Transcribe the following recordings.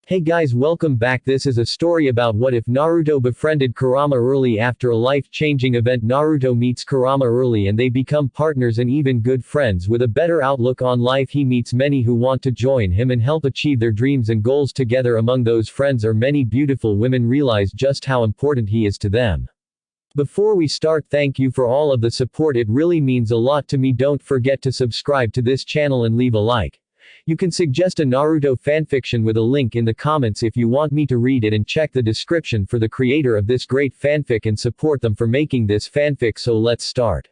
Hey guys, welcome back. This is a story about what if Naruto befriended Kurama early. After a life-changing event, Naruto meets Kurama early and they become partners and even good friends. With a better outlook on life, he meets many who want to join him and help achieve their dreams and goals together. Among those friends are many beautiful women. Realize just how important he is to them. Before we start, thank you for all of the support. It really means a lot to me. Don't forget to subscribe to this channel and leave a like. You can suggest a Naruto fanfiction with a link in the comments if you want me to read it, and check the description for the creator of this great fanfic and support them for making this fanfic. So let's start.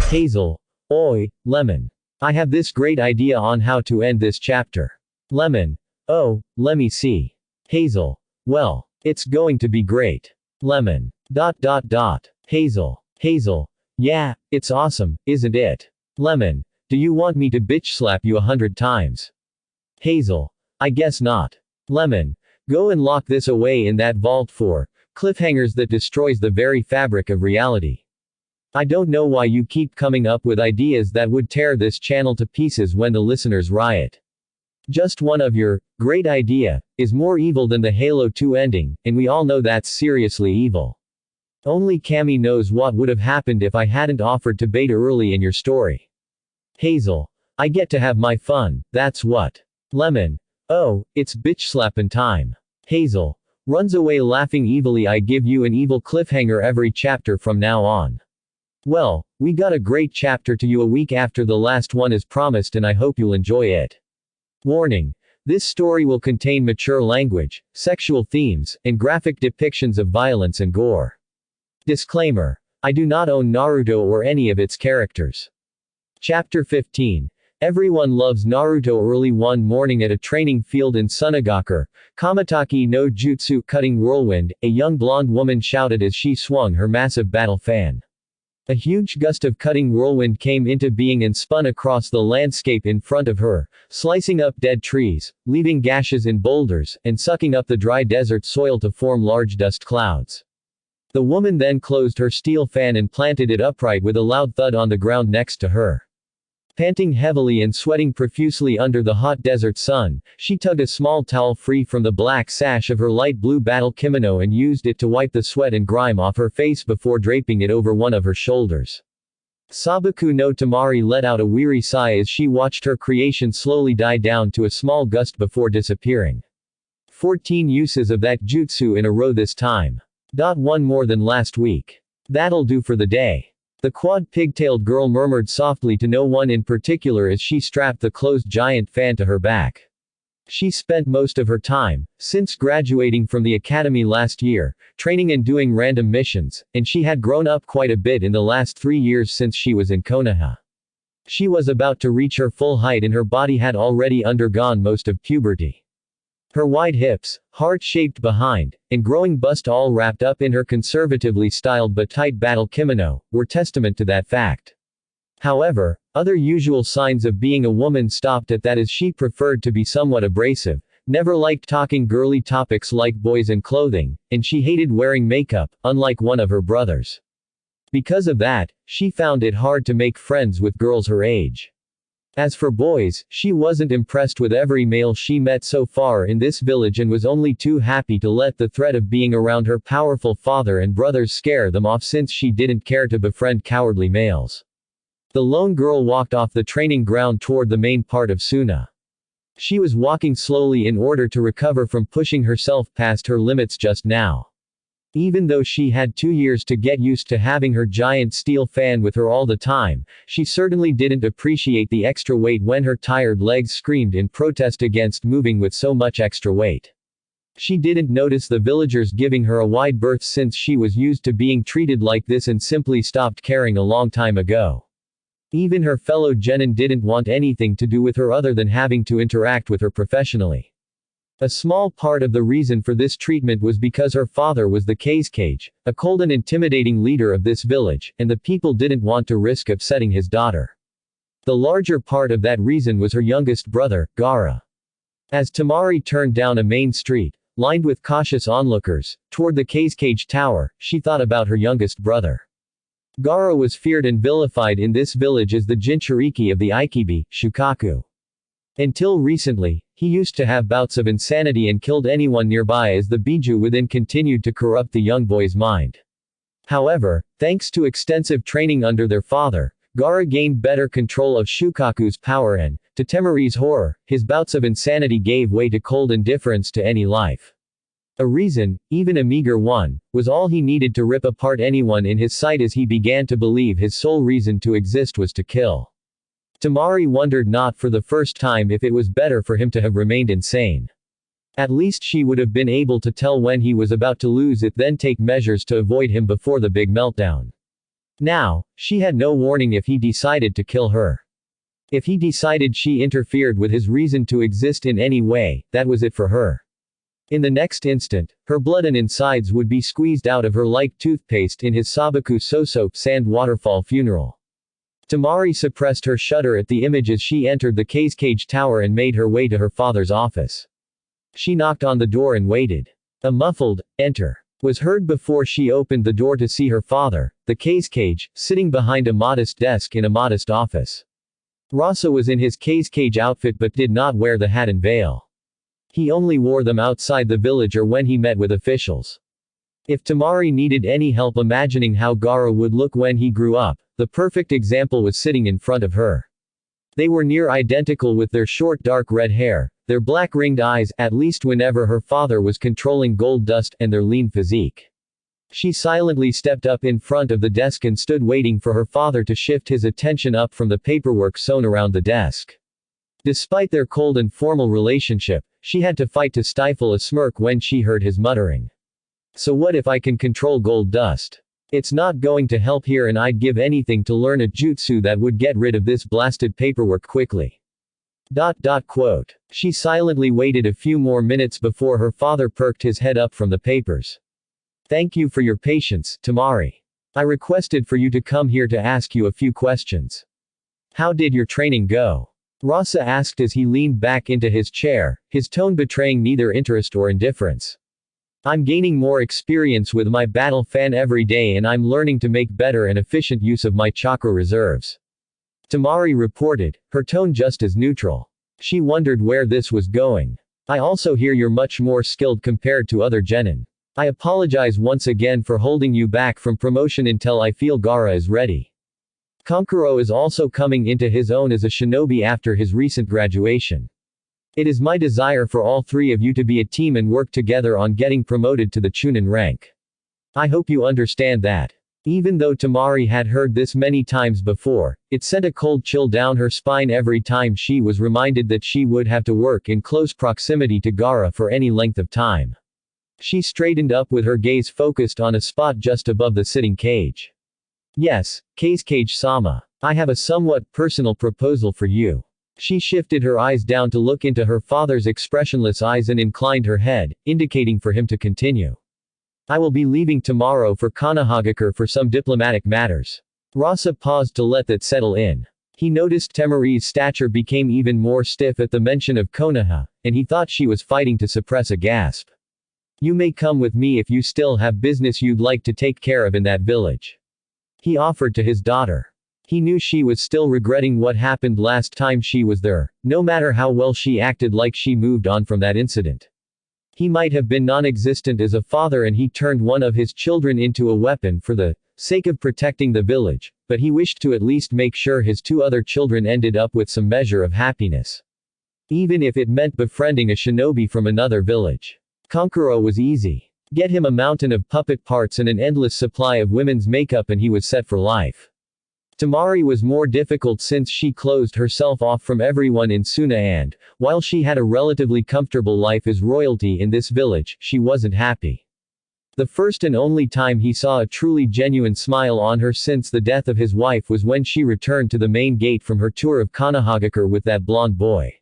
Hazel. Oi, Lemon. I have this great idea on how to end this chapter. Lemon. Oh, let me see. Hazel. Well, it's going to be great. Lemon. Hazel. Hazel. Yeah, it's awesome, isn't it? Lemon. Do you want me to bitch slap you 100 times? Hazel. I guess not. Lemon. Go and lock this away in that vault for cliffhangers that destroys the very fabric of reality. I don't know why you keep coming up with ideas that would tear this channel to pieces when the listeners riot. Just one of your great idea is more evil than the Halo 2 ending, and we all know that's seriously evil. Only Cammy knows what would have happened if I hadn't offered to bait early in your story. Hazel. I get to have my fun, that's what. Lemon. Oh, it's bitch slappin' time. Hazel. Runs away laughing evilly. I give you an evil cliffhanger every chapter from now on. Well, we got a great chapter to you a week after the last one is promised, and I hope you'll enjoy it. Warning. This story will contain mature language, sexual themes, and graphic depictions of violence and gore. Disclaimer. I do not own Naruto or any of its characters. Chapter 15. Everyone loves Naruto. Early one morning at a training field in Sunagaku, Kamataki no Jutsu cutting whirlwind, a young blonde woman shouted as she swung her massive battle fan. A huge gust of cutting whirlwind came into being and spun across the landscape in front of her, slicing up dead trees, leaving gashes in boulders, and sucking up the dry desert soil to form large dust clouds. The woman then closed her steel fan and planted it upright with a loud thud on the ground next to her. Panting heavily and sweating profusely under the hot desert sun, she tugged a small towel free from the black sash of her light blue battle kimono and used it to wipe the sweat and grime off her face before draping it over one of her shoulders. Sabaku no Temari let out a weary sigh as she watched her creation slowly die down to a small gust before disappearing. 14 uses of that jutsu in a row this time. One more than last week. That'll do for the day. The quad pigtailed girl murmured softly to no one in particular as she strapped the closed giant fan to her back. She spent most of her time, since graduating from the academy last year, training and doing random missions, and she had grown up quite a bit in the last 3 years since she was in Konoha. She was about to reach her full height and her body had already undergone most of puberty. Her wide hips, heart-shaped behind, and growing bust, all wrapped up in her conservatively styled but tight battle kimono, were testament to that fact. However, other usual signs of being a woman stopped at that, as she preferred to be somewhat abrasive, never liked talking girly topics like boys and clothing, and she hated wearing makeup, unlike one of her brothers. Because of that, she found it hard to make friends with girls her age. As for boys, she wasn't impressed with every male she met so far in this village and was only too happy to let the threat of being around her powerful father and brothers scare them off, since she didn't care to befriend cowardly males. The lone girl walked off the training ground toward the main part of Suna. She was walking slowly in order to recover from pushing herself past her limits just now. Even though she had 2 years to get used to having her giant steel fan with her all the time, she certainly didn't appreciate the extra weight when her tired legs screamed in protest against moving with so much extra weight. She didn't notice the villagers giving her a wide berth, since she was used to being treated like this and simply stopped caring a long time ago. Even her fellow genin didn't want anything to do with her other than having to interact with her professionally. A small part of the reason for this treatment was because her father was the Kazekage, a cold and intimidating leader of this village, and the people didn't want to risk upsetting his daughter. The larger part of that reason was her youngest brother, Gaara. As Temari turned down a main street, lined with cautious onlookers, toward the Kazekage tower. She thought about her youngest brother. Gaara was feared and vilified in this village as the Jinchuriki of the Ikibi, Shukaku. Until recently, he used to have bouts of insanity and killed anyone nearby as the Biju within continued to corrupt the young boy's mind. However, thanks to extensive training under their father, Gaara gained better control of Shukaku's power and, to Temari's horror, his bouts of insanity gave way to cold indifference to any life. A reason, even a meager one, was all he needed to rip apart anyone in his sight as he began to believe his sole reason to exist was to kill. Temari wondered not for the first time if it was better for him to have remained insane. At least she would have been able to tell when he was about to lose it, then take measures to avoid him before the big meltdown. Now, she had no warning if he decided to kill her. If he decided she interfered with his reason to exist in any way, that was it for her. In the next instant, her blood and insides would be squeezed out of her like toothpaste in his Sabaku Soso sand waterfall funeral. Temari suppressed her shudder at the image as she entered the Kazekage tower and made her way to her father's office. She knocked on the door and waited. A muffled, "Enter," was heard before she opened the door to see her father, the Kazekage, sitting behind a modest desk in a modest office. Rasa was in his Kazekage outfit but did not wear the hat and veil. He only wore them outside the village or when he met with officials. If Temari needed any help imagining how Gaara would look when he grew up, the perfect example was sitting in front of her. They were near identical with their short dark red hair, their black ringed eyes, at least whenever her father was controlling gold dust, and their lean physique. She silently stepped up in front of the desk and stood waiting for her father to shift his attention up from the paperwork sewn around the desk. Despite their cold and formal relationship, she had to fight to stifle a smirk when she heard his muttering. "So what if I can control gold dust? It's not going to help here and I'd give anything to learn a jutsu that would get rid of this blasted paperwork quickly." Quote. She silently waited a few more minutes before her father perked his head up from the papers. "Thank you for your patience, Temari. I requested for you to come here to ask you a few questions. How did your training go?" Rasa asked as he leaned back into his chair, his tone betraying neither interest or indifference. "I'm gaining more experience with my battle fan every day and I'm learning to make better and efficient use of my chakra reserves," Temari reported, her tone just as neutral. She wondered where this was going. "I also hear you're much more skilled compared to other genin. I apologize once again for holding you back from promotion until I feel Gaara is ready. Kankuro is also coming into his own as a shinobi after his recent graduation. It is my desire for all three of you to be a team and work together on getting promoted to the Chunin rank. I hope you understand that." Even though Temari had heard this many times before, it sent a cold chill down her spine every time she was reminded that she would have to work in close proximity to Gaara for any length of time. She straightened up with her gaze focused on a spot just above the sitting cage. "Yes, Kazekage-sama. I have a somewhat personal proposal for you." She shifted her eyes down to look into her father's expressionless eyes and inclined her head, indicating for him to continue. "I will be leaving tomorrow for Konohagakure for some diplomatic matters." Rasa paused to let that settle in. He noticed Temari's stature became even more stiff at the mention of Konoha, and he thought she was fighting to suppress a gasp. "You may come with me if you still have business you'd like to take care of in that village," he offered to his daughter. He knew she was still regretting what happened last time she was there, no matter how well she acted like she moved on from that incident. He might have been non-existent as a father and he turned one of his children into a weapon for the sake of protecting the village, but he wished to at least make sure his two other children ended up with some measure of happiness. Even if it meant befriending a shinobi from another village. Kankuro was easy. Get him a mountain of puppet parts and an endless supply of women's makeup and he was set for life. Temari was more difficult since she closed herself off from everyone in Suna and, while she had a relatively comfortable life as royalty in this village, she wasn't happy. The first and only time he saw a truly genuine smile on her since the death of his wife was when she returned to the main gate from her tour of Konohagakure with that blonde boy.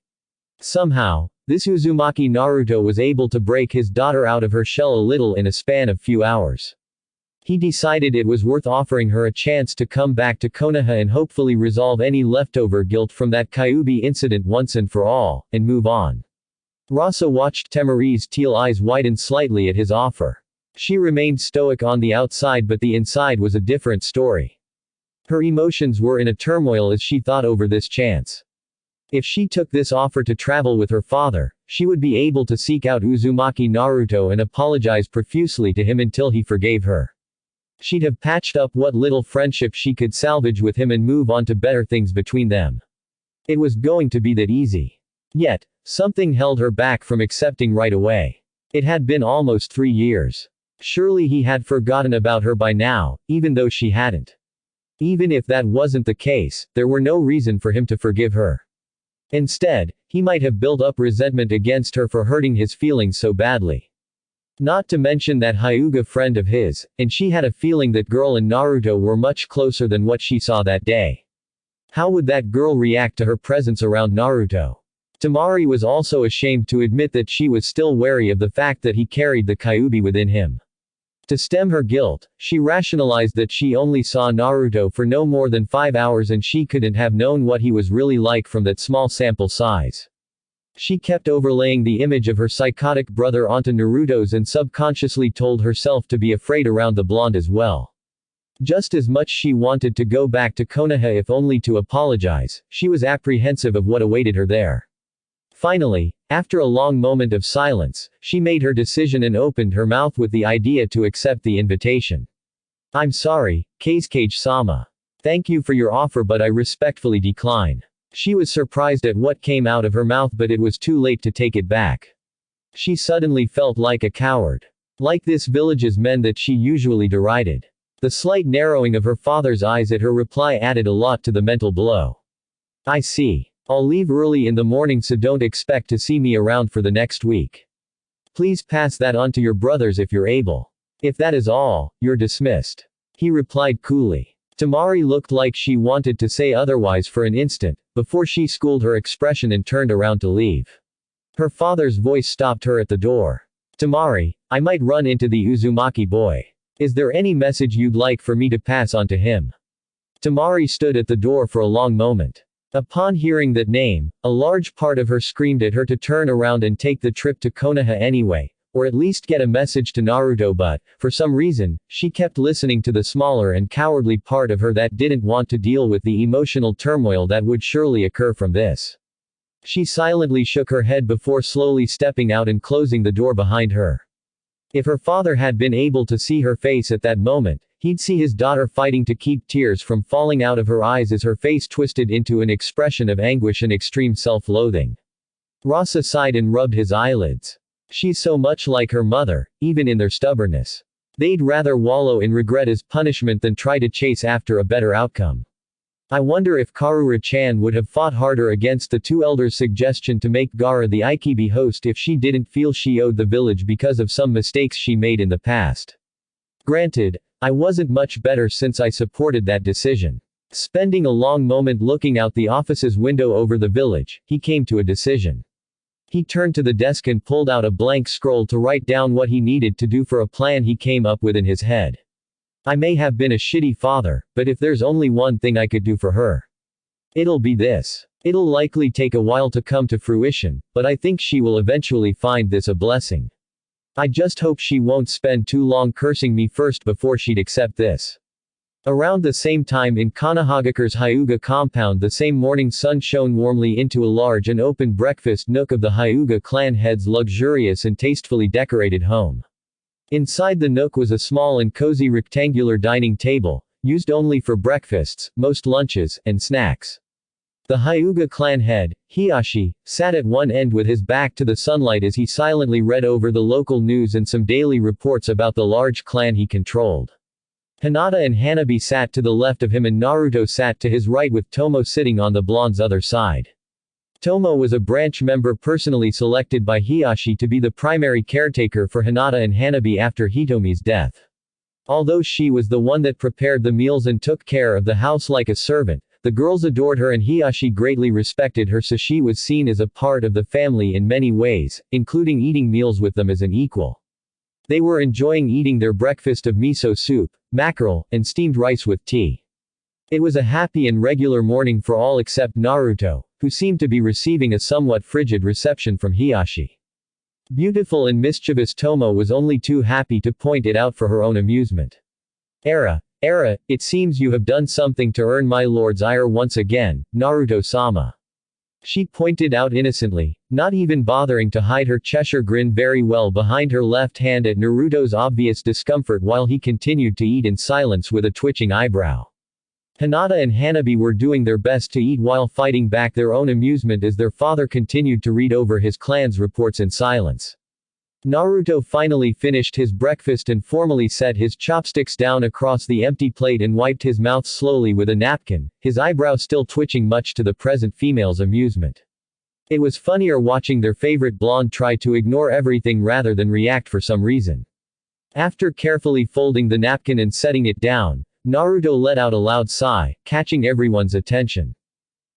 Somehow, this Uzumaki Naruto was able to break his daughter out of her shell a little in a span of few hours. He decided it was worth offering her a chance to come back to Konoha and hopefully resolve any leftover guilt from that Kyuubi incident once and for all, and move on. Rasa watched Temari's teal eyes widen slightly at his offer. She remained stoic on the outside, but the inside was a different story. Her emotions were in a turmoil as she thought over this chance. If she took this offer to travel with her father, she would be able to seek out Uzumaki Naruto and apologize profusely to him until he forgave her. She'd have patched up what little friendship she could salvage with him and move on to better things between them. It was going to be that easy. Yet, something held her back from accepting right away. It had been almost 3 years. Surely he had forgotten about her by now, even though she hadn't. Even if that wasn't the case, there were no reason for him to forgive her. Instead, he might have built up resentment against her for hurting his feelings so badly. Not to mention that Hyuga friend of his, and she had a feeling that girl and Naruto were much closer than what she saw that day. How would that girl react to her presence around Naruto? Temari was also ashamed to admit that she was still wary of the fact that he carried the Kyuubi within him. To stem her guilt, she rationalized that she only saw Naruto for no more than 5 hours and she couldn't have known what he was really like from that small sample size. She kept overlaying the image of her psychotic brother onto Naruto's and subconsciously told herself to be afraid around the blonde as well. Just as much she wanted to go back to Konoha if only to apologize, she was apprehensive of what awaited her there. Finally, after a long moment of silence, she made her decision and opened her mouth with the idea to accept the invitation. "I'm sorry, Kazekage-sama. Thank you for your offer, but I respectfully decline." She was surprised at what came out of her mouth, but it was too late to take it back. She suddenly felt like a coward. Like this village's men that she usually derided. The slight narrowing of her father's eyes at her reply added a lot to the mental blow. "I see. I'll leave early in the morning, so don't expect to see me around for the next week. Please pass that on to your brothers if you're able. If that is all, you're dismissed," he replied coolly. Temari looked like she wanted to say otherwise for an instant, before she schooled her expression and turned around to leave. Her father's voice stopped her at the door. "Temari, I might run into the Uzumaki boy. Is there any message you'd like for me to pass on to him?" Temari stood at the door for a long moment. Upon hearing that name, a large part of her screamed at her to turn around and take the trip to Konoha anyway, or at least get a message to Naruto, but, for some reason, she kept listening to the smaller and cowardly part of her that didn't want to deal with the emotional turmoil that would surely occur from this. She silently shook her head before slowly stepping out and closing the door behind her. If her father had been able to see her face at that moment, he'd see his daughter fighting to keep tears from falling out of her eyes as her face twisted into an expression of anguish and extreme self-loathing. Rasa sighed and rubbed his eyelids. She's so much like her mother, even in their stubbornness. They'd rather wallow in regret as punishment than try to chase after a better outcome. I wonder if Karura-chan would have fought harder against the two elders' suggestion to make Gaara the Ikibi host if she didn't feel she owed the village because of some mistakes she made in the past. Granted, I wasn't much better since I supported that decision. Spending a long moment looking out the office's window over the village, he came to a decision. He turned to the desk and pulled out a blank scroll to write down what he needed to do for a plan he came up with in his head. I may have been a shitty father, but if there's only one thing I could do for her, it'll be this. It'll likely take a while to come to fruition, but I think she will eventually find this a blessing. I just hope she won't spend too long cursing me first before she'd accept this. Around the same time in Konohagakure's Hyuga compound, the same morning sun shone warmly into a large and open breakfast nook of the Hyuga clan head's luxurious and tastefully decorated home. Inside the nook was a small and cozy rectangular dining table, used only for breakfasts, most lunches, and snacks. The Hyuga clan head, Hiyashi, sat at one end with his back to the sunlight as he silently read over the local news and some daily reports about the large clan he controlled. Hinata and Hanabi sat to the left of him and Naruto sat to his right with Tomo sitting on the blonde's other side. Tomo was a branch member personally selected by Hiyashi to be the primary caretaker for Hinata and Hanabi after Hitomi's death. Although she was the one that prepared the meals and took care of the house like a servant, the girls adored her and Hiyashi greatly respected her, so she was seen as a part of the family in many ways, including eating meals with them as an equal. They were enjoying eating their breakfast of miso soup, mackerel, and steamed rice with tea. It was a happy and regular morning for all except Naruto, who seemed to be receiving a somewhat frigid reception from Hiyashi. Beautiful and mischievous Tomo was only too happy to point it out for her own amusement. Era, it seems you have done something to earn my lord's ire once again, Naruto-sama. She pointed out innocently, not even bothering to hide her Cheshire grin very well behind her left hand at Naruto's obvious discomfort while he continued to eat in silence with a twitching eyebrow. Hinata and Hanabi were doing their best to eat while fighting back their own amusement as their father continued to read over his clan's reports in silence. Naruto finally finished his breakfast and formally set his chopsticks down across the empty plate and wiped his mouth slowly with a napkin, his eyebrows still twitching much to the present female's amusement. It was funnier watching their favorite blonde try to ignore everything rather than react for some reason. After carefully folding the napkin and setting it down, Naruto let out a loud sigh, catching everyone's attention.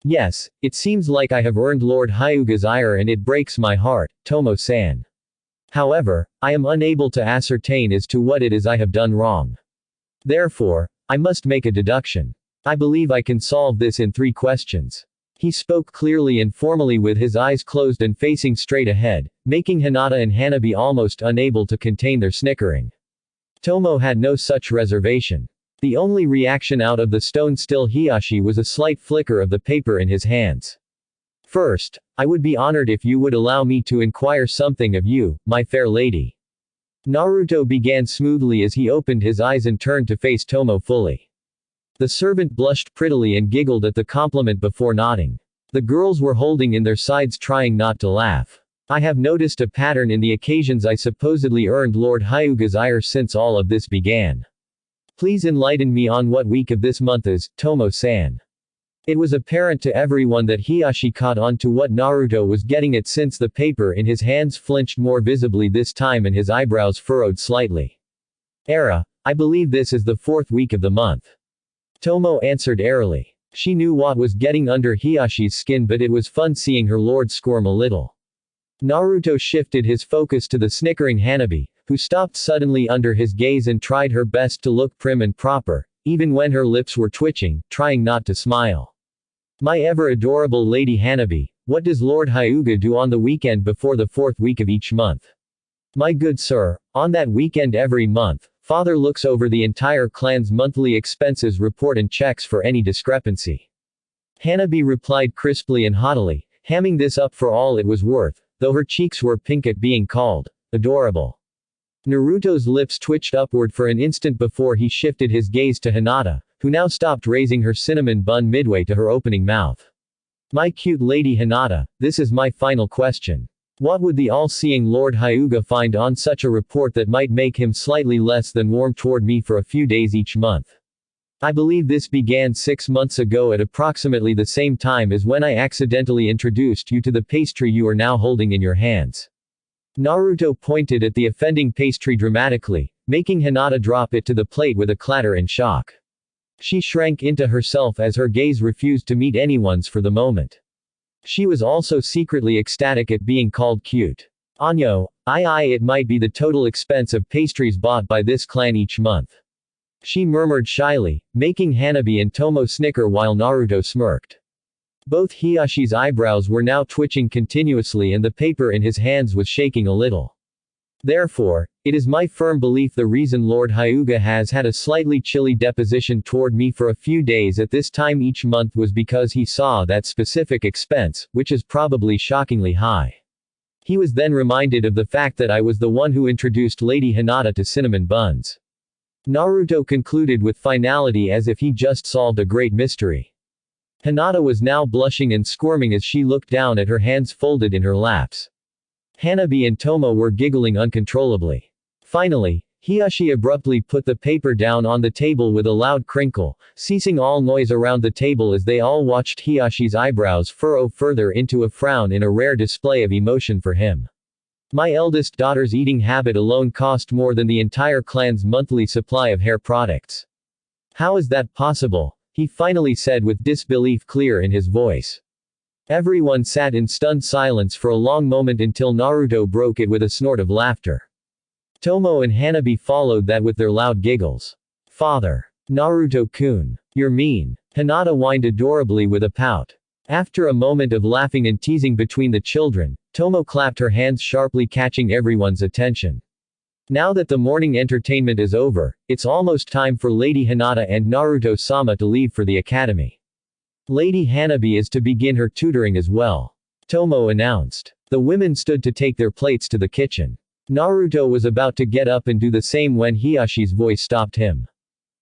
Yes, it seems like I have earned Lord Hyuga's ire and it breaks my heart, Tomo-san. However, I am unable to ascertain as to what it is I have done wrong. Therefore, I must make a deduction. I believe I can solve this in 3 questions. He spoke clearly and formally with his eyes closed and facing straight ahead, making Hinata and Hanabi almost unable to contain their snickering. Tomo had no such reservation. The only reaction out of the stone-still Hiyashi was a slight flicker of the paper in his hands. First, I would be honored if you would allow me to inquire something of you, my fair lady. Naruto began smoothly as he opened his eyes and turned to face Tomo fully. The servant blushed prettily and giggled at the compliment before nodding. The girls were holding in their sides trying not to laugh. I have noticed a pattern in the occasions I supposedly earned Lord Hyuga's ire since all of this began. Please enlighten me on what week of this month is, Tomo-san. It was apparent to everyone that Hiyashi caught on to what Naruto was getting at since the paper in his hands flinched more visibly this time and his eyebrows furrowed slightly. I believe this is the 4th week of the month. Tomo answered airily. She knew what was getting under Hiyashi's skin, but it was fun seeing her lord squirm a little. Naruto shifted his focus to the snickering Hanabi, who stopped suddenly under his gaze and tried her best to look prim and proper, even when her lips were twitching, trying not to smile. My ever adorable Lady Hanabi, what does Lord Hyuga do on the weekend before the 4th week of each month? My good sir, on that weekend every month, father looks over the entire clan's monthly expenses report and checks for any discrepancy. Hanabi replied crisply and haughtily, hamming this up for all it was worth, though her cheeks were pink at being called adorable. Naruto's lips twitched upward for an instant before he shifted his gaze to Hinata, who now stopped raising her cinnamon bun midway to her opening mouth. My cute lady Hinata, this is my final question. What would the all-seeing Lord Hyuga find on such a report that might make him slightly less than warm toward me for a few days each month? I believe this began 6 months ago at approximately the same time as when I accidentally introduced you to the pastry you are now holding in your hands. Naruto pointed at the offending pastry dramatically, making Hinata drop it to the plate with a clatter in shock. She shrank into herself as her gaze refused to meet anyone's for the moment. She was also secretly ecstatic at being called cute. Anyo, it might be the total expense of pastries bought by this clan each month. She murmured shyly, making Hanabi and Tomo snicker while Naruto smirked. Both Hiyashi's eyebrows were now twitching continuously and the paper in his hands was shaking a little. Therefore, it is my firm belief the reason Lord Hyuga has had a slightly chilly deposition toward me for a few days at this time each month was because he saw that specific expense, which is probably shockingly high. He was then reminded of the fact that I was the one who introduced Lady Hinata to cinnamon buns. Naruto concluded with finality as if he just solved a great mystery. Hinata was now blushing and squirming as she looked down at her hands folded in her laps. Hanabi and Tomo were giggling uncontrollably. Finally, Hiyashi abruptly put the paper down on the table with a loud crinkle, ceasing all noise around the table as they all watched Hiyashi's eyebrows furrow further into a frown in a rare display of emotion for him. My eldest daughter's eating habit alone cost more than the entire clan's monthly supply of hair products. How is that possible? He finally said with disbelief clear in his voice. Everyone sat in stunned silence for a long moment until Naruto broke it with a snort of laughter. Tomo and Hanabi followed that with their loud giggles. Father. Naruto-kun. You're mean. Hinata whined adorably with a pout. After a moment of laughing and teasing between the children, Tomo clapped her hands sharply, catching everyone's attention. Now that the morning entertainment is over, it's almost time for Lady Hinata and Naruto-sama to leave for the academy. Lady Hanabi is to begin her tutoring as well, Tomo announced. The women stood to take their plates to the kitchen. Naruto was about to get up and do the same when Hiyashi's voice stopped him.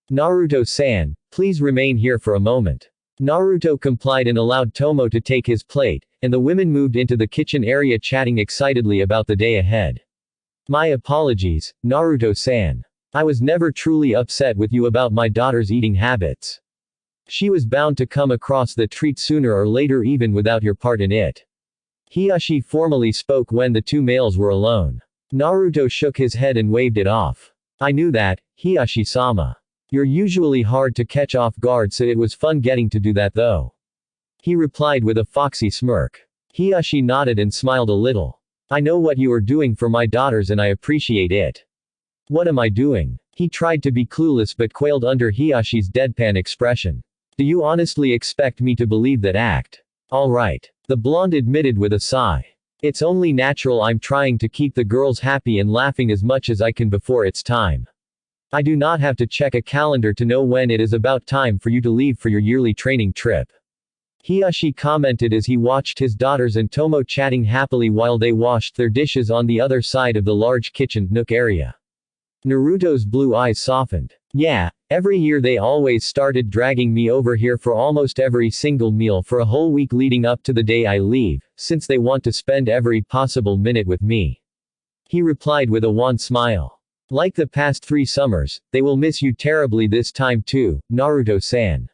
Naruto-san, please remain here for a moment. Naruto complied and allowed Tomo to take his plate, and the women moved into the kitchen area chatting excitedly about the day ahead. My apologies, Naruto-san. I was never truly upset with you about my daughter's eating habits. She was bound to come across the treat sooner or later even without your part in it. Hiyashi formally spoke when the two males were alone. Naruto shook his head and waved it off. I knew that, Hiyashi-sama. You're usually hard to catch off guard, so it was fun getting to do that though. He replied with a foxy smirk. Hiyashi nodded and smiled a little. I know what you are doing for my daughters and I appreciate it. What am I doing? He tried to be clueless but quailed under Hiyashi's deadpan expression. Do you honestly expect me to believe that act? Alright. The blonde admitted with a sigh. It's only natural, I'm trying to keep the girls happy and laughing as much as I can before it's time. I do not have to check a calendar to know when it is about time for you to leave for your yearly training trip. Hiyashi commented as he watched his daughters and Tomo chatting happily while they washed their dishes on the other side of the large kitchen nook area. Naruto's blue eyes softened. Yeah, every year they always started dragging me over here for almost every single meal for a whole week leading up to the day I leave, since they want to spend every possible minute with me. He replied with a wan smile. Like the past 3 summers, they will miss you terribly this time too, Naruto-san.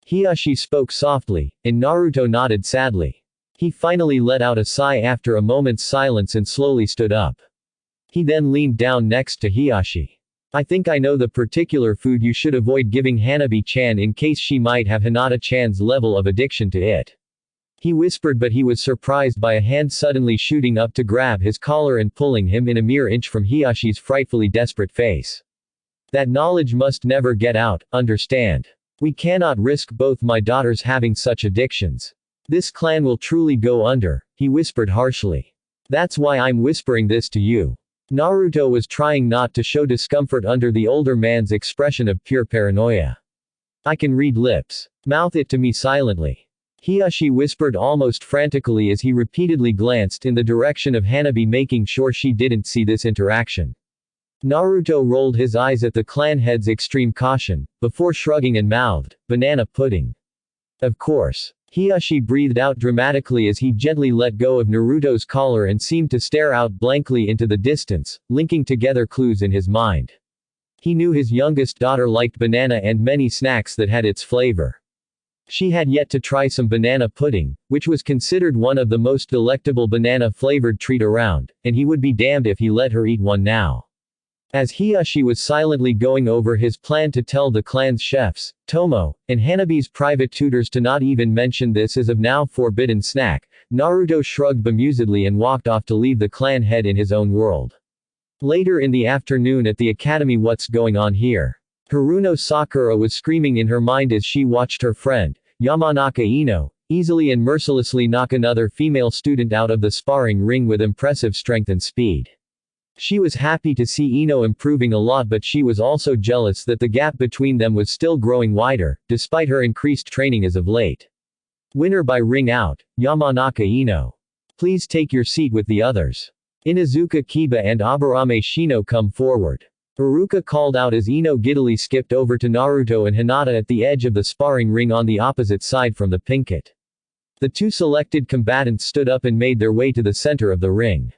Hiyashi spoke softly, and Naruto nodded sadly. He finally let out a sigh after a moment's silence and slowly stood up. He then leaned down next to Hiyashi. I think I know the particular food you should avoid giving Hanabi-chan in case she might have Hinata-chan's level of addiction to it. He whispered, but he was surprised by a hand suddenly shooting up to grab his collar and pulling him in a mere inch from Hiyashi's frightfully desperate face. That knowledge must never get out, understand? We cannot risk both my daughters having such addictions. This clan will truly go under, he whispered harshly. That's why I'm whispering this to you. Naruto was trying not to show discomfort under the older man's expression of pure paranoia. I can read lips. Mouth it to me silently. Hiyashi whispered almost frantically as he repeatedly glanced in the direction of Hanabi, making sure she didn't see this interaction. Naruto rolled his eyes at the clan head's extreme caution, before shrugging and mouthed, banana pudding. Of course. Hiyashi breathed out dramatically as he gently let go of Naruto's collar and seemed to stare out blankly into the distance, linking together clues in his mind. He knew his youngest daughter liked banana and many snacks that had its flavor. She had yet to try some banana pudding, which was considered one of the most delectable banana-flavored treat around, and he would be damned if he let her eat one now. As Hiyashi was silently going over his plan to tell the clan's chefs, Tomo, and Hanabi's private tutors to not even mention this as of now forbidden snack, Naruto shrugged bemusedly and walked off to leave the clan head in his own world. Later in the afternoon at the academy, what's going on here? Haruno Sakura was screaming in her mind as she watched her friend, Yamanaka Ino, easily and mercilessly knock another female student out of the sparring ring with impressive strength and speed. She was happy to see Ino improving a lot, but she was also jealous that the gap between them was still growing wider, despite her increased training as of late. Winner by ring out, Yamanaka Ino. Please take your seat with the others. Inazuka Kiba and Aburame Shino come forward. Haruka called out as Ino giddily skipped over to Naruto and Hinata at the edge of the sparring ring on the opposite side from the pinkett. The two selected combatants stood up and made their way to the center of the ring.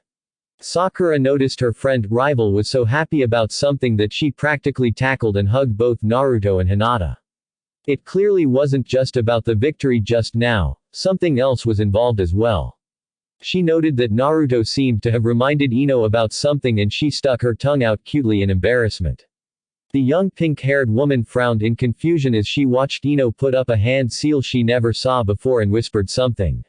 Sakura noticed her friend rival was so happy about something that she practically tackled and hugged both Naruto and Hinata. It clearly wasn't just about the victory just now, something else was involved as well. She noted that Naruto seemed to have reminded Ino about something and she stuck her tongue out cutely in embarrassment. The young pink-haired woman frowned in confusion as she watched Ino put up a hand seal she never saw before and whispered something.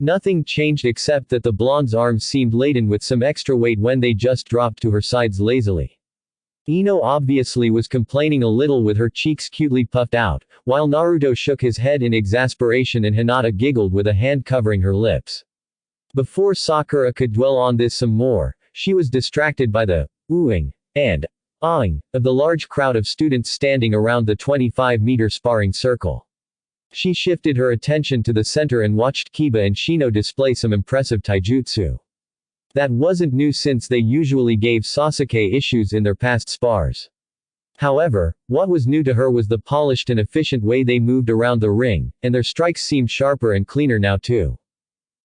Nothing changed except that the blonde's arms seemed laden with some extra weight when they just dropped to her sides lazily. Ino obviously was complaining a little with her cheeks cutely puffed out, while Naruto shook his head in exasperation and Hinata giggled with a hand covering her lips. Before Sakura could dwell on this some more, she was distracted by the oohing and ahhing of the large crowd of students standing around the 25-meter sparring circle. She shifted her attention to the center and watched Kiba and Shino display some impressive taijutsu. That wasn't new since they usually gave Sasuke issues in their past spars. However, what was new to her was the polished and efficient way they moved around the ring, and their strikes seemed sharper and cleaner now too.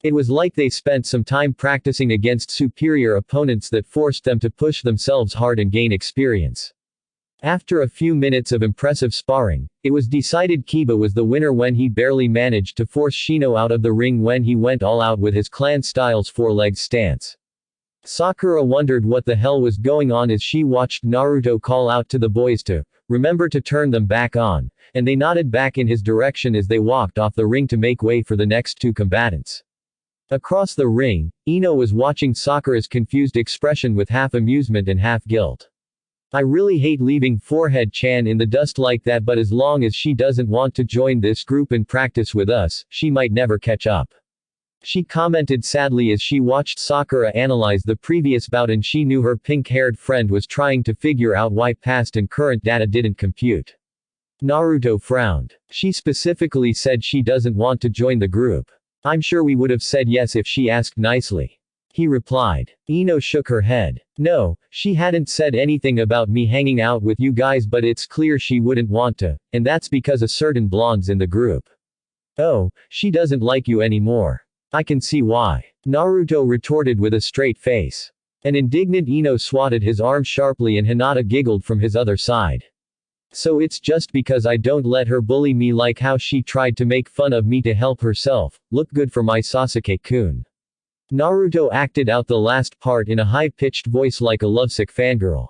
It was like they spent some time practicing against superior opponents that forced them to push themselves hard and gain experience. After a few minutes of impressive sparring, it was decided Kiba was the winner when he barely managed to force Shino out of the ring when he went all out with his clan-style's four-legged stance. Sakura wondered what the hell was going on as she watched Naruto call out to the boys to remember to turn them back on, and they nodded back in his direction as they walked off the ring to make way for the next two combatants. Across the ring, Ino was watching Sakura's confused expression with half amusement and half guilt. I really hate leaving Forehead-chan in the dust like that, but as long as she doesn't want to join this group and practice with us, she might never catch up. She commented sadly as she watched Sakura analyze the previous bout, and she knew her pink-haired friend was trying to figure out why past and current data didn't compute. Naruto frowned. She specifically said she doesn't want to join the group. I'm sure we would have said yes if she asked nicely. He replied. Ino shook her head. No, she hadn't said anything about me hanging out with you guys, but it's clear she wouldn't want to, and that's because of certain blondes in the group. Oh, she doesn't like you anymore. I can see why. Naruto retorted with a straight face. An indignant Ino swatted his arm sharply and Hinata giggled from his other side. So it's just because I don't let her bully me like how she tried to make fun of me to help herself. Look good for my Sasuke-kun. Naruto acted out the last part in a high-pitched voice like a lovesick fangirl.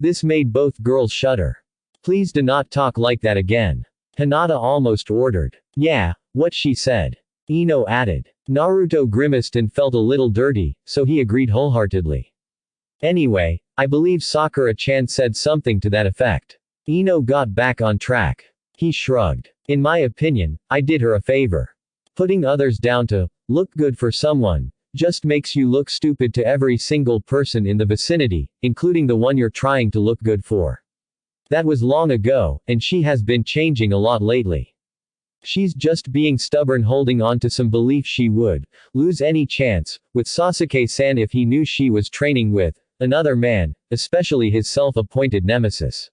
This made both girls shudder. Please do not talk like that again. Hinata almost ordered. Yeah, what she said. Ino added. Naruto grimaced and felt a little dirty, so he agreed wholeheartedly. Anyway, I believe Sakura-chan said something to that effect. Ino got back on track. He shrugged. In my opinion, I did her a favor. Putting others down to look good for someone just makes you look stupid to every single person in the vicinity, including the one you're trying to look good for. That was long ago, and she has been changing a lot lately. She's just being stubborn, holding on to some belief she would lose any chance with Sasuke-san if he knew she was training with another man, especially his self-appointed nemesis.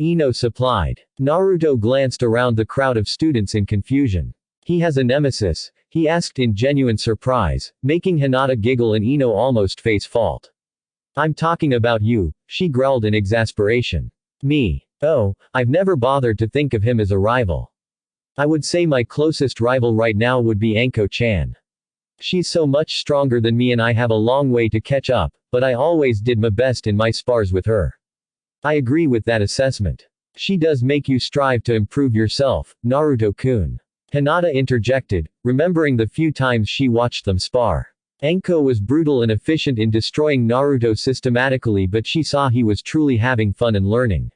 Ino supplied. Naruto glanced around the crowd of students in confusion. He has a nemesis? He asked in genuine surprise, making Hinata giggle and Ino almost face fault. I'm talking about you, she growled in exasperation. Me. Oh, I've never bothered to think of him as a rival. I would say my closest rival right now would be Anko-chan. She's so much stronger than me and I have a long way to catch up, but I always did my best in my spars with her. I agree with that assessment. She does make you strive to improve yourself, Naruto-kun. Hinata interjected, remembering the few times she watched them spar. Anko was brutal and efficient in destroying Naruto systematically, but she saw he was truly having fun and learning.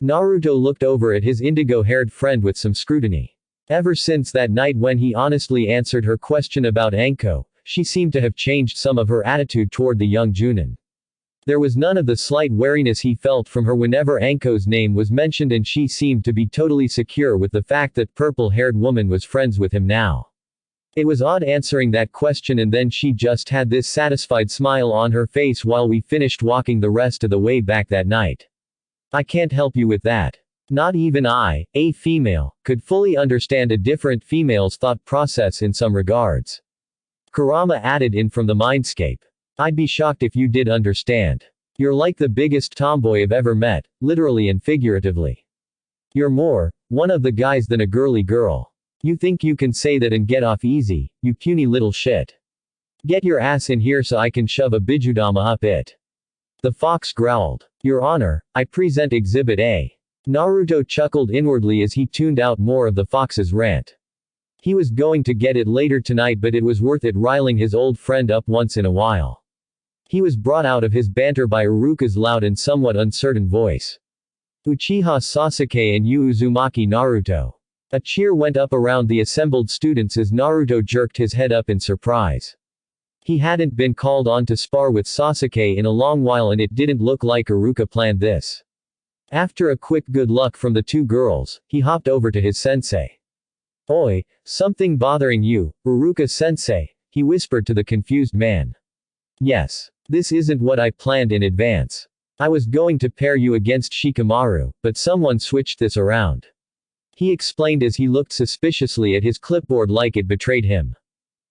Naruto looked over at his indigo-haired friend with some scrutiny. Ever since that night when he honestly answered her question about Anko, she seemed to have changed some of her attitude toward the young Junin. There was none of the slight wariness he felt from her whenever Anko's name was mentioned, and she seemed to be totally secure with the fact that purple-haired woman was friends with him now. It was odd answering that question, and then she just had this satisfied smile on her face while we finished walking the rest of the way back that night. I can't help you with that. Not even I, a female, could fully understand a different female's thought process in some regards. Kurama added in from the mindscape. I'd be shocked if you did understand. You're like the biggest tomboy I've ever met, literally and figuratively. You're more one of the guys than a girly girl. You think you can say that and get off easy, you puny little shit. Get your ass in here so I can shove a bijudama up it. The fox growled. Your Honor, I present Exhibit A. Naruto chuckled inwardly as he tuned out more of the fox's rant. He was going to get it later tonight, but it was worth it riling his old friend up once in a while. He was brought out of his banter by Iruka's loud and somewhat uncertain voice. Uchiha Sasuke and Yu Uzumaki Naruto. A cheer went up around the assembled students as Naruto jerked his head up in surprise. He hadn't been called on to spar with Sasuke in a long while and it didn't look like Iruka planned this. After a quick good luck from the two girls, he hopped over to his sensei. "Oi, something bothering you, Iruka-sensei?" he whispered to the confused man. "Yes. This isn't what I planned in advance. I was going to pair you against Shikamaru, but someone switched this around," he explained as he looked suspiciously at his clipboard like it betrayed him.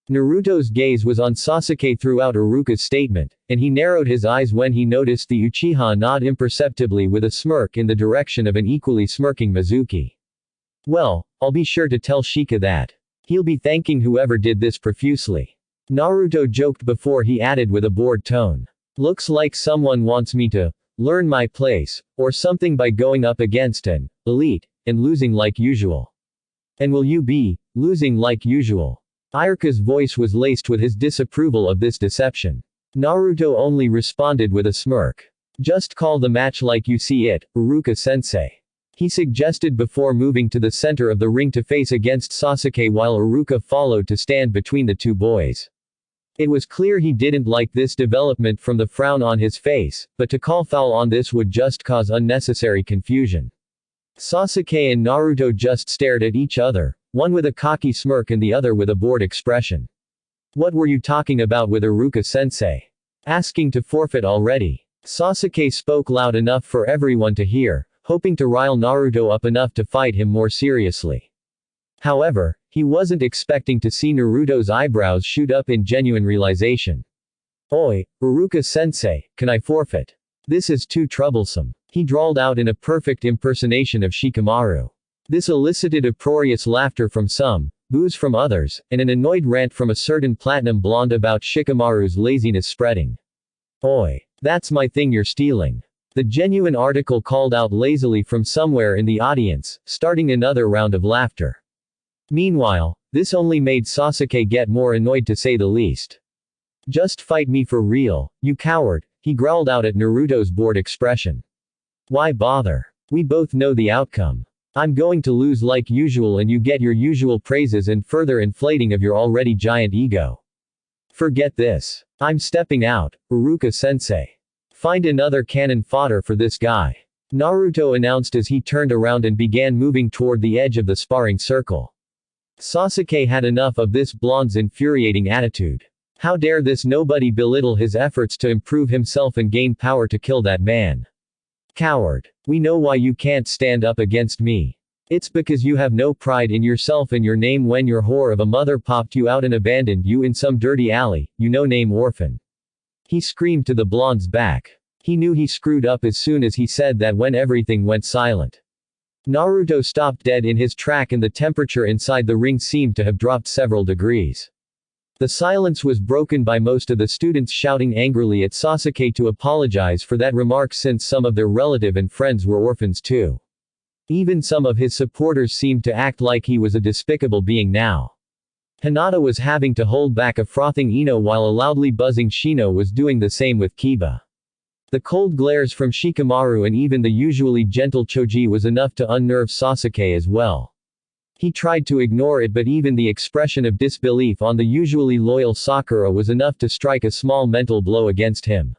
Naruto's gaze was on Sasuke throughout Iruka's statement, and he narrowed his eyes when he noticed the Uchiha nod imperceptibly with a smirk in the direction of an equally smirking Mizuki. "Well, I'll be sure to tell Shika that. He'll be thanking whoever did this profusely," Naruto joked before he added with a bored tone. "Looks like someone wants me to learn my place, or something by going up against an elite, and losing like usual. And will you be losing like usual?" Iruka's voice was laced with his disapproval of this deception. Naruto only responded with a smirk. "Just call the match like you see it, Iruka-sensei," he suggested before moving to the center of the ring to face against Sasuke while Iruka followed to stand between the two boys. It was clear he didn't like this development from the frown on his face, but to call foul on this would just cause unnecessary confusion. Sasuke and Naruto just stared at each other, one with a cocky smirk and the other with a bored expression. "What were you talking about with Iruka-sensei? Asking to forfeit already?" Sasuke spoke loud enough for everyone to hear, hoping to rile Naruto up enough to fight him more seriously. However, he wasn't expecting to see Naruto's eyebrows shoot up in genuine realization. "Oi, Iruka-sensei, can I forfeit? This is too troublesome," he drawled out in a perfect impersonation of Shikamaru. This elicited uproarious laughter from some, boos from others, and an annoyed rant from a certain platinum blonde about Shikamaru's laziness spreading. "Oi, that's my thing you're stealing," the genuine article called out lazily from somewhere in the audience, starting another round of laughter. Meanwhile, this only made Sasuke get more annoyed to say the least. "Just fight me for real, you coward," he growled out at Naruto's bored expression. "Why bother? We both know the outcome. I'm going to lose like usual and you get your usual praises and further inflating of your already giant ego. Forget this. I'm stepping out, Iruka-sensei. Find another cannon fodder for this guy," Naruto announced as he turned around and began moving toward the edge of the sparring circle. Sasuke had enough of this blonde's infuriating attitude. How dare this nobody belittle his efforts to improve himself and gain power to kill that man. "Coward. We know why you can't stand up against me. It's because you have no pride in yourself and your name when your whore of a mother popped you out and abandoned you in some dirty alley, you no-name orphan," he screamed to the blonde's back. He knew he screwed up as soon as he said that when everything went silent. Naruto stopped dead in his track and the temperature inside the ring seemed to have dropped several degrees. The silence was broken by most of the students shouting angrily at Sasuke to apologize for that remark since some of their relative and friends were orphans too. Even some of his supporters seemed to act like he was a despicable being now. Hinata was having to hold back a frothing Ino while a loudly buzzing Shino was doing the same with Kiba. The cold glares from Shikamaru and even the usually gentle Choji was enough to unnerve Sasuke as well. He tried to ignore it but even the expression of disbelief on the usually loyal Sakura was enough to strike a small mental blow against him.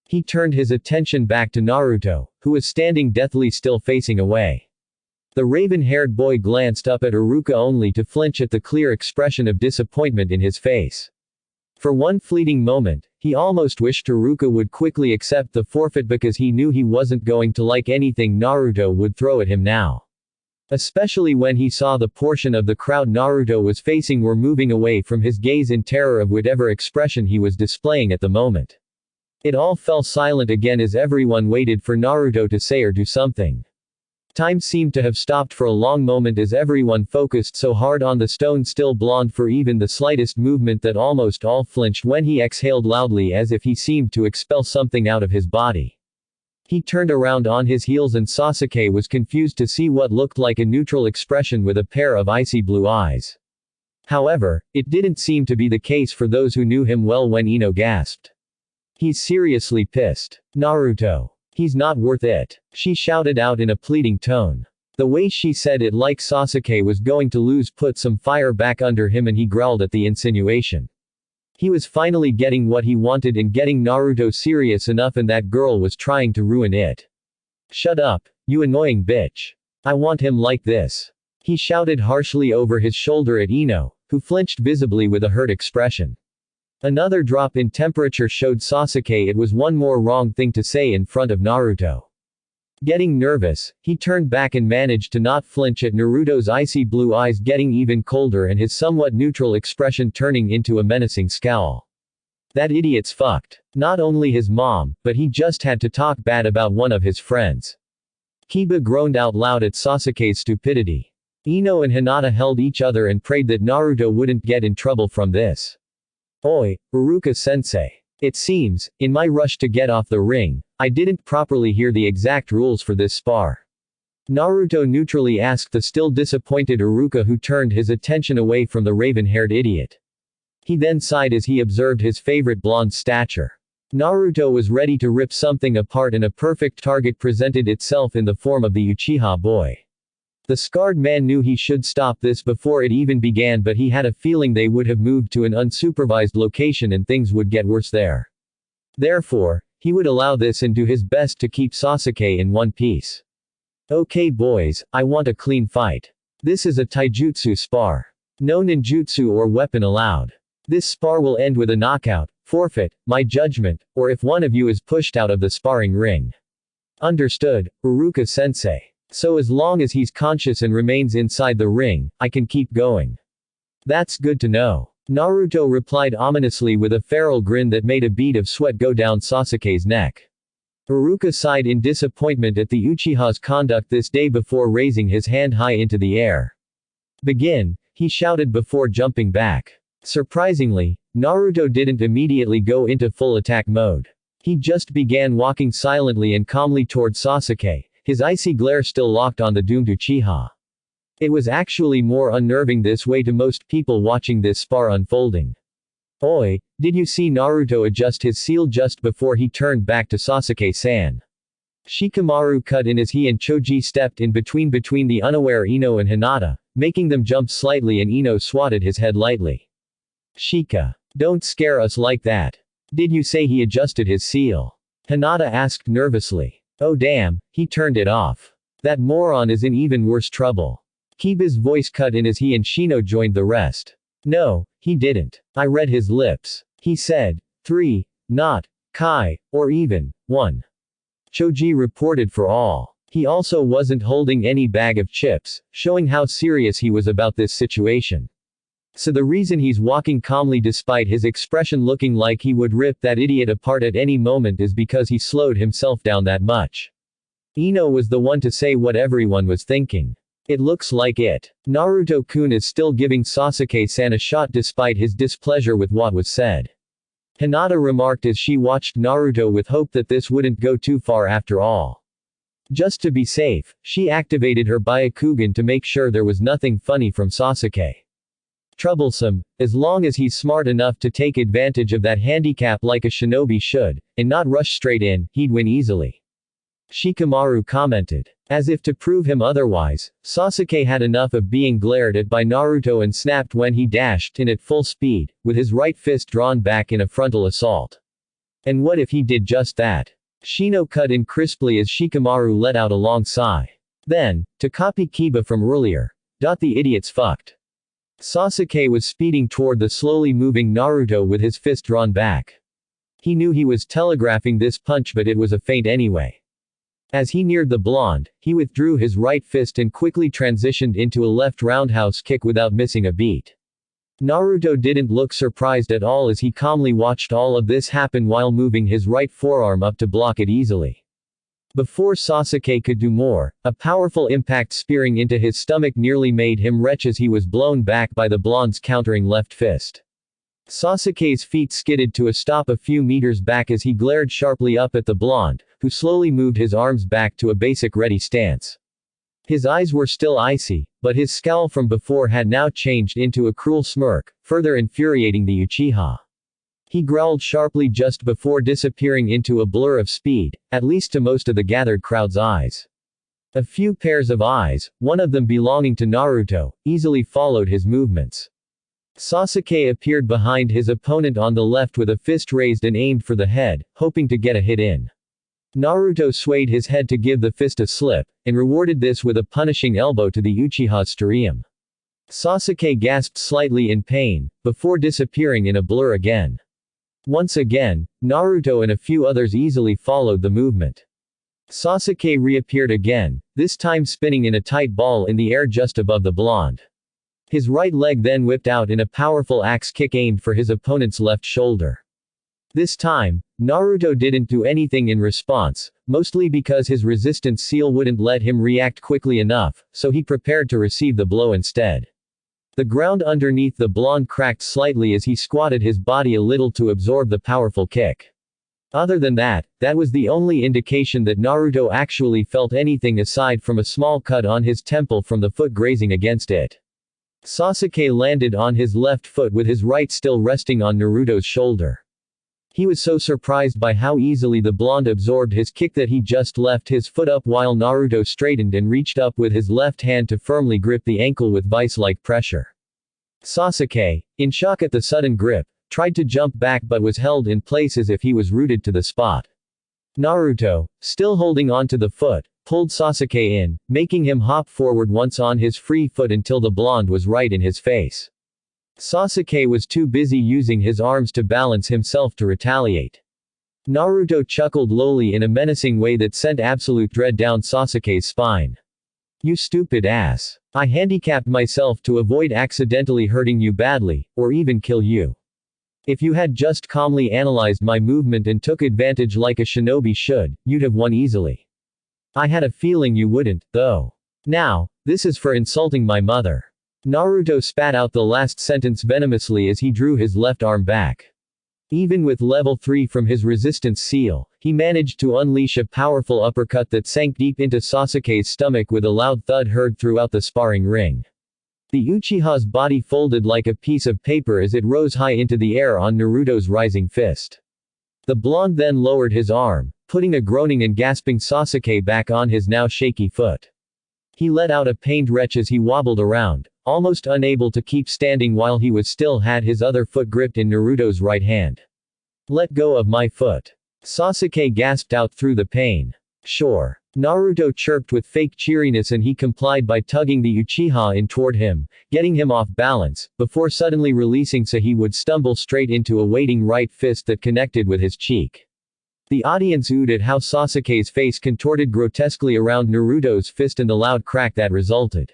He turned his attention back to Naruto, who was standing deathly still facing away. The raven-haired boy glanced up at Iruka only to flinch at the clear expression of disappointment in his face. For one fleeting moment, he almost wished Iruka would quickly accept the forfeit because he knew he wasn't going to like anything Naruto would throw at him now. Especially when he saw the portion of the crowd Naruto was facing were moving away from his gaze in terror of whatever expression he was displaying at the moment. It all fell silent again as everyone waited for Naruto to say or do something. Time seemed to have stopped for a long moment as everyone focused so hard on the stone-still blonde for even the slightest movement that almost all flinched when he exhaled loudly as if he seemed to expel something out of his body. He turned around on his heels and Sasuke was confused to see what looked like a neutral expression with a pair of icy blue eyes. However, it didn't seem to be the case for those who knew him well when Ino gasped. He's seriously pissed. Naruto. He's not worth it. She shouted out in a pleading tone. The way she said it like Sasuke was going to lose put some fire back under him and he growled at the insinuation. He was finally getting what he wanted and getting Naruto serious enough and that girl was trying to ruin it. Shut up, you annoying bitch. I want him like this. He shouted harshly over his shoulder at Ino, who flinched visibly with a hurt expression. Another drop in temperature showed Sasuke it was one more wrong thing to say in front of Naruto. Getting nervous, he turned back and managed to not flinch at Naruto's icy blue eyes getting even colder and his somewhat neutral expression turning into a menacing scowl. That idiot's fucked. Not only his mom, but he just had to talk bad about one of his friends. Kiba groaned out loud at Sasuke's stupidity. Ino and Hinata held each other and prayed that Naruto wouldn't get in trouble from this. Oi, Iruka-sensei. It seems, in my rush to get off the ring, I didn't properly hear the exact rules for this spar. Naruto neutrally asked the still disappointed Iruka who turned his attention away from the raven-haired idiot. He then sighed as he observed his favorite blonde stature. Naruto was ready to rip something apart and a perfect target presented itself in the form of the Uchiha boy. The scarred man knew he should stop this before it even began but he had a feeling they would have moved to an unsupervised location and things would get worse there. Therefore, he would allow this and do his best to keep Sasuke in one piece. Okay boys, I want a clean fight. This is a taijutsu spar. No ninjutsu or weapon allowed. This spar will end with a knockout, forfeit, my judgment, or if one of you is pushed out of the sparring ring. Understood, Iruka-sensei. So as long as he's conscious and remains inside the ring, I can keep going. That's good to know. Naruto replied ominously with a feral grin that made a bead of sweat go down Sasuke's neck. Iruka sighed in disappointment at the Uchiha's conduct this day before raising his hand high into the air. Begin, he shouted before jumping back. Surprisingly, Naruto didn't immediately go into full attack mode. He just began walking silently and calmly toward Sasuke, his icy glare still locked on the doomed Uchiha. It was actually more unnerving this way to most people watching this spar unfolding. Oi, did you see Naruto adjust his seal just before he turned back to Sasuke-san? Shikamaru cut in as he and Choji stepped in between the unaware Ino and Hinata, making them jump slightly and Ino swatted his head lightly. Shika. Don't scare us like that. Did you say he adjusted his seal? Hinata asked nervously. Oh damn, he turned it off. That moron is in even worse trouble. Kiba's voice cut in as he and Shino joined the rest. No, he didn't. I read his lips. He said, 3, not, Kai, or even, 1. Choji reported for all. He also wasn't holding any bag of chips, showing how serious he was about this situation. So the reason he's walking calmly despite his expression looking like he would rip that idiot apart at any moment is because he slowed himself down that much. Ino was the one to say what everyone was thinking. It looks like it. Naruto-kun is still giving Sasuke-san a shot despite his displeasure with what was said. Hinata remarked as she watched Naruto with hope that this wouldn't go too far after all. Just to be safe, she activated her Byakugan to make sure there was nothing funny from Sasuke. Troublesome, as long as he's smart enough to take advantage of that handicap like a shinobi should, and not rush straight in, he'd win easily. Shikamaru commented. As if to prove him otherwise, Sasuke had enough of being glared at by Naruto and snapped when he dashed in at full speed, with his right fist drawn back in a frontal assault. And what if he did just that? Shino cut in crisply as Shikamaru let out a long sigh. Then, to copy Kiba from earlier, the idiot's fucked. Sasuke was speeding toward the slowly moving Naruto with his fist drawn back. He knew he was telegraphing this punch but it was a feint anyway. As he neared the blonde, he withdrew his right fist and quickly transitioned into a left roundhouse kick without missing a beat. Naruto didn't look surprised at all as he calmly watched all of this happen while moving his right forearm up to block it easily. Before Sasuke could do more, a powerful impact spearing into his stomach nearly made him retch as he was blown back by the blonde's countering left fist. Sasuke's feet skidded to a stop a few meters back as he glared sharply up at the blonde, who slowly moved his arms back to a basic ready stance. His eyes were still icy, but his scowl from before had now changed into a cruel smirk, further infuriating the Uchiha. He growled sharply just before disappearing into a blur of speed, at least to most of the gathered crowd's eyes. A few pairs of eyes, one of them belonging to Naruto, easily followed his movements. Sasuke appeared behind his opponent on the left with a fist raised and aimed for the head, hoping to get a hit in. Naruto swayed his head to give the fist a slip, and rewarded this with a punishing elbow to the Uchiha's sternum. Sasuke gasped slightly in pain, before disappearing in a blur again. Once again, Naruto and a few others easily followed the movement. Sasuke reappeared again, this time spinning in a tight ball in the air just above the blonde. His right leg then whipped out in a powerful axe kick aimed for his opponent's left shoulder. This time, Naruto didn't do anything in response, mostly because his resistance seal wouldn't let him react quickly enough, so he prepared to receive the blow instead. The ground underneath the blonde cracked slightly as he squatted his body a little to absorb the powerful kick. Other than that, that was the only indication that Naruto actually felt anything aside from a small cut on his temple from the foot grazing against it. Sasuke landed on his left foot with his right still resting on Naruto's shoulder. He was so surprised by how easily the blonde absorbed his kick that he just left his foot up while Naruto straightened and reached up with his left hand to firmly grip the ankle with vice-like pressure. Sasuke, in shock at the sudden grip, tried to jump back but was held in place as if he was rooted to the spot. Naruto, still holding on to the foot, pulled Sasuke in, making him hop forward once on his free foot until the blonde was right in his face. Sasuke was too busy using his arms to balance himself to retaliate. Naruto chuckled lowly in a menacing way that sent absolute dread down Sasuke's spine. "You stupid ass. I handicapped myself to avoid accidentally hurting you badly, or even kill you. If you had just calmly analyzed my movement and took advantage like a shinobi should, you'd have won easily. I had a feeling you wouldn't, though. Now, this is for insulting my mother." Naruto spat out the last sentence venomously as he drew his left arm back. Even with level 3 from his resistance seal, he managed to unleash a powerful uppercut that sank deep into Sasuke's stomach with a loud thud heard throughout the sparring ring. The Uchiha's body folded like a piece of paper as it rose high into the air on Naruto's rising fist. The blonde then lowered his arm, putting a groaning and gasping Sasuke back on his now shaky foot. He let out a pained retch as he wobbled around, almost unable to keep standing while he was still had his other foot gripped in Naruto's right hand. "Let go of my foot." Sasuke gasped out through the pain. "Sure." Naruto chirped with fake cheeriness and he complied by tugging the Uchiha in toward him, getting him off balance, before suddenly releasing so he would stumble straight into a waiting right fist that connected with his cheek. The audience oohed at how Sasuke's face contorted grotesquely around Naruto's fist and the loud crack that resulted.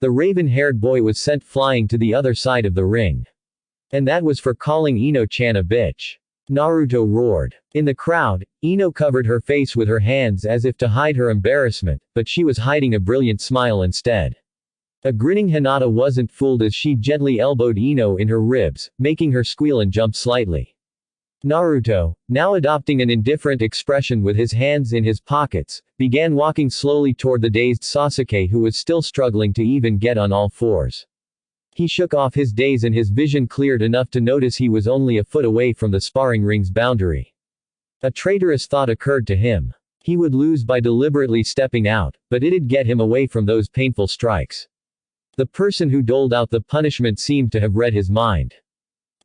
The raven-haired boy was sent flying to the other side of the ring. "And that was for calling Ino-chan a bitch," Naruto roared. In the crowd, Ino covered her face with her hands as if to hide her embarrassment, but she was hiding a brilliant smile instead. A grinning Hinata wasn't fooled as she gently elbowed Ino in her ribs, making her squeal and jump slightly. Naruto, now adopting an indifferent expression with his hands in his pockets, began walking slowly toward the dazed Sasuke who was still struggling to even get on all fours. He shook off his daze and his vision cleared enough to notice he was only a foot away from the sparring ring's boundary. A traitorous thought occurred to him. He would lose by deliberately stepping out, but it'd get him away from those painful strikes. The person who doled out the punishment seemed to have read his mind.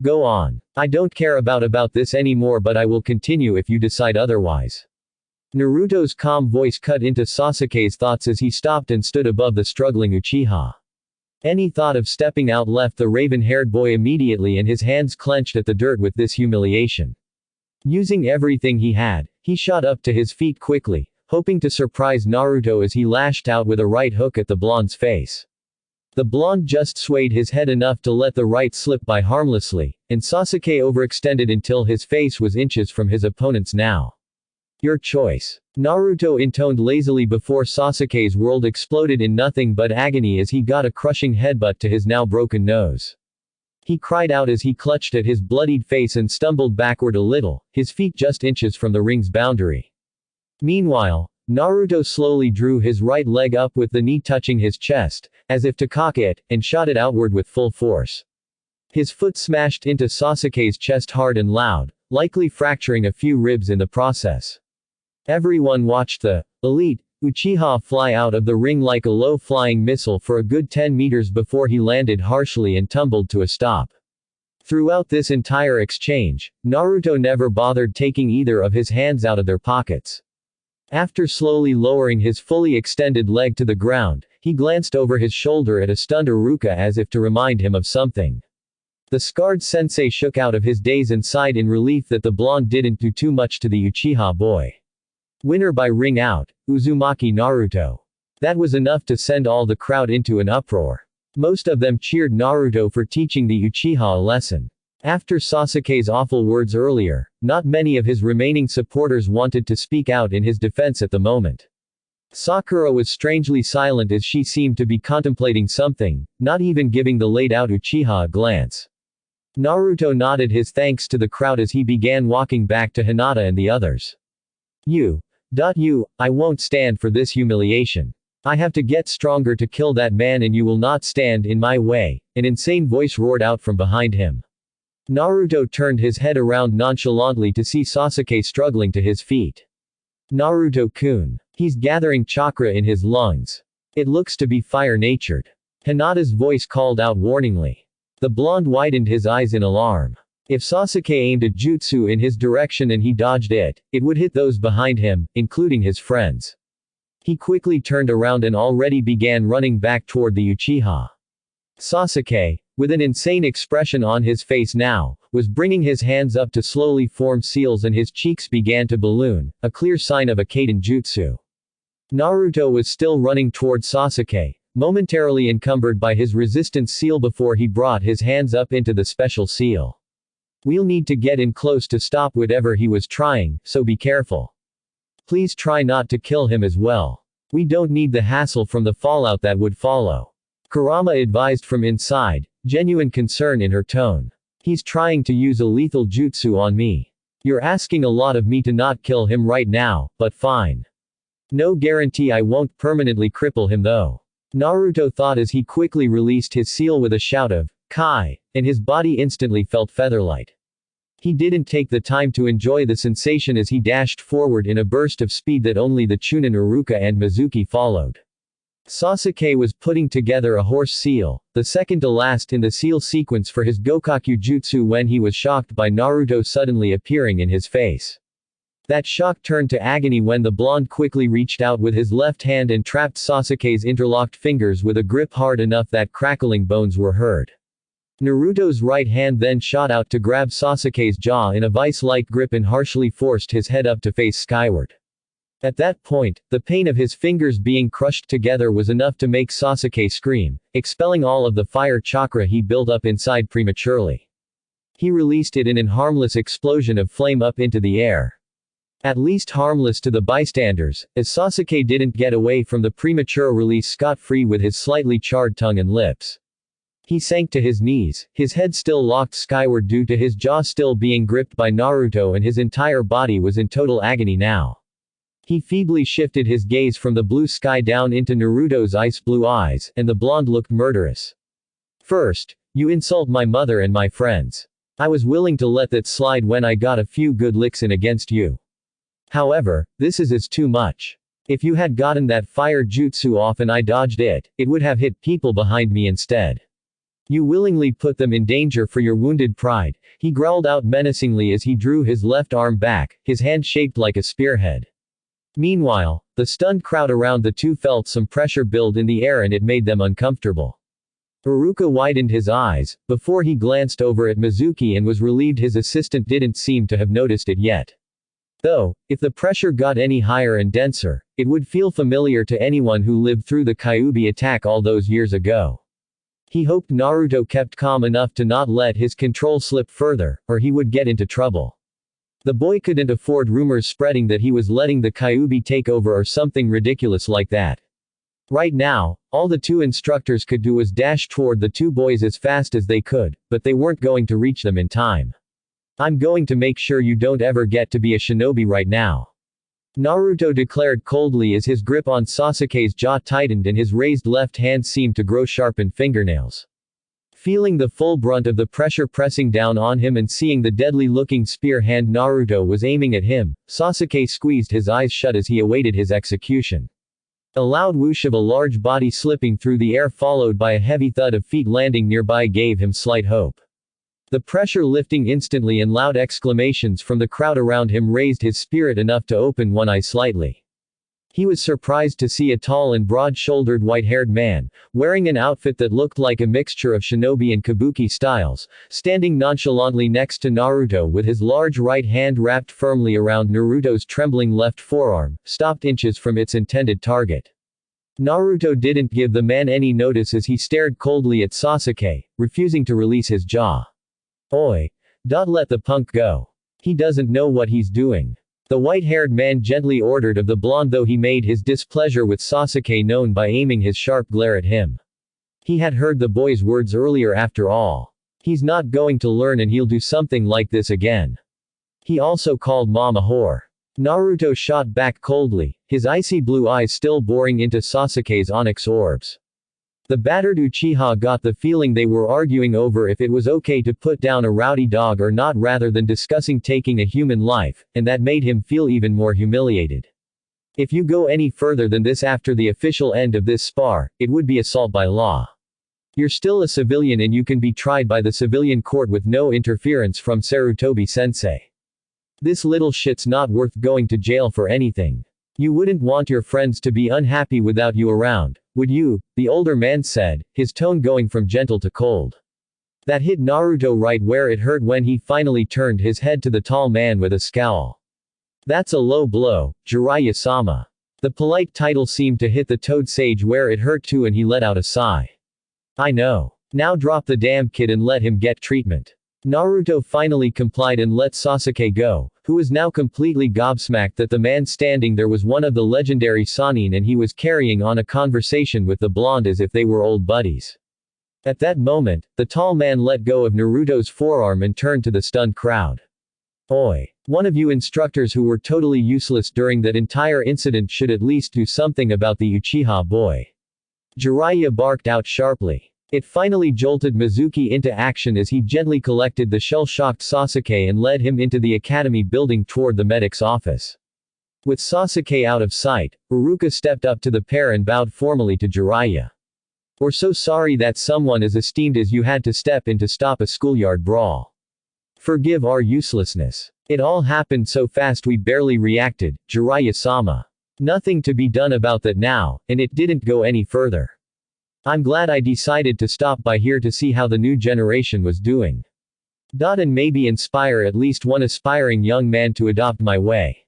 "Go on. I don't care about this anymore, but I will continue if you decide otherwise." Naruto's calm voice cut into Sasuke's thoughts as he stopped and stood above the struggling Uchiha. Any thought of stepping out left the raven-haired boy immediately and his hands clenched at the dirt with this humiliation. Using everything he had, he shot up to his feet quickly, hoping to surprise Naruto as he lashed out with a right hook at the blonde's face. The blonde just swayed his head enough to let the right slip by harmlessly, and Sasuke overextended until his face was inches from his opponent's now. "Your choice," Naruto intoned lazily before Sasuke's world exploded in nothing but agony as he got a crushing headbutt to his now broken nose. He cried out as he clutched at his bloodied face and stumbled backward a little, his feet just inches from the ring's boundary. Meanwhile, Naruto slowly drew his right leg up with the knee touching his chest, as if to cock it, and shot it outward with full force. His foot smashed into Sasuke's chest hard and loud, likely fracturing a few ribs in the process. Everyone watched the elite Uchiha fly out of the ring like a low-flying missile for a good 10 meters before he landed harshly and tumbled to a stop. Throughout this entire exchange, Naruto never bothered taking either of his hands out of their pockets. After slowly lowering his fully extended leg to the ground, he glanced over his shoulder at a stunned Iruka as if to remind him of something. The scarred sensei shook out of his daze and sighed in relief that the blonde didn't do too much to the Uchiha boy. Winner by ring out, Uzumaki Naruto. That was enough to send all the crowd into an uproar. Most of them cheered Naruto for teaching the Uchiha a lesson. After Sasuke's awful words earlier, not many of his remaining supporters wanted to speak out in his defense at the moment. Sakura was strangely silent as she seemed to be contemplating something, not even giving the laid-out Uchiha a glance. Naruto nodded his thanks to the crowd as he began walking back to Hinata and the others. I won't stand for this humiliation. I have to get stronger to kill that man and you will not stand in my way, an insane voice roared out from behind him. Naruto turned his head around nonchalantly to see Sasuke struggling to his feet. Naruto-kun. He's gathering chakra in his lungs. It looks to be fire-natured. Hinata's voice called out warningly. The blonde widened his eyes in alarm. If Sasuke aimed a jutsu in his direction and he dodged it, it would hit those behind him, including his friends. He quickly turned around and already began running back toward the Uchiha. Sasuke, with an insane expression on his face now, was bringing his hands up to slowly form seals and his cheeks began to balloon, a clear sign of a Kaiden jutsu. Naruto was still running toward Sasuke, momentarily encumbered by his resistance seal before he brought his hands up into the special seal. We'll need to get in close to stop whatever he was trying, so be careful. Please try not to kill him as well. We don't need the hassle from the fallout that would follow. Kurama advised from inside, genuine concern in her tone. He's trying to use a lethal jutsu on me. You're asking a lot of me to not kill him right now, but fine. No guarantee I won't permanently cripple him though. Naruto thought as he quickly released his seal with a shout of, Kai, and his body instantly felt featherlight. He didn't take the time to enjoy the sensation as he dashed forward in a burst of speed that only the Chunin Iruka and Mizuki followed. Sasuke was putting together a horse seal, the second to last in the seal sequence for his Gokaku Jutsu when he was shocked by Naruto suddenly appearing in his face. That shock turned to agony when the blonde quickly reached out with his left hand and trapped Sasuke's interlocked fingers with a grip hard enough that crackling bones were heard. Naruto's right hand then shot out to grab Sasuke's jaw in a vice-like grip and harshly forced his head up to face skyward. At that point, the pain of his fingers being crushed together was enough to make Sasuke scream, expelling all of the fire chakra he built up inside prematurely. He released it in an harmless explosion of flame up into the air. At least harmless to the bystanders, as Sasuke didn't get away from the premature release scot-free with his slightly charred tongue and lips. He sank to his knees, his head still locked skyward due to his jaw still being gripped by Naruto and his entire body was in total agony now. He feebly shifted his gaze from the blue sky down into Naruto's ice blue eyes, and the blonde looked murderous. First, you insult my mother and my friends. I was willing to let that slide when I got a few good licks in against you. However, this is too much. If you had gotten that fire jutsu off and I dodged it, it would have hit people behind me instead. You willingly put them in danger for your wounded pride, he growled out menacingly as he drew his left arm back, his hand shaped like a spearhead. Meanwhile, the stunned crowd around the two felt some pressure build in the air and it made them uncomfortable. Iruka widened his eyes, before he glanced over at Mizuki and was relieved his assistant didn't seem to have noticed it yet. Though, if the pressure got any higher and denser, it would feel familiar to anyone who lived through the Kyuubi attack all those years ago. He hoped Naruto kept calm enough to not let his control slip further, or he would get into trouble. The boy couldn't afford rumors spreading that he was letting the Kyuubi take over or something ridiculous like that. Right now, all the two instructors could do was dash toward the two boys as fast as they could, but they weren't going to reach them in time. I'm going to make sure you don't ever get to be a shinobi right now. Naruto declared coldly as his grip on Sasuke's jaw tightened and his raised left hand seemed to grow sharpened fingernails. Feeling the full brunt of the pressure pressing down on him and seeing the deadly-looking spear hand Naruto was aiming at him, Sasuke squeezed his eyes shut as he awaited his execution. A loud whoosh of a large body slipping through the air followed by a heavy thud of feet landing nearby gave him slight hope. The pressure lifting instantly and loud exclamations from the crowd around him raised his spirit enough to open one eye slightly. He was surprised to see a tall and broad-shouldered white-haired man, wearing an outfit that looked like a mixture of shinobi and kabuki styles, standing nonchalantly next to Naruto with his large right hand wrapped firmly around Naruto's trembling left forearm, stopped inches from its intended target. Naruto didn't give the man any notice as he stared coldly at Sasuke, refusing to release his jaw. Oi! Let the punk go. He doesn't know what he's doing. The white-haired man gently ordered of the blonde, though he made his displeasure with Sasuke known by aiming his sharp glare at him. He had heard the boy's words earlier after all. He's not going to learn and he'll do something like this again. He also called Mom a whore. Naruto shot back coldly, his icy blue eyes still boring into Sasuke's onyx orbs. The battered Uchiha got the feeling they were arguing over if it was okay to put down a rowdy dog or not rather than discussing taking a human life, and that made him feel even more humiliated. If you go any further than this after the official end of this spar, it would be assault by law. You're still a civilian and you can be tried by the civilian court with no interference from Sarutobi-sensei. This little shit's not worth going to jail for anything. You wouldn't want your friends to be unhappy without you around, would you? The older man said, his tone going from gentle to cold. That hit Naruto right where it hurt when he finally turned his head to the tall man with a scowl. That's a low blow, Jiraiya-sama. The polite title seemed to hit the toad sage where it hurt too and he let out a sigh. I know. Now drop the damn kid and let him get treatment. Naruto finally complied and let Sasuke go, who was now completely gobsmacked that the man standing there was one of the legendary Sannin and he was carrying on a conversation with the blonde as if they were old buddies. At that moment, the tall man let go of Naruto's forearm and turned to the stunned crowd. Oi! One of you instructors who were totally useless during that entire incident should at least do something about the Uchiha boy. Jiraiya barked out sharply. It finally jolted Mizuki into action as he gently collected the shell-shocked Sasuke and led him into the academy building toward the medic's office. With Sasuke out of sight, Iruka stepped up to the pair and bowed formally to Jiraiya. We're so sorry that someone as esteemed as you had to step in to stop a schoolyard brawl. Forgive our uselessness. It all happened so fast we barely reacted, Jiraiya-sama. Nothing to be done about that now, and it didn't go any further. I'm glad I decided to stop by here to see how the new generation was doing. And maybe inspire at least one aspiring young man to adopt my way.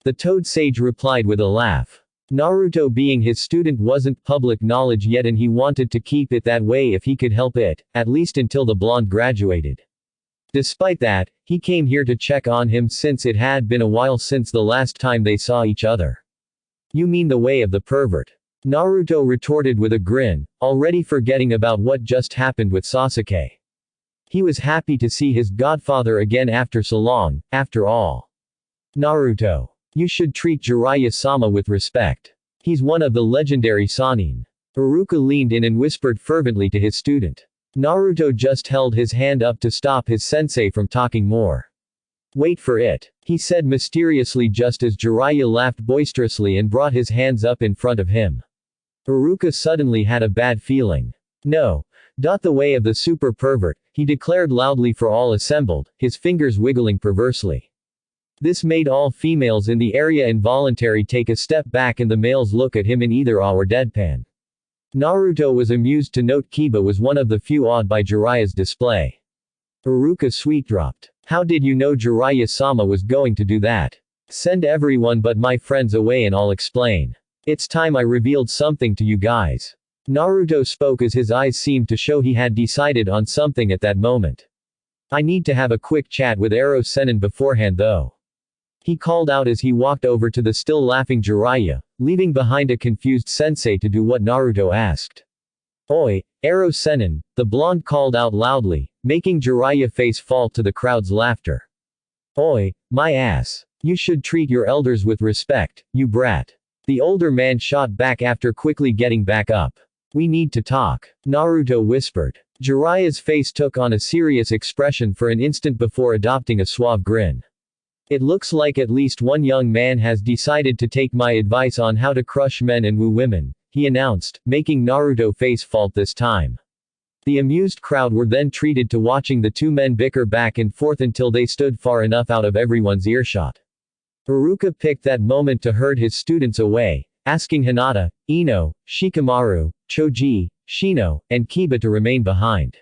The toad sage replied with a laugh. Naruto being his student wasn't public knowledge yet and he wanted to keep it that way if he could help it, at least until the blonde graduated. Despite that, he came here to check on him since it had been a while since the last time they saw each other. You mean the way of the pervert? Naruto retorted with a grin, already forgetting about what just happened with Sasuke. He was happy to see his godfather again after so long, after all. Naruto. You should treat Jiraiya-sama with respect. He's one of the legendary Sannin. Iruka leaned in and whispered fervently to his student. Naruto just held his hand up to stop his sensei from talking more. Wait for it, he said mysteriously just as Jiraiya laughed boisterously and brought his hands up in front of him. Iruka suddenly had a bad feeling. No. The way of the super pervert, he declared loudly for all assembled, his fingers wiggling perversely. This made all females in the area involuntary take a step back and the males look at him in either awe or deadpan. Naruto was amused to note Kiba was one of the few awed by Jiraiya's display. Iruka sweet-dropped. How did you know Jiraiya-sama was going to do that? Send everyone but my friends away and I'll explain. It's time I revealed something to you guys. Naruto spoke as his eyes seemed to show he had decided on something at that moment. I need to have a quick chat with Ero Sennin beforehand though. He called out as he walked over to the still laughing Jiraiya, leaving behind a confused sensei to do what Naruto asked. Oi, Ero Sennin, the blonde called out loudly, making Jiraiya face fall to the crowd's laughter. Oi, my ass. You should treat your elders with respect, you brat. The older man shot back after quickly getting back up. We need to talk. Naruto whispered. Jiraiya's face took on a serious expression for an instant before adopting a suave grin. It looks like at least one young man has decided to take my advice on how to crush men and woo women, he announced, making Naruto face fault this time. The amused crowd were then treated to watching the two men bicker back and forth until they stood far enough out of everyone's earshot. Iruka picked that moment to herd his students away, asking Hinata, Ino, Shikamaru, Choji, Shino, and Kiba to remain behind.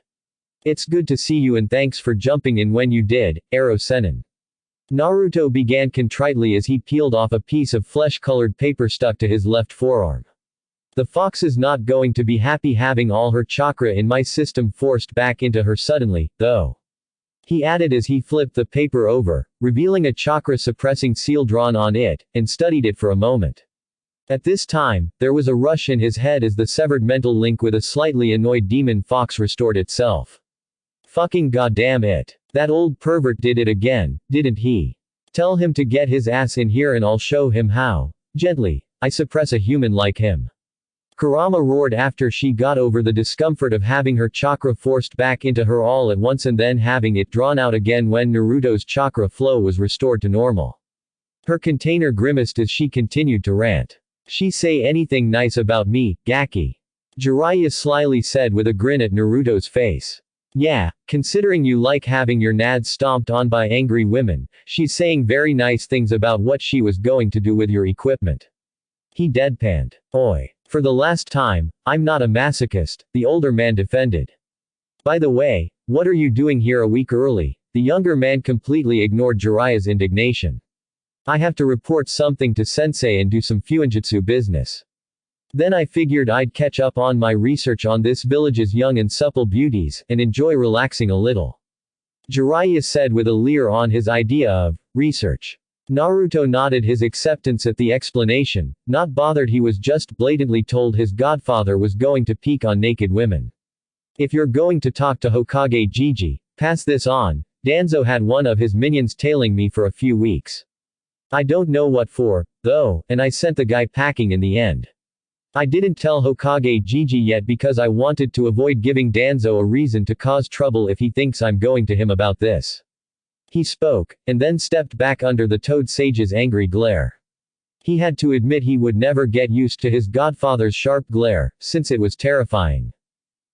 It's good to see you and thanks for jumping in when you did, Aro Sennin. Naruto began contritely as he peeled off a piece of flesh-colored paper stuck to his left forearm. The fox is not going to be happy having all her chakra in my system forced back into her suddenly, though. He added as he flipped the paper over, revealing a chakra-suppressing seal drawn on it, and studied it for a moment. At this time, there was a rush in his head as the severed mental link with a slightly annoyed demon fox restored itself. Fucking goddamn it. That old pervert did it again, didn't he? Tell him to get his ass in here and I'll show him how. Gently, I suppress a human like him. Kurama roared after she got over the discomfort of having her chakra forced back into her all at once and then having it drawn out again when Naruto's chakra flow was restored to normal. Her container grimaced as she continued to rant. She say anything nice about me, Gaki? Jiraiya slyly said with a grin at Naruto's face. Yeah, considering you like having your nads stomped on by angry women, she's saying very nice things about what she was going to do with your equipment. He deadpanned. Oi. For the last time, I'm not a masochist, the older man defended. By the way, what are you doing here a week early? The younger man completely ignored Jiraiya's indignation. I have to report something to sensei and do some fuinjutsu business. Then I figured I'd catch up on my research on this village's young and supple beauties, and enjoy relaxing a little. Jiraiya said with a leer on his idea of research. Naruto nodded his acceptance at the explanation, not bothered he was just blatantly told his godfather was going to peek on naked women. If you're going to talk to Hokage Gigi, pass this on, Danzo had one of his minions tailing me for a few weeks. I don't know what for, though, and I sent the guy packing in the end. I didn't tell Hokage Gigi yet because I wanted to avoid giving Danzo a reason to cause trouble if he thinks I'm going to him about this. He spoke, and then stepped back under the Toad Sage's angry glare. He had to admit he would never get used to his godfather's sharp glare, since it was terrifying.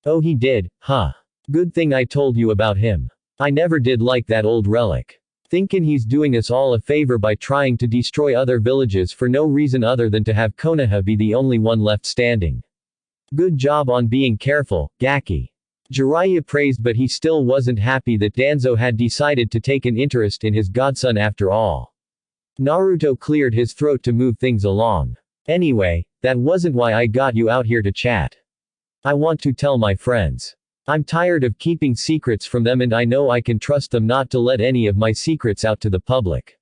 Oh, he did, huh? Good thing I told you about him. I never did like that old relic. Thinkin' he's doing us all a favor by trying to destroy other villages for no reason other than to have Konoha be the only one left standing. Good job on being careful, Gaki. Jiraiya praised, but he still wasn't happy that Danzo had decided to take an interest in his godson after all. Naruto cleared his throat to move things along. Anyway, that wasn't why I got you out here to chat. I want to tell my friends. I'm tired of keeping secrets from them and I know I can trust them not to let any of my secrets out to the public.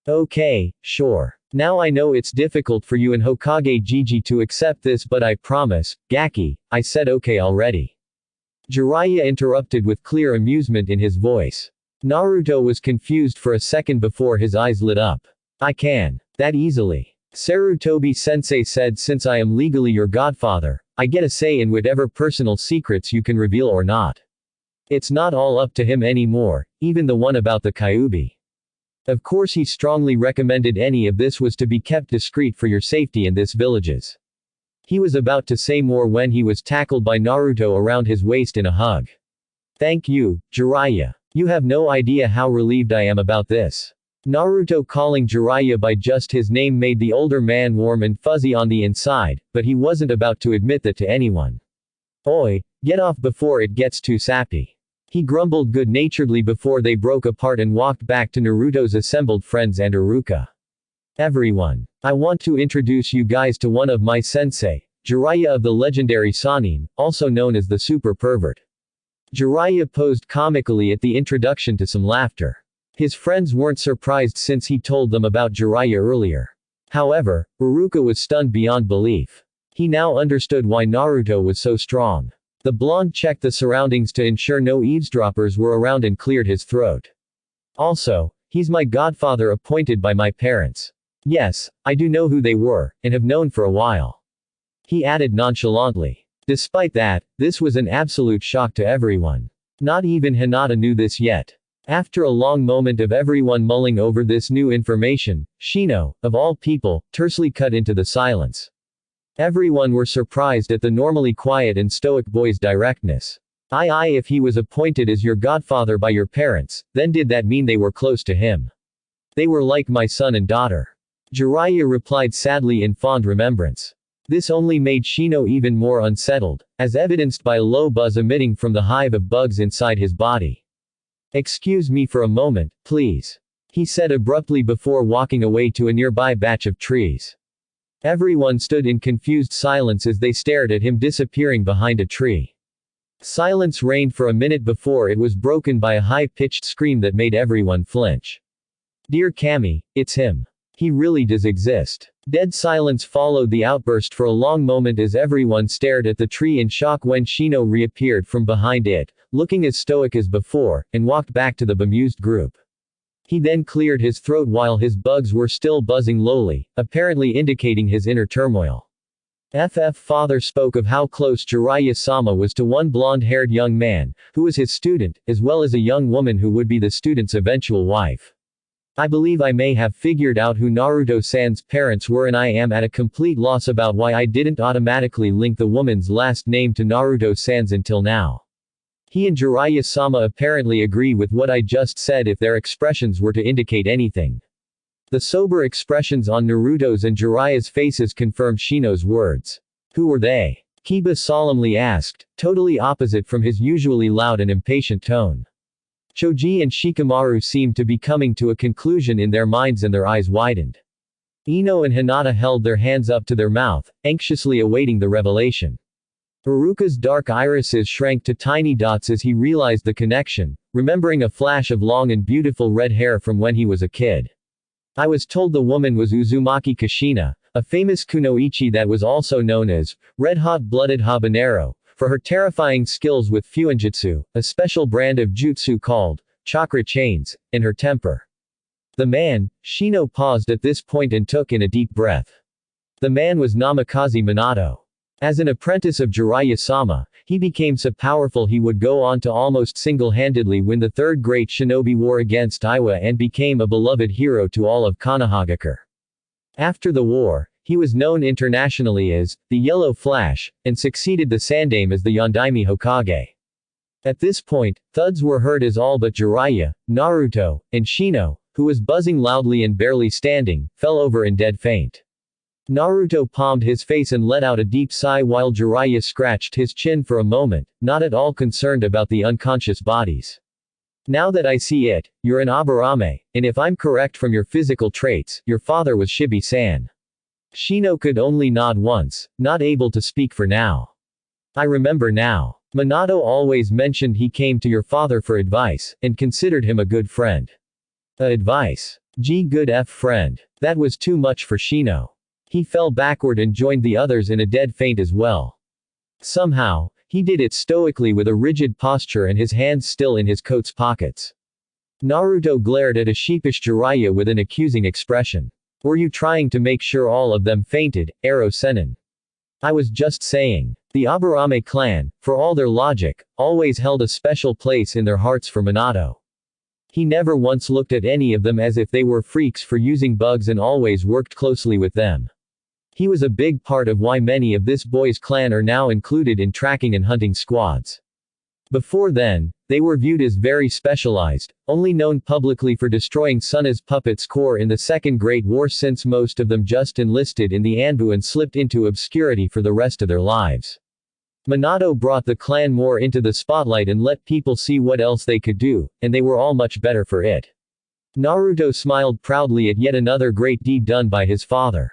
Okay, sure. Now I know it's difficult for you and Hokage Gigi to accept this, but I promise, Gaki, I said okay already. Jiraiya interrupted with clear amusement in his voice. Naruto was confused for a second before his eyes lit up. I can. That easily. Sarutobi Sensei said, since I am legally your godfather, I get a say in whatever personal secrets you can reveal or not. It's not all up to him anymore, even the one about the Kyuubi. Of course he strongly recommended any of this was to be kept discreet for your safety in this villages. He was about to say more when he was tackled by Naruto around his waist in a hug. Thank you, Jiraiya. You have no idea how relieved I am about this. Naruto calling Jiraiya by just his name made the older man warm and fuzzy on the inside, but he wasn't about to admit that to anyone. Oi, get off before it gets too sappy. He grumbled good-naturedly before they broke apart and walked back to Naruto's assembled friends and Iruka. Everyone. I want to introduce you guys to one of my sensei, Jiraiya of the legendary Sannin, also known as the Super Pervert. Jiraiya posed comically at the introduction to some laughter. His friends weren't surprised since he told them about Jiraiya earlier. However, Iruka was stunned beyond belief. He now understood why Naruto was so strong. The blonde checked the surroundings to ensure no eavesdroppers were around and cleared his throat. Also, he's my godfather appointed by my parents. Yes, I do know who they were, and have known for a while. He added nonchalantly. Despite that, this was an absolute shock to everyone. Not even Hinata knew this yet. After a long moment of everyone mulling over this new information, Shino, of all people, tersely cut into the silence. Everyone were surprised at the normally quiet and stoic boy's directness. If he was appointed as your godfather by your parents, then did that mean they were close to him? They were like my son and daughter. Jiraiya replied sadly in fond remembrance. This only made Shino even more unsettled, as evidenced by a low buzz emitting from the hive of bugs inside his body. Excuse me for a moment, please, he said abruptly before walking away to a nearby batch of trees. Everyone stood in confused silence as they stared at him disappearing behind a tree. Silence reigned for a minute before it was broken by a high-pitched scream that made everyone flinch. Dear Kami, it's him. He really does exist. Dead silence followed the outburst for a long moment as everyone stared at the tree in shock when Shino reappeared from behind it, looking as stoic as before, and walked back to the bemused group. He then cleared his throat while his bugs were still buzzing lowly, apparently indicating his inner turmoil. Father spoke of how close Jiraiya-sama was to one blonde-haired young man, who was his student, as well as a young woman who would be the student's eventual wife. I believe I may have figured out who Naruto-san's parents were, and I am at a complete loss about why I didn't automatically link the woman's last name to Naruto-san's until now. He and Jiraiya-sama apparently agree with what I just said if their expressions were to indicate anything. The sober expressions on Naruto's and Jiraiya's faces confirmed Shino's words. Who were they? Kiba solemnly asked, totally opposite from his usually loud and impatient tone. Choji and Shikamaru seemed to be coming to a conclusion in their minds and their eyes widened. Ino and Hinata held their hands up to their mouth, anxiously awaiting the revelation. Haruka's dark irises shrank to tiny dots as he realized the connection, remembering a flash of long and beautiful red hair from when he was a kid. I was told the woman was Uzumaki Kushina, a famous kunoichi that was also known as red-hot-blooded habanero, for her terrifying skills with fuinjutsu, a special brand of jutsu called chakra chains, and her temper. The man, Shino paused at this point and took in a deep breath. The man was Namikaze Minato. As an apprentice of Jiraiya-sama, he became so powerful he would go on to almost single-handedly win the Third Great Shinobi War against Iwa and became a beloved hero to all of Konohagakure. After the war, he was known internationally as the Yellow Flash, and succeeded the Sandaime as the Yondaime Hokage. At this point, thuds were heard as all but Jiraiya, Naruto, and Shino, who was buzzing loudly and barely standing, fell over in dead faint. Naruto palmed his face and let out a deep sigh while Jiraiya scratched his chin for a moment, not at all concerned about the unconscious bodies. Now that I see it, you're an Aburame, and if I'm correct from your physical traits, your father was Shibi-san. Shino could only nod once, not able to speak for now. I remember now. Minato always mentioned he came to your father for advice, and considered him a good friend. Advice. Good friend. That was too much for Shino. He fell backward and joined the others in a dead faint as well. Somehow, he did it stoically with a rigid posture and his hands still in his coat's pockets. Naruto glared at a sheepish Jiraiya with an accusing expression. Were you trying to make sure all of them fainted, Ero Sennin? I was just saying. The Aburame clan, for all their logic, always held a special place in their hearts for Minato. He never once looked at any of them as if they were freaks for using bugs and always worked closely with them. He was a big part of why many of this boy's clan are now included in tracking and hunting squads. Before then, they were viewed as very specialized, only known publicly for destroying Suna's puppets' core in the Second Great War, since most of them just enlisted in the Anbu and slipped into obscurity for the rest of their lives. Minato brought the clan more into the spotlight and let people see what else they could do, and they were all much better for it. Naruto smiled proudly at yet another great deed done by his father.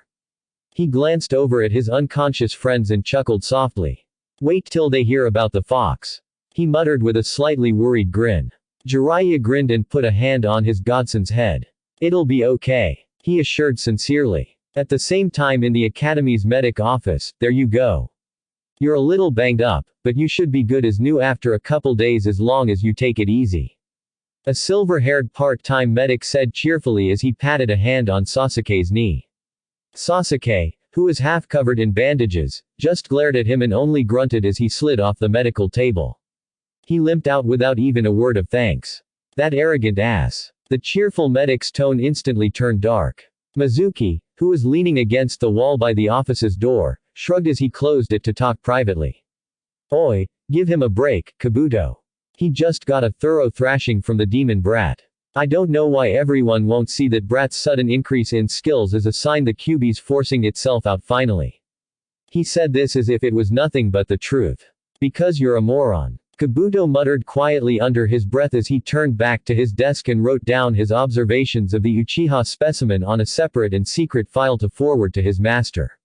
He glanced over at his unconscious friends and chuckled softly. Wait till they hear about the fox. He muttered with a slightly worried grin. Jiraiya grinned and put a hand on his godson's head. It'll be okay, he assured sincerely. At the same time, in the academy's medic office, there you go. You're a little banged up, but you should be good as new after a couple days as long as you take it easy. A silver-haired part-time medic said cheerfully as he patted a hand on Sasuke's knee. Sasuke, who was half covered in bandages, just glared at him and only grunted as he slid off the medical table. He limped out without even a word of thanks. That arrogant ass. The cheerful medic's tone instantly turned dark. Mizuki, who was leaning against the wall by the office's door, shrugged as he closed it to talk privately. Oi, give him a break, Kabuto. He just got a thorough thrashing from the demon brat. I don't know why everyone won't see that brat's sudden increase in skills is a sign the Kyuubi's forcing itself out finally. He said this as if it was nothing but the truth. Because you're a moron. Kabuto muttered quietly under his breath as he turned back to his desk and wrote down his observations of the Uchiha specimen on a separate and secret file to forward to his master.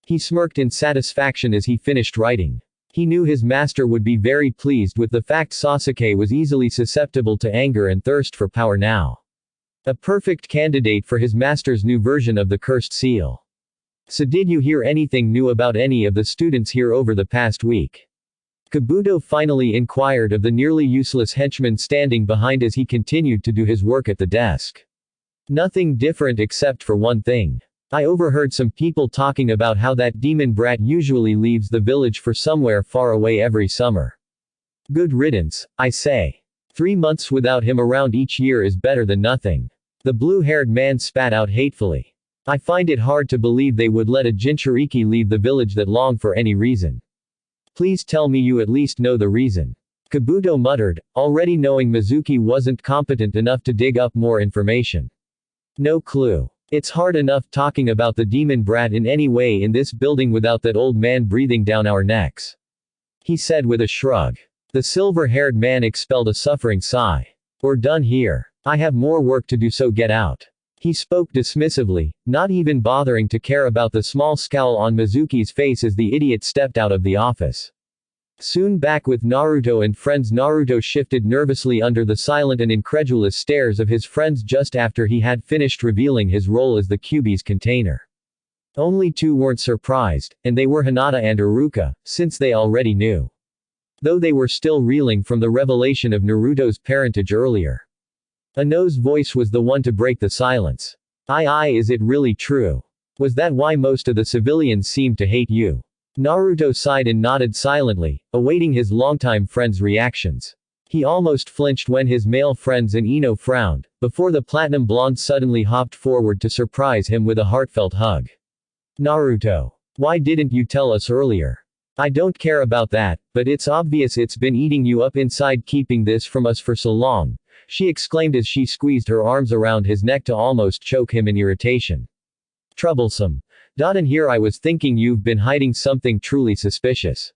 He smirked in satisfaction as he finished writing. He knew his master would be very pleased with the fact Sasuke was easily susceptible to anger and thirst for power now. A perfect candidate for his master's new version of the cursed seal. So did you hear anything new about any of the students here over the past week? Kabuto finally inquired of the nearly useless henchman standing behind as he continued to do his work at the desk. Nothing different except for one thing. I overheard some people talking about how that demon brat usually leaves the village for somewhere far away every summer. Good riddance, I say. 3 months without him around each year is better than nothing. The blue-haired man spat out hatefully. I find it hard to believe they would let a Jinchuriki leave the village that long for any reason. Please tell me you at least know the reason. Kabuto muttered, already knowing Mizuki wasn't competent enough to dig up more information. No clue. It's hard enough talking about the demon brat in any way in this building without that old man breathing down our necks. He said with a shrug. The silver-haired man expelled a suffering sigh. We're done here. I have more work to do, so get out. He spoke dismissively, not even bothering to care about the small scowl on Mizuki's face as the idiot stepped out of the office. Soon back with Naruto and friends, Naruto shifted nervously under the silent and incredulous stares of his friends just after he had finished revealing his role as the Kyuubi's container. Only two weren't surprised, and they were Hinata and Iruka, since they already knew. Though they were still reeling from the revelation of Naruto's parentage earlier. Ano's voice was the one to break the silence. Is it really true? Was that why most of the civilians seemed to hate you? Naruto sighed and nodded silently, awaiting his longtime friend's reactions. He almost flinched when his male friends and Ino frowned, before the platinum blonde suddenly hopped forward to surprise him with a heartfelt hug. Naruto. Why didn't you tell us earlier? I don't care about that, but it's obvious it's been eating you up inside keeping this from us for so long, she exclaimed as she squeezed her arms around his neck to almost choke him in irritation. Troublesome. And here I was thinking you've been hiding something truly suspicious.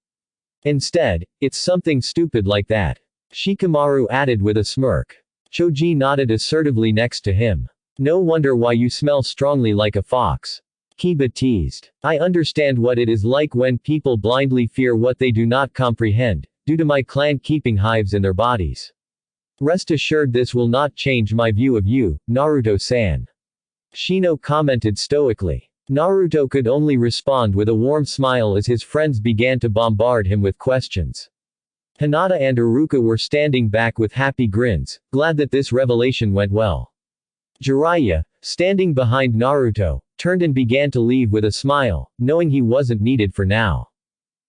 Instead, it's something stupid like that. Shikamaru added with a smirk. Choji nodded assertively next to him. No wonder why you smell strongly like a fox. Kiba teased. I understand what it is like when people blindly fear what they do not comprehend, due to my clan keeping hives in their bodies. Rest assured this will not change my view of you, Naruto-san. Shino commented stoically. Naruto could only respond with a warm smile as his friends began to bombard him with questions. Hinata and Iruka were standing back with happy grins, glad that this revelation went well. Jiraiya, standing behind Naruto, turned and began to leave with a smile, knowing he wasn't needed for now.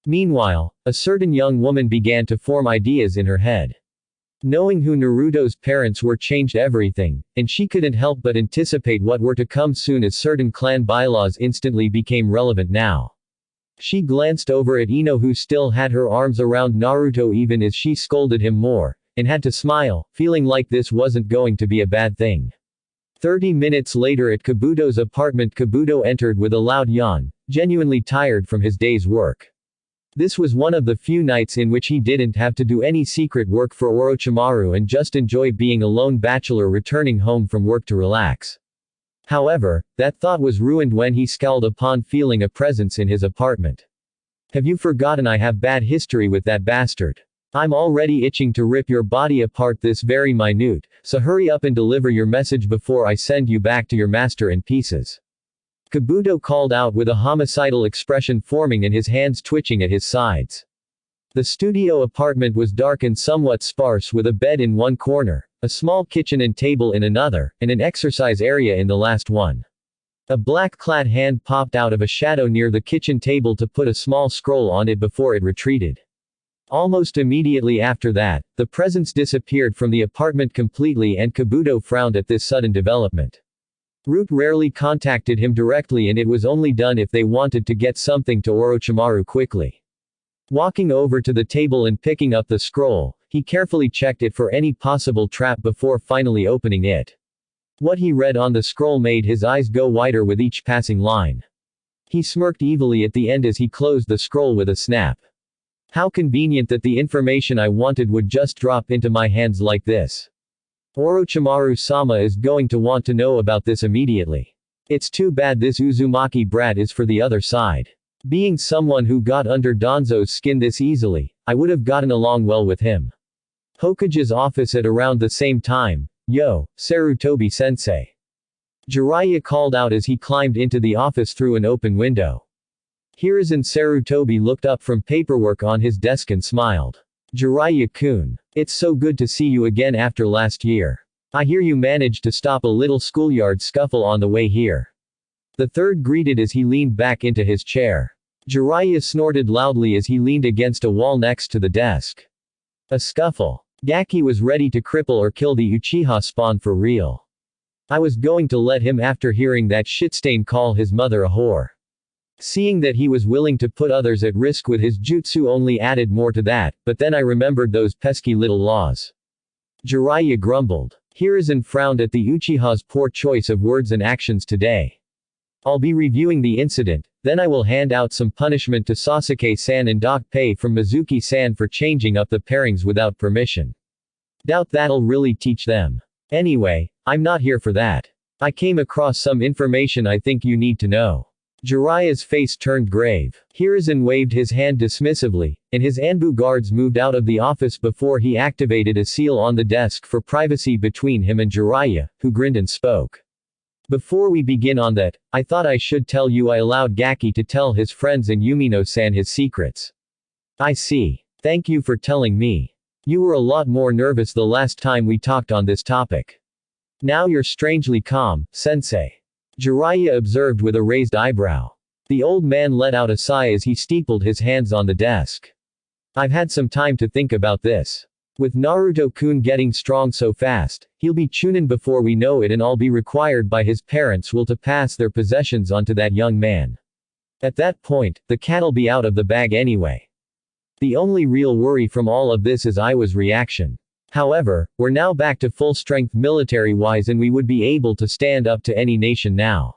Meanwhile, a certain young woman began to form ideas in her head. Knowing who Naruto's parents were changed everything, and she couldn't help but anticipate what were to come soon as certain clan bylaws instantly became relevant now. She glanced over at Ino, who still had her arms around Naruto even as she scolded him more, and had to smile, feeling like this wasn't going to be a bad thing. 30 minutes later at Kabuto's apartment, Kabuto entered with a loud yawn, genuinely tired from his day's work. This was one of the few nights in which he didn't have to do any secret work for Orochimaru and just enjoy being a lone bachelor returning home from work to relax. However, that thought was ruined when he scowled upon feeling a presence in his apartment. Have you forgotten I have bad history with that bastard? I'm already itching to rip your body apart this very minute, so hurry up and deliver your message before I send you back to your master in pieces. Kabuto called out with a homicidal expression forming and his hands twitching at his sides. The studio apartment was dark and somewhat sparse, with a bed in one corner, a small kitchen and table in another, and an exercise area in the last one. A black-clad hand popped out of a shadow near the kitchen table to put a small scroll on it before it retreated. Almost immediately after that, the presence disappeared from the apartment completely and Kabuto frowned at this sudden development. Root rarely contacted him directly and it was only done if they wanted to get something to Orochimaru quickly. Walking over to the table and picking up the scroll, he carefully checked it for any possible trap before finally opening it. What he read on the scroll made his eyes go wider with each passing line. He smirked evilly at the end as he closed the scroll with a snap. How convenient that the information I wanted would just drop into my hands like this. Orochimaru-sama is going to want to know about this immediately. It's too bad this Uzumaki brat is for the other side. Being someone who got under Danzo's skin this easily, I would have gotten along well with him. Hokage's office at around the same time. Yo, Sarutobi-sensei. Jiraiya called out as he climbed into the office through an open window. Hiruzen Sarutobi looked up from paperwork on his desk and smiled. Jiraiya-kun. It's so good to see you again after last year. I hear you managed to stop a little schoolyard scuffle on the way here. The third greeted as he leaned back into his chair. Jiraiya snorted loudly as he leaned against a wall next to the desk. A scuffle. Gaki was ready to cripple or kill the Uchiha spawn for real. I was going to let him after hearing that shitstain call his mother a whore. Seeing that he was willing to put others at risk with his jutsu only added more to that, but then I remembered those pesky little laws. Jiraiya grumbled. Hiruzen frowned at the Uchiha's poor choice of words and actions today. I'll be reviewing the incident, then I will hand out some punishment to Sasuke-san and dock pay from Mizuki-san for changing up the pairings without permission. Doubt that'll really teach them. Anyway, I'm not here for that. I came across some information I think you need to know. Jiraiya's face turned grave. Hiruzen waved his hand dismissively, and his Anbu guards moved out of the office before he activated a seal on the desk for privacy between him and Jiraiya, who grinned and spoke. Before we begin on that, I thought I should tell you I allowed Gaki to tell his friends and Yumino-san his secrets. I see. Thank you for telling me. You were a lot more nervous the last time we talked on this topic. Now you're strangely calm, sensei. Jiraiya observed with a raised eyebrow. The old man let out a sigh as he steepled his hands on the desk. I've had some time to think about this. With Naruto-kun getting strong so fast, he'll be Chunin before we know it and I'll be required by his parents will to pass their possessions onto that young man. At that point, the cat'll be out of the bag anyway. The only real worry from all of this is Iwa's reaction. However, we're now back to full strength military-wise and we would be able to stand up to any nation now.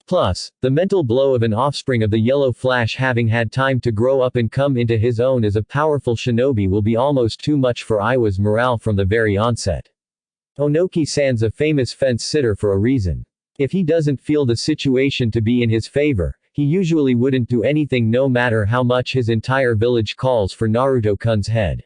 Plus, the mental blow of an offspring of the Yellow Flash having had time to grow up and come into his own as a powerful shinobi will be almost too much for Iwa's morale from the very onset. Onoki-san's a famous fence-sitter for a reason. If he doesn't feel the situation to be in his favor, he usually wouldn't do anything no matter how much his entire village calls for Naruto-kun's head.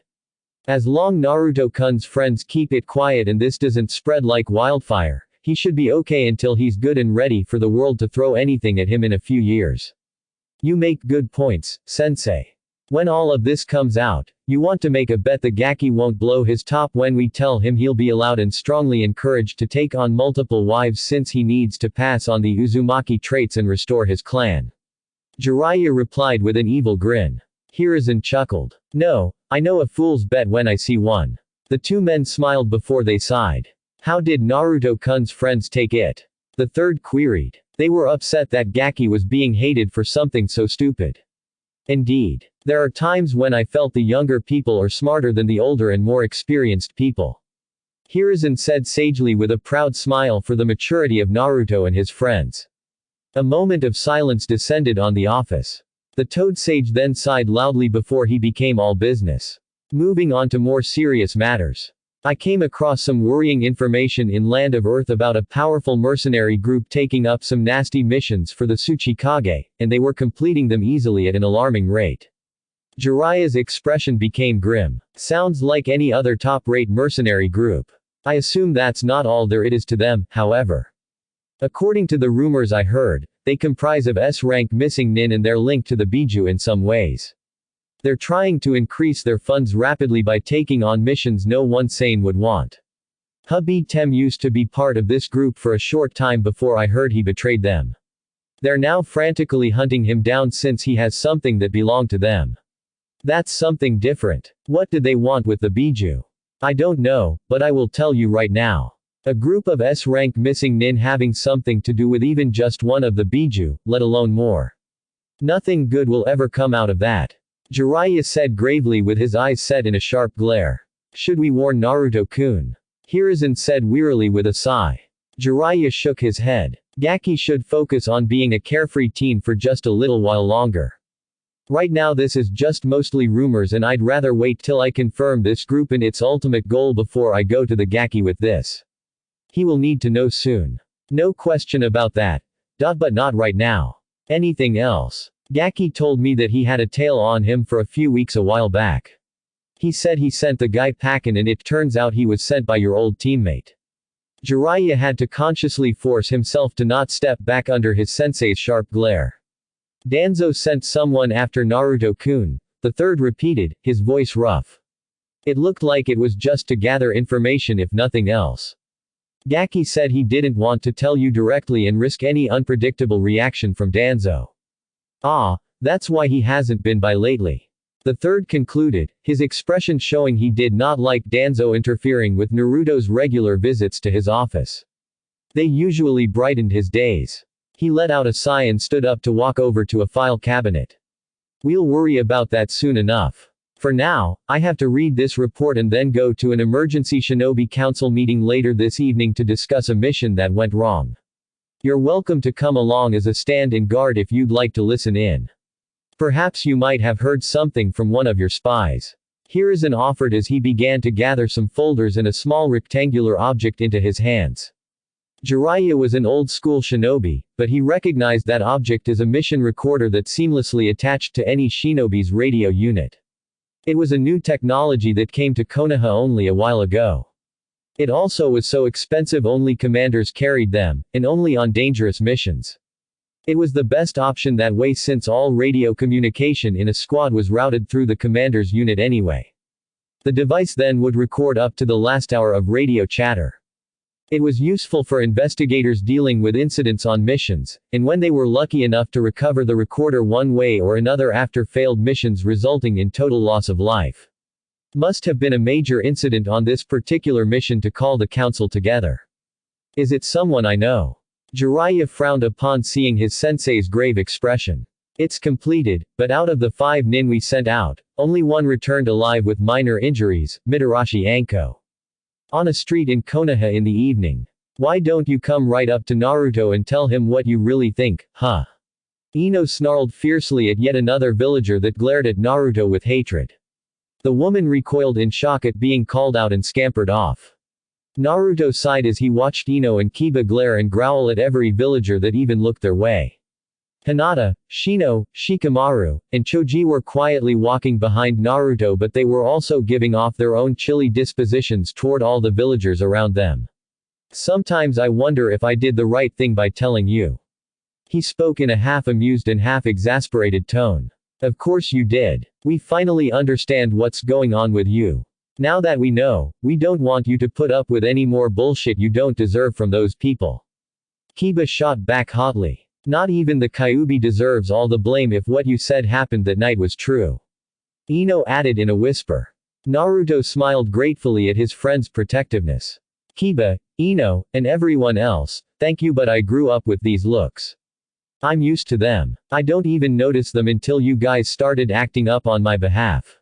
As long Naruto-kun's friends keep it quiet and this doesn't spread like wildfire, he should be okay until he's good and ready for the world to throw anything at him in a few years. You make good points, sensei. When all of this comes out, you want to make a bet that Gaki won't blow his top when we tell him he'll be allowed and strongly encouraged to take on multiple wives since he needs to pass on the Uzumaki traits and restore his clan. Jiraiya replied with an evil grin. Hiruzen chuckled. No, I know a fool's bet when I see one. The two men smiled before they sighed. How did Naruto-kun's friends take it? The third queried. They were upset that Gaki was being hated for something so stupid. Indeed. There are times when I felt the younger people are smarter than the older and more experienced people. Hiruzen said sagely with a proud smile for the maturity of Naruto and his friends. A moment of silence descended on the office. The Toad Sage then sighed loudly before he became all business. Moving on to more serious matters. I came across some worrying information in Land of Earth about a powerful mercenary group taking up some nasty missions for the Tsukuyomi, and they were completing them easily at an alarming rate. Jiraiya's expression became grim. Sounds like any other top-rate mercenary group. I assume that's not all there is to them, however. According to the rumors I heard, they comprise of S-rank missing nin and they're linked to the Biju in some ways. They're trying to increase their funds rapidly by taking on missions no one sane would want. Hubby Tem used to be part of this group for a short time before I heard he betrayed them. They're now frantically hunting him down since he has something that belonged to them. That's something different. What did they want with the Biju? I don't know, but I will tell you right now. A group of S-rank missing nin having something to do with even just one of the Biju, let alone more. Nothing good will ever come out of that. Jiraiya said gravely with his eyes set in a sharp glare. Should we warn Naruto-kun? Hiruzen said wearily with a sigh. Jiraiya shook his head. Gaki should focus on being a carefree teen for just a little while longer. Right now this is just mostly rumors and I'd rather wait till I confirm this group and its ultimate goal before I go to the Gaki with this. He will need to know soon. No question about that. But not right now. Anything else? Gaki told me that he had a tail on him for a few weeks a while back. He said he sent the guy packin' and it turns out he was sent by your old teammate. Jiraiya had to consciously force himself to not step back under his sensei's sharp glare. Danzo sent someone after Naruto-kun, the third repeated, his voice rough. It looked like it was just to gather information if nothing else. Gaki said he didn't want to tell you directly and risk any unpredictable reaction from Danzo. That's why he hasn't been by lately. The third concluded, his expression showing he did not like Danzo interfering with Naruto's regular visits to his office. They usually brightened his days. He let out a sigh and stood up to walk over to a file cabinet. We'll worry about that soon enough. For now, I have to read this report and then go to an emergency shinobi council meeting later this evening to discuss a mission that went wrong. You're welcome to come along as a stand-in guard if you'd like to listen in. Perhaps you might have heard something from one of your spies. Hiruzen offered as he began to gather some folders and a small rectangular object into his hands. Jiraiya was an old-school shinobi, but he recognized that object as a mission recorder that seamlessly attached to any shinobi's radio unit. It was a new technology that came to Konoha only a while ago. It also was so expensive only commanders carried them, and only on dangerous missions. It was the best option that way since all radio communication in a squad was routed through the commander's unit anyway. The device then would record up to the last hour of radio chatter. It was useful for investigators dealing with incidents on missions, and when they were lucky enough to recover the recorder one way or another after failed missions resulting in total loss of life. Must have been a major incident on this particular mission to call the council together. Is it someone I know? Jiraiya frowned upon seeing his sensei's grave expression. It's completed, but out of the 5 nin we sent out, only one returned alive with minor injuries, Mitarashi Anko. On a street in Konoha in the evening. Why don't you come right up to Naruto and tell him what you really think, huh? Ino snarled fiercely at yet another villager that glared at Naruto with hatred. The woman recoiled in shock at being called out and scampered off. Naruto sighed as he watched Ino and Kiba glare and growl at every villager that even looked their way. Hinata, Shino, Shikamaru, and Choji were quietly walking behind Naruto, but they were also giving off their own chilly dispositions toward all the villagers around them. Sometimes I wonder if I did the right thing by telling you. He spoke in a half-amused and half-exasperated tone. Of course you did. We finally understand what's going on with you. Now that we know, we don't want you to put up with any more bullshit you don't deserve from those people. Kiba shot back hotly. Not even the Kyuubi deserves all the blame if what you said happened that night was true. Ino added in a whisper. Naruto smiled gratefully at his friend's protectiveness. Kiba, Ino, and everyone else, thank you, but I grew up with these looks. I'm used to them. I don't even notice them until you guys started acting up on my behalf.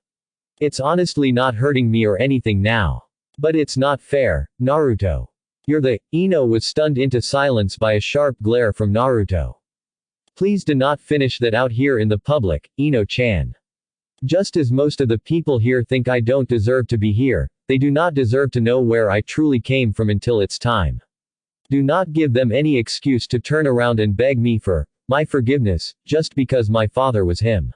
It's honestly not hurting me or anything now. But it's not fair, Naruto. You're the— Ino was stunned into silence by a sharp glare from Naruto. Please do not finish that out here in the public, Ino-chan. Just as most of the people here think I don't deserve to be here, they do not deserve to know where I truly came from until it's time. Do not give them any excuse to turn around and beg me for my forgiveness, just because my father was him.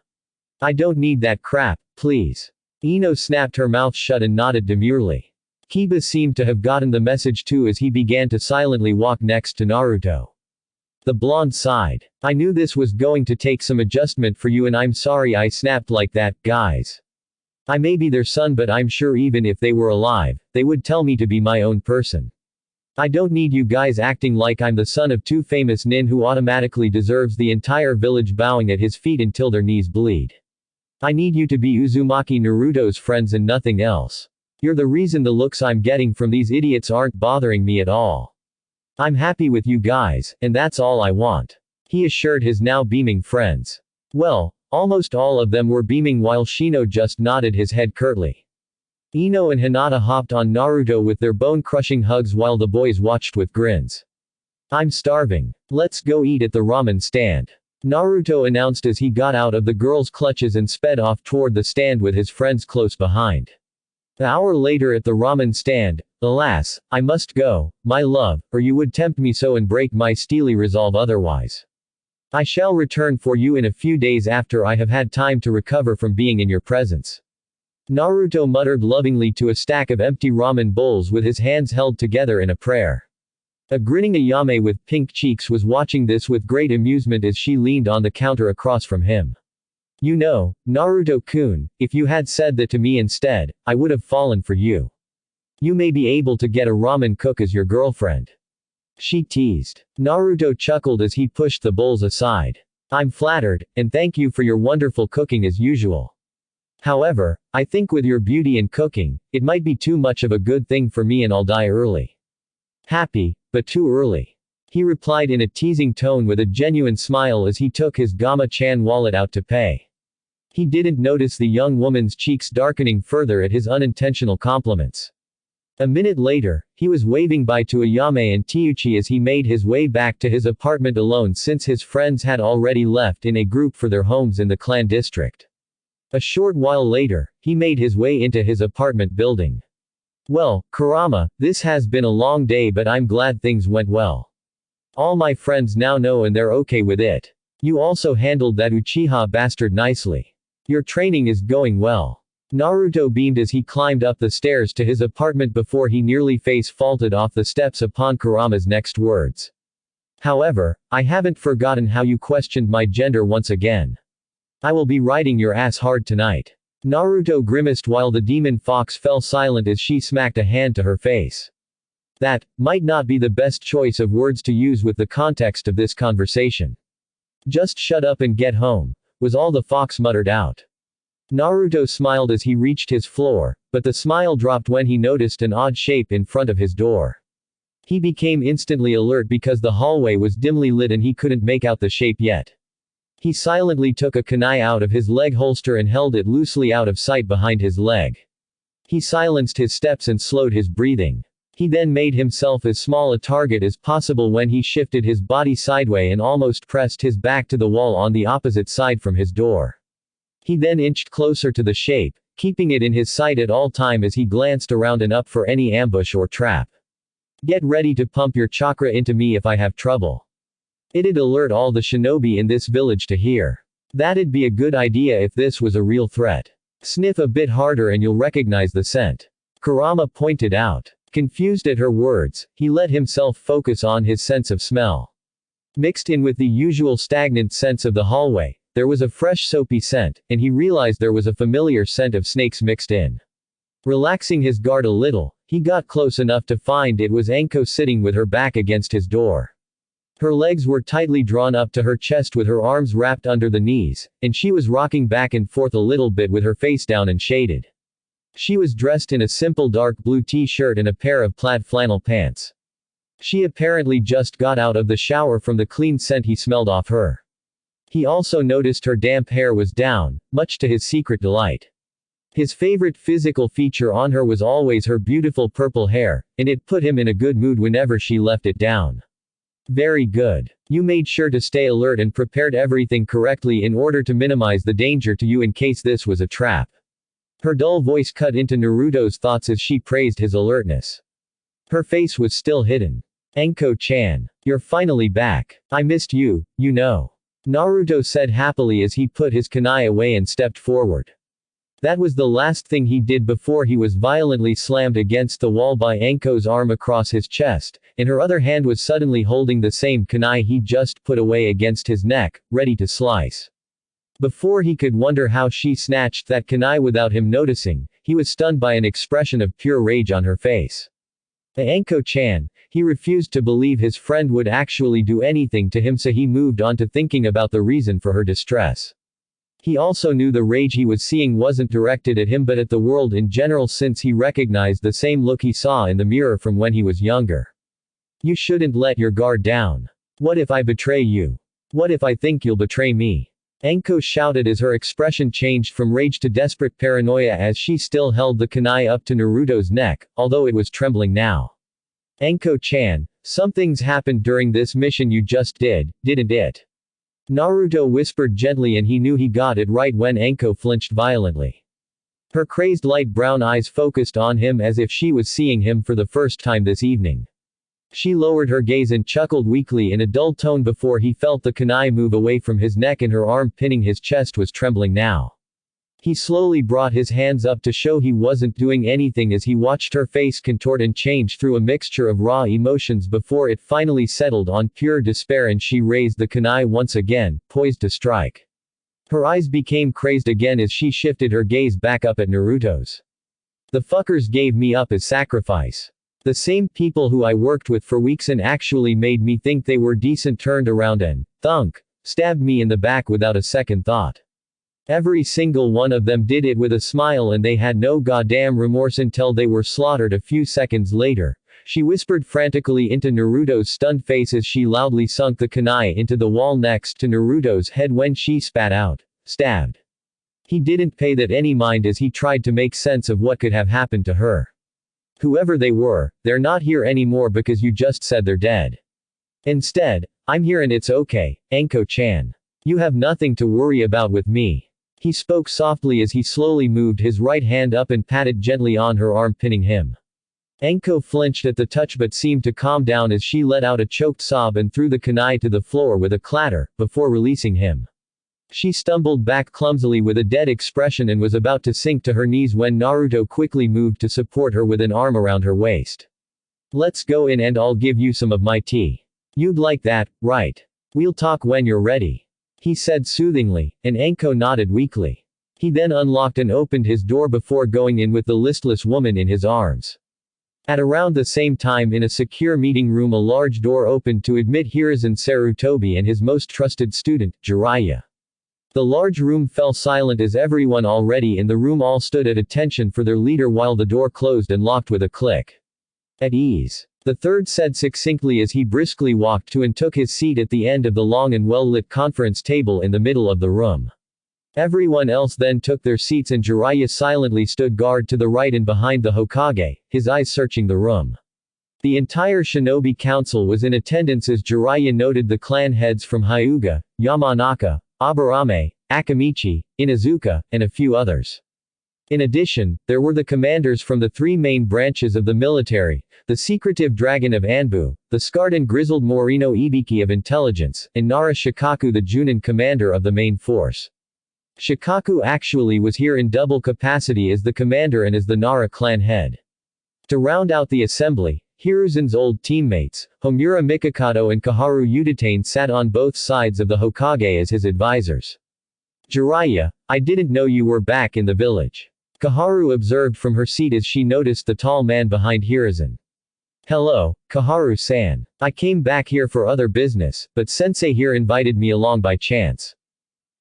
I don't need that crap, please. Ino snapped her mouth shut and nodded demurely. Kiba seemed to have gotten the message too as he began to silently walk next to Naruto. The blonde sighed. I knew this was going to take some adjustment for you and I'm sorry I snapped like that, guys. I may be their son, but I'm sure even if they were alive, they would tell me to be my own person. I don't need you guys acting like I'm the son of two famous nin who automatically deserves the entire village bowing at his feet until their knees bleed. I need you to be Uzumaki Naruto's friends and nothing else. You're the reason the looks I'm getting from these idiots aren't bothering me at all. I'm happy with you guys, and that's all I want. He assured his now beaming friends. Well, almost all of them were beaming while Shino just nodded his head curtly. Ino and Hinata hopped on Naruto with their bone-crushing hugs while the boys watched with grins. I'm starving. Let's go eat at the ramen stand. Naruto announced as he got out of the girls' clutches and sped off toward the stand with his friends close behind. An hour later at the ramen stand, alas, I must go, my love, or you would tempt me so and break my steely resolve otherwise. I shall return for you in a few days after I have had time to recover from being in your presence. Naruto muttered lovingly to a stack of empty ramen bowls with his hands held together in a prayer. A grinning Ayame with pink cheeks was watching this with great amusement as she leaned on the counter across from him. You know, Naruto-kun, if you had said that to me instead, I would have fallen for you. You may be able to get a ramen cook as your girlfriend. She teased. Naruto chuckled as he pushed the bowls aside. I'm flattered, and thank you for your wonderful cooking as usual. However, I think with your beauty and cooking, it might be too much of a good thing for me and I'll die early. Happy, but too early. He replied in a teasing tone with a genuine smile as he took his Gamma-chan wallet out to pay. He didn't notice the young woman's cheeks darkening further at his unintentional compliments. A minute later, he was waving bye to Ayame and Teuchi as he made his way back to his apartment alone since his friends had already left in a group for their homes in the clan district. A short while later, he made his way into his apartment building. Well, Kurama, this has been a long day but I'm glad things went well. All my friends now know and they're okay with it. You also handled that Uchiha bastard nicely. Your training is going well. Naruto beamed as he climbed up the stairs to his apartment before he nearly face-faulted off the steps upon Kurama's next words. However, I haven't forgotten how you questioned my gender once again. I will be riding your ass hard tonight. Naruto grimaced while the demon fox fell silent as she smacked a hand to her face. That might not be the best choice of words to use with the context of this conversation. Just shut up and get home, was all the fox muttered out. Naruto smiled as he reached his floor, but the smile dropped when he noticed an odd shape in front of his door. He became instantly alert because the hallway was dimly lit and he couldn't make out the shape yet. He silently took a kunai out of his leg holster and held it loosely out of sight behind his leg. He silenced his steps and slowed his breathing. He then made himself as small a target as possible when he shifted his body sideways and almost pressed his back to the wall on the opposite side from his door. He then inched closer to the shape, keeping it in his sight at all time as he glanced around and up for any ambush or trap. Get ready to pump your chakra into me if I have trouble. It'd alert all the shinobi in this village to hear. That'd be a good idea if this was a real threat. Sniff a bit harder and you'll recognize the scent. Kurama pointed out. Confused at her words, he let himself focus on his sense of smell. Mixed in with the usual stagnant sense of the hallway, there was a fresh soapy scent, and he realized there was a familiar scent of snakes mixed in. Relaxing his guard a little, he got close enough to find it was Anko sitting with her back against his door. Her legs were tightly drawn up to her chest with her arms wrapped under the knees, and she was rocking back and forth a little bit with her face down and shaded. She was dressed in a simple dark blue t-shirt and a pair of plaid flannel pants. She apparently just got out of the shower from the clean scent he smelled off her. He also noticed her damp hair was down, much to his secret delight. His favorite physical feature on her was always her beautiful purple hair, and it put him in a good mood whenever she left it down. Very good. You made sure to stay alert and prepared everything correctly in order to minimize the danger to you in case this was a trap. Her dull voice cut into Naruto's thoughts as she praised his alertness. Her face was still hidden. Anko-chan. You're finally back. I missed you, you know. Naruto said happily as he put his kunai away and stepped forward. That was the last thing he did before he was violently slammed against the wall by Anko's arm across his chest, and her other hand was suddenly holding the same kunai he just put away against his neck, ready to slice. Before he could wonder how she snatched that kunai without him noticing, he was stunned by an expression of pure rage on her face. Anko-chan, he refused to believe his friend would actually do anything to him, so he moved on to thinking about the reason for her distress. He also knew the rage he was seeing wasn't directed at him but at the world in general, since he recognized the same look he saw in the mirror from when he was younger. You shouldn't let your guard down. What if I betray you? What if I think you'll betray me? Anko shouted as her expression changed from rage to desperate paranoia as she still held the kunai up to Naruto's neck, although it was trembling now. Anko-chan, something's happened during this mission you just did, didn't it? Naruto whispered gently, and he knew he got it right when Anko flinched violently. Her crazed light brown eyes focused on him as if she was seeing him for the first time this evening. She lowered her gaze and chuckled weakly in a dull tone before he felt the kunai move away from his neck, and her arm pinning his chest was trembling now. He slowly brought his hands up to show he wasn't doing anything as he watched her face contort and change through a mixture of raw emotions before it finally settled on pure despair, and she raised the kunai once again, poised to strike. Her eyes became crazed again as she shifted her gaze back up at Naruto's. The fuckers gave me up as sacrifice. The same people who I worked with for weeks and actually made me think they were decent turned around and, thunk, stabbed me in the back without a second thought. Every single one of them did it with a smile, and they had no goddamn remorse until they were slaughtered a few seconds later. She whispered frantically into Naruto's stunned face as she loudly sunk the kunai into the wall next to Naruto's head when she spat out, stabbed. He didn't pay that any mind as he tried to make sense of what could have happened to her. Whoever they were, they're not here anymore because you just said they're dead. Instead, I'm here and it's okay, Anko-chan. You have nothing to worry about with me. He spoke softly as he slowly moved his right hand up and patted gently on her arm, pinning him. Anko flinched at the touch but seemed to calm down as she let out a choked sob and threw the kunai to the floor with a clatter, before releasing him. She stumbled back clumsily with a dead expression and was about to sink to her knees when Naruto quickly moved to support her with an arm around her waist. Let's go in and I'll give you some of my tea. You'd like that, right? We'll talk when you're ready. He said soothingly, and Anko nodded weakly. He then unlocked and opened his door before going in with the listless woman in his arms. At around the same time, in a secure meeting room, a large door opened to admit Hiruzen Sarutobi and his most trusted student, Jiraiya. The large room fell silent as everyone already in the room all stood at attention for their leader while the door closed and locked with a click. At ease. The third said succinctly as he briskly walked to and took his seat at the end of the long and well-lit conference table in the middle of the room. Everyone else then took their seats and Jiraiya silently stood guard to the right and behind the Hokage, his eyes searching the room. The entire shinobi council was in attendance as Jiraiya noted the clan heads from Hyuga, Yamanaka, Aburame, Akamichi, Inuzuka, and a few others. In addition, there were the commanders from the three main branches of the military, the secretive dragon of Anbu, the scarred and grizzled Morino Ibiki of intelligence, and Nara Shikaku, the Junin commander of the main force. Shikaku actually was here in double capacity as the commander and as the Nara clan head. To round out the assembly, Hiruzen's old teammates, Homura Mikakado and Kaharu Udatane, sat on both sides of the Hokage as his advisors. Jiraiya, I didn't know you were back in the village. Kaharu observed from her seat as she noticed the tall man behind Hiruzen. Hello, Kaharu-san. I came back here for other business, but sensei here invited me along by chance.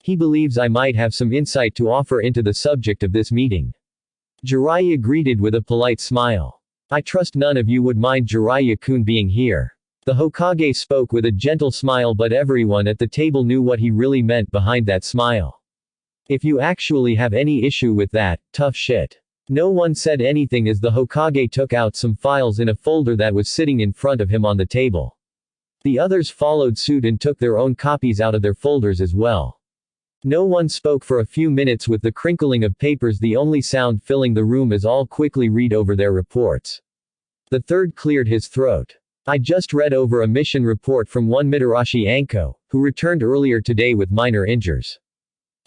He believes I might have some insight to offer into the subject of this meeting. Jiraiya greeted with a polite smile. I trust none of you would mind Jiraiya-kun being here. The Hokage spoke with a gentle smile, but everyone at the table knew what he really meant behind that smile. If you actually have any issue with that, tough shit. No one said anything as the Hokage took out some files in a folder that was sitting in front of him on the table. The others followed suit and took their own copies out of their folders as well. No one spoke for a few minutes with the crinkling of papers the only sound filling the room as all quickly read over their reports. The third cleared his throat. I just read over a mission report from one Mitarashi Anko, who returned earlier today with minor injuries.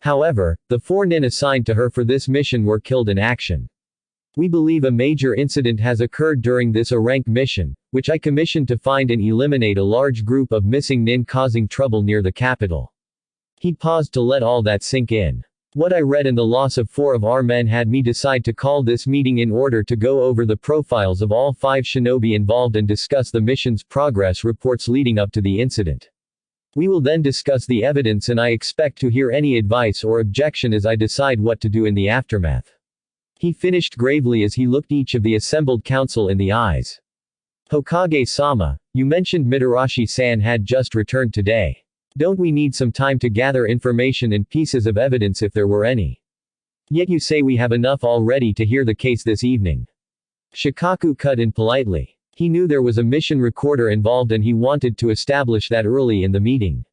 However, the 4 nin assigned to her for this mission were killed in action. We believe a major incident has occurred during this A-rank mission, which I commissioned to find and eliminate a large group of missing nin causing trouble near the capital. He paused to let all that sink in. What I read and the loss of 4 of our men had me decide to call this meeting in order to go over the profiles of all 5 shinobi involved and discuss the mission's progress reports leading up to the incident. We will then discuss the evidence and I expect to hear any advice or objection as I decide what to do in the aftermath. He finished gravely as he looked each of the assembled council in the eyes. Hokage-sama, you mentioned Mitarashi-san had just returned today. Don't we need some time to gather information and pieces of evidence if there were any? Yet you say we have enough already to hear the case this evening. Shikaku cut in politely. He knew there was a mission recorder involved and he wanted to establish that early in the meeting.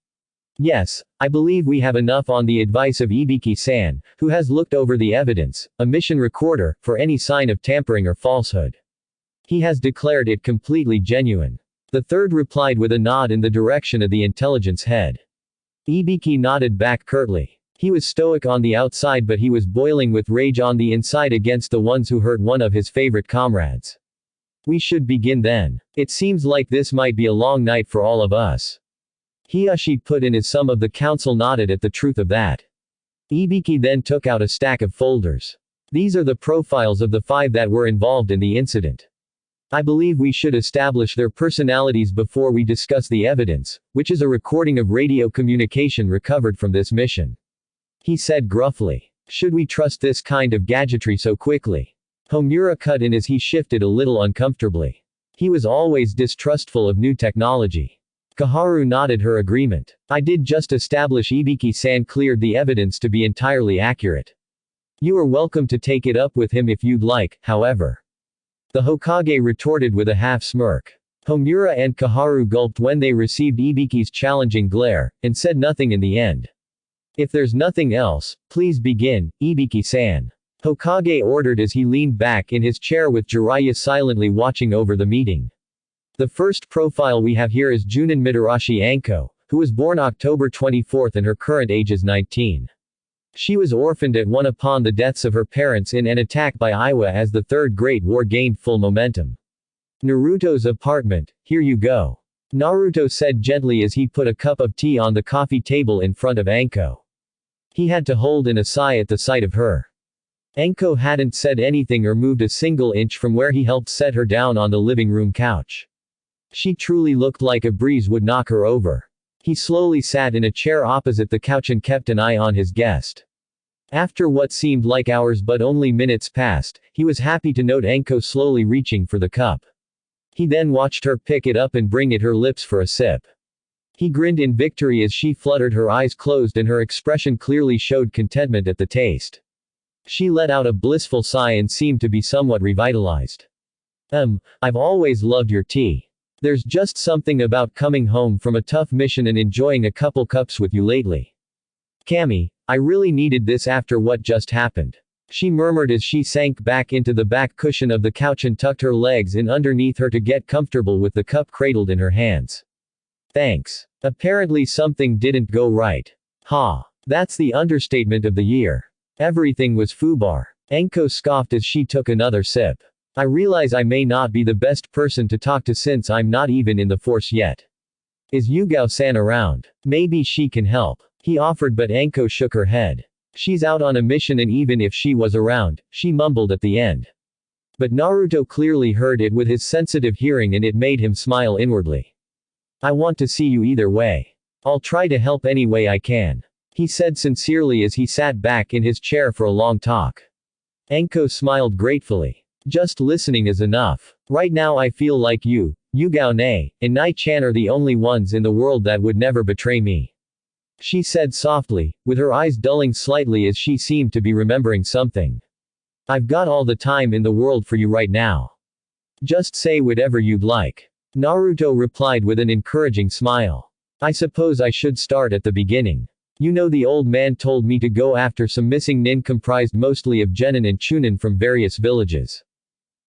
Yes, I believe we have enough on the advice of Ibiki-san, who has looked over the evidence, a mission recorder, for any sign of tampering or falsehood. He has declared it completely genuine. The third replied with a nod in the direction of the intelligence head. Ibiki nodded back curtly. He was stoic on the outside but he was boiling with rage on the inside against the ones who hurt one of his favorite comrades. We should begin then. It seems like this might be a long night for all of us. Hiyashi put in as some of the council nodded at the truth of that. Ibiki then took out a stack of folders. These are the profiles of the 5 that were involved in the incident. I believe we should establish their personalities before we discuss the evidence, which is a recording of radio communication recovered from this mission. He said gruffly. Should we trust this kind of gadgetry so quickly? Homura cut in as he shifted a little uncomfortably. He was always distrustful of new technology. Kaharu nodded her agreement. I did just establish Ibiki-san cleared the evidence to be entirely accurate. You are welcome to take it up with him if you'd like, however. The Hokage retorted with a half smirk. Homura and Kaharu gulped when they received Ibiki's challenging glare, and said nothing in the end. If there's nothing else, please begin, Ibiki-san. Hokage ordered as he leaned back in his chair with Jiraiya silently watching over the meeting. The first profile we have here is Junin Mitarashi Anko, who was born October 24 and her current age is 19. She was orphaned at 1 upon the deaths of her parents in an attack by Iwa as the Third Great War gained full momentum. Naruto's apartment, here you go. Naruto said gently as he put a cup of tea on the coffee table in front of Anko. He had to hold in a sigh at the sight of her. Anko hadn't said anything or moved a single inch from where he helped set her down on the living room couch. She truly looked like a breeze would knock her over. He slowly sat in a chair opposite the couch and kept an eye on his guest. After what seemed like hours but only minutes passed, he was happy to note Anko slowly reaching for the cup. He then watched her pick it up and bring it her lips for a sip. He grinned in victory as she fluttered her eyes closed and her expression clearly showed contentment at the taste. She let out a blissful sigh and seemed to be somewhat revitalized. I've always loved your tea. There's just something about coming home from a tough mission and enjoying a couple cups with you lately. Cammy, I really needed this after what just happened. She murmured as she sank back into the back cushion of the couch and tucked her legs in underneath her to get comfortable with the cup cradled in her hands. Thanks. Apparently something didn't go right. That's the understatement of the year. Everything was foobar. Anko scoffed as she took another sip. I realize I may not be the best person to talk to since I'm not even in the force yet. Is Yugao-san around? Maybe she can help. He offered but Anko shook her head. She's out on a mission and even if she was around, she mumbled at the end. But Naruto clearly heard it with his sensitive hearing and it made him smile inwardly. I want to see you either way. I'll try to help any way I can. He said sincerely as he sat back in his chair for a long talk. Anko smiled gratefully. Just listening is enough. Right now I feel like you, Yugao-ne, and Nai-chan are the only ones in the world that would never betray me. She said softly, with her eyes dulling slightly as she seemed to be remembering something. I've got all the time in the world for you right now. Just say whatever you'd like. Naruto replied with an encouraging smile. I suppose I should start at the beginning. You know the old man told me to go after some missing nin comprised mostly of genin and chunin from various villages.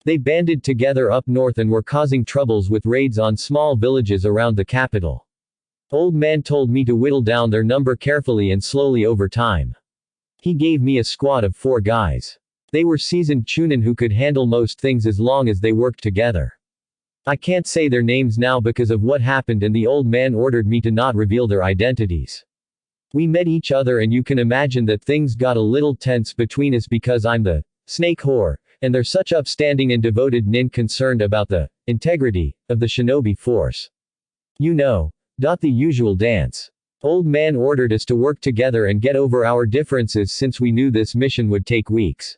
They banded together up north and were causing troubles with raids on small villages around the capital. Old man told me to whittle down their number carefully and slowly over time. He gave me a squad of 4 guys. They were seasoned chunin who could handle most things as long as they worked together. I can't say their names now because of what happened and the old man ordered me to not reveal their identities. We met each other and you can imagine that things got a little tense between us because I'm the snake whore, and they're such upstanding and devoted nin concerned about the integrity of the shinobi force. You know, the usual dance. Old man ordered us to work together and get over our differences since we knew this mission would take weeks.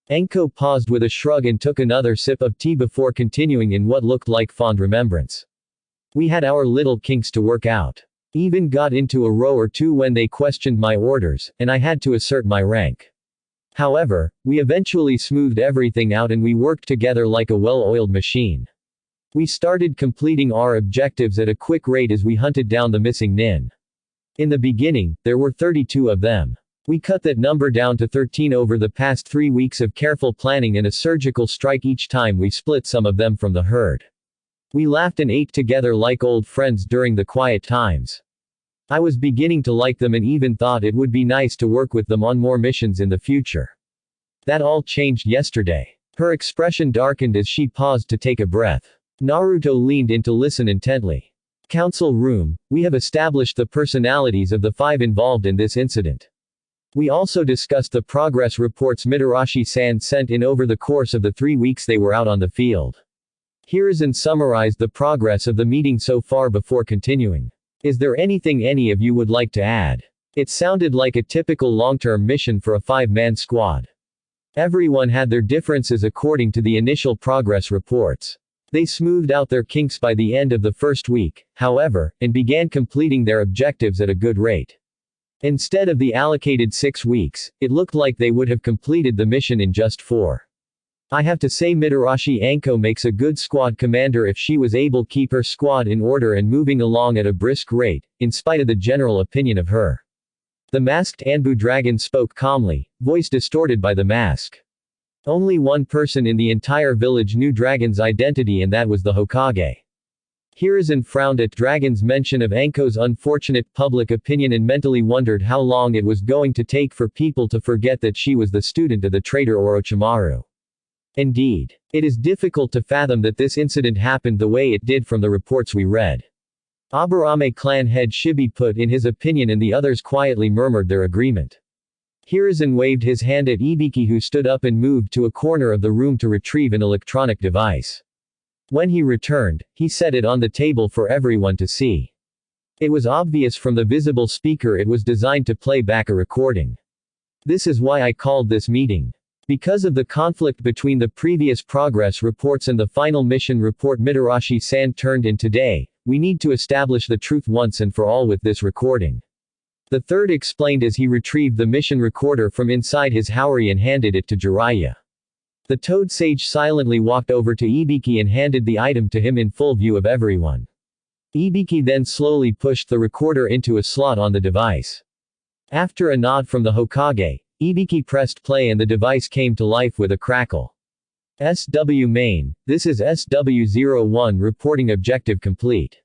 Anko paused with a shrug and took another sip of tea before continuing in what looked like fond remembrance. We had our little kinks to work out. Even got into a row or two when they questioned my orders, and I had to assert my rank. However, we eventually smoothed everything out and we worked together like a well-oiled machine. We started completing our objectives at a quick rate as we hunted down the missing nin. In the beginning, there were 32 of them. We cut that number down to 13 over the past 3 weeks of careful planning and a surgical strike each time we split some of them from the herd. We laughed and ate together like old friends during the quiet times. I was beginning to like them and even thought it would be nice to work with them on more missions in the future. That all changed yesterday. Her expression darkened as she paused to take a breath. Naruto leaned in to listen intently. Council room, we have established the personalities of the 5 involved in this incident. We also discussed the progress reports Mitarashi-san sent in over the course of the 3 weeks they were out on the field. Hiruzen summarized the progress of the meeting so far before continuing. Is there anything any of you would like to add? It sounded like a typical long-term mission for a 5-man squad. Everyone had their differences according to the initial progress reports. They smoothed out their kinks by the end of the first week, however, and began completing their objectives at a good rate. Instead of the allocated 6 weeks, it looked like they would have completed the mission in just 4. I have to say Mitarashi Anko makes a good squad commander if she was able to keep her squad in order and moving along at a brisk rate, in spite of the general opinion of her. The masked Anbu dragon spoke calmly, voice distorted by the mask. Only one person in the entire village knew Dragon's identity and that was the Hokage. Hiruzen frowned at Dragon's mention of Anko's unfortunate public opinion and mentally wondered how long it was going to take for people to forget that she was the student of the traitor Orochimaru. Indeed. It is difficult to fathom that this incident happened the way it did from the reports we read. Aburame clan head Shibi put in his opinion and the others quietly murmured their agreement. Hiruzen waved his hand at Ibiki who stood up and moved to a corner of the room to retrieve an electronic device. When he returned, he set it on the table for everyone to see. It was obvious from the visible speaker it was designed to play back a recording. This is why I called this meeting. Because of the conflict between the previous progress reports and the final mission report Mitarashi-san turned in today, we need to establish the truth once and for all with this recording. The third explained as he retrieved the mission recorder from inside his haori and handed it to Jiraiya. The Toad Sage silently walked over to Ibiki and handed the item to him in full view of everyone. Ibiki then slowly pushed the recorder into a slot on the device. After a nod from the Hokage, Ibiki pressed play and the device came to life with a crackle. SW main, this is SW01 reporting objective complete.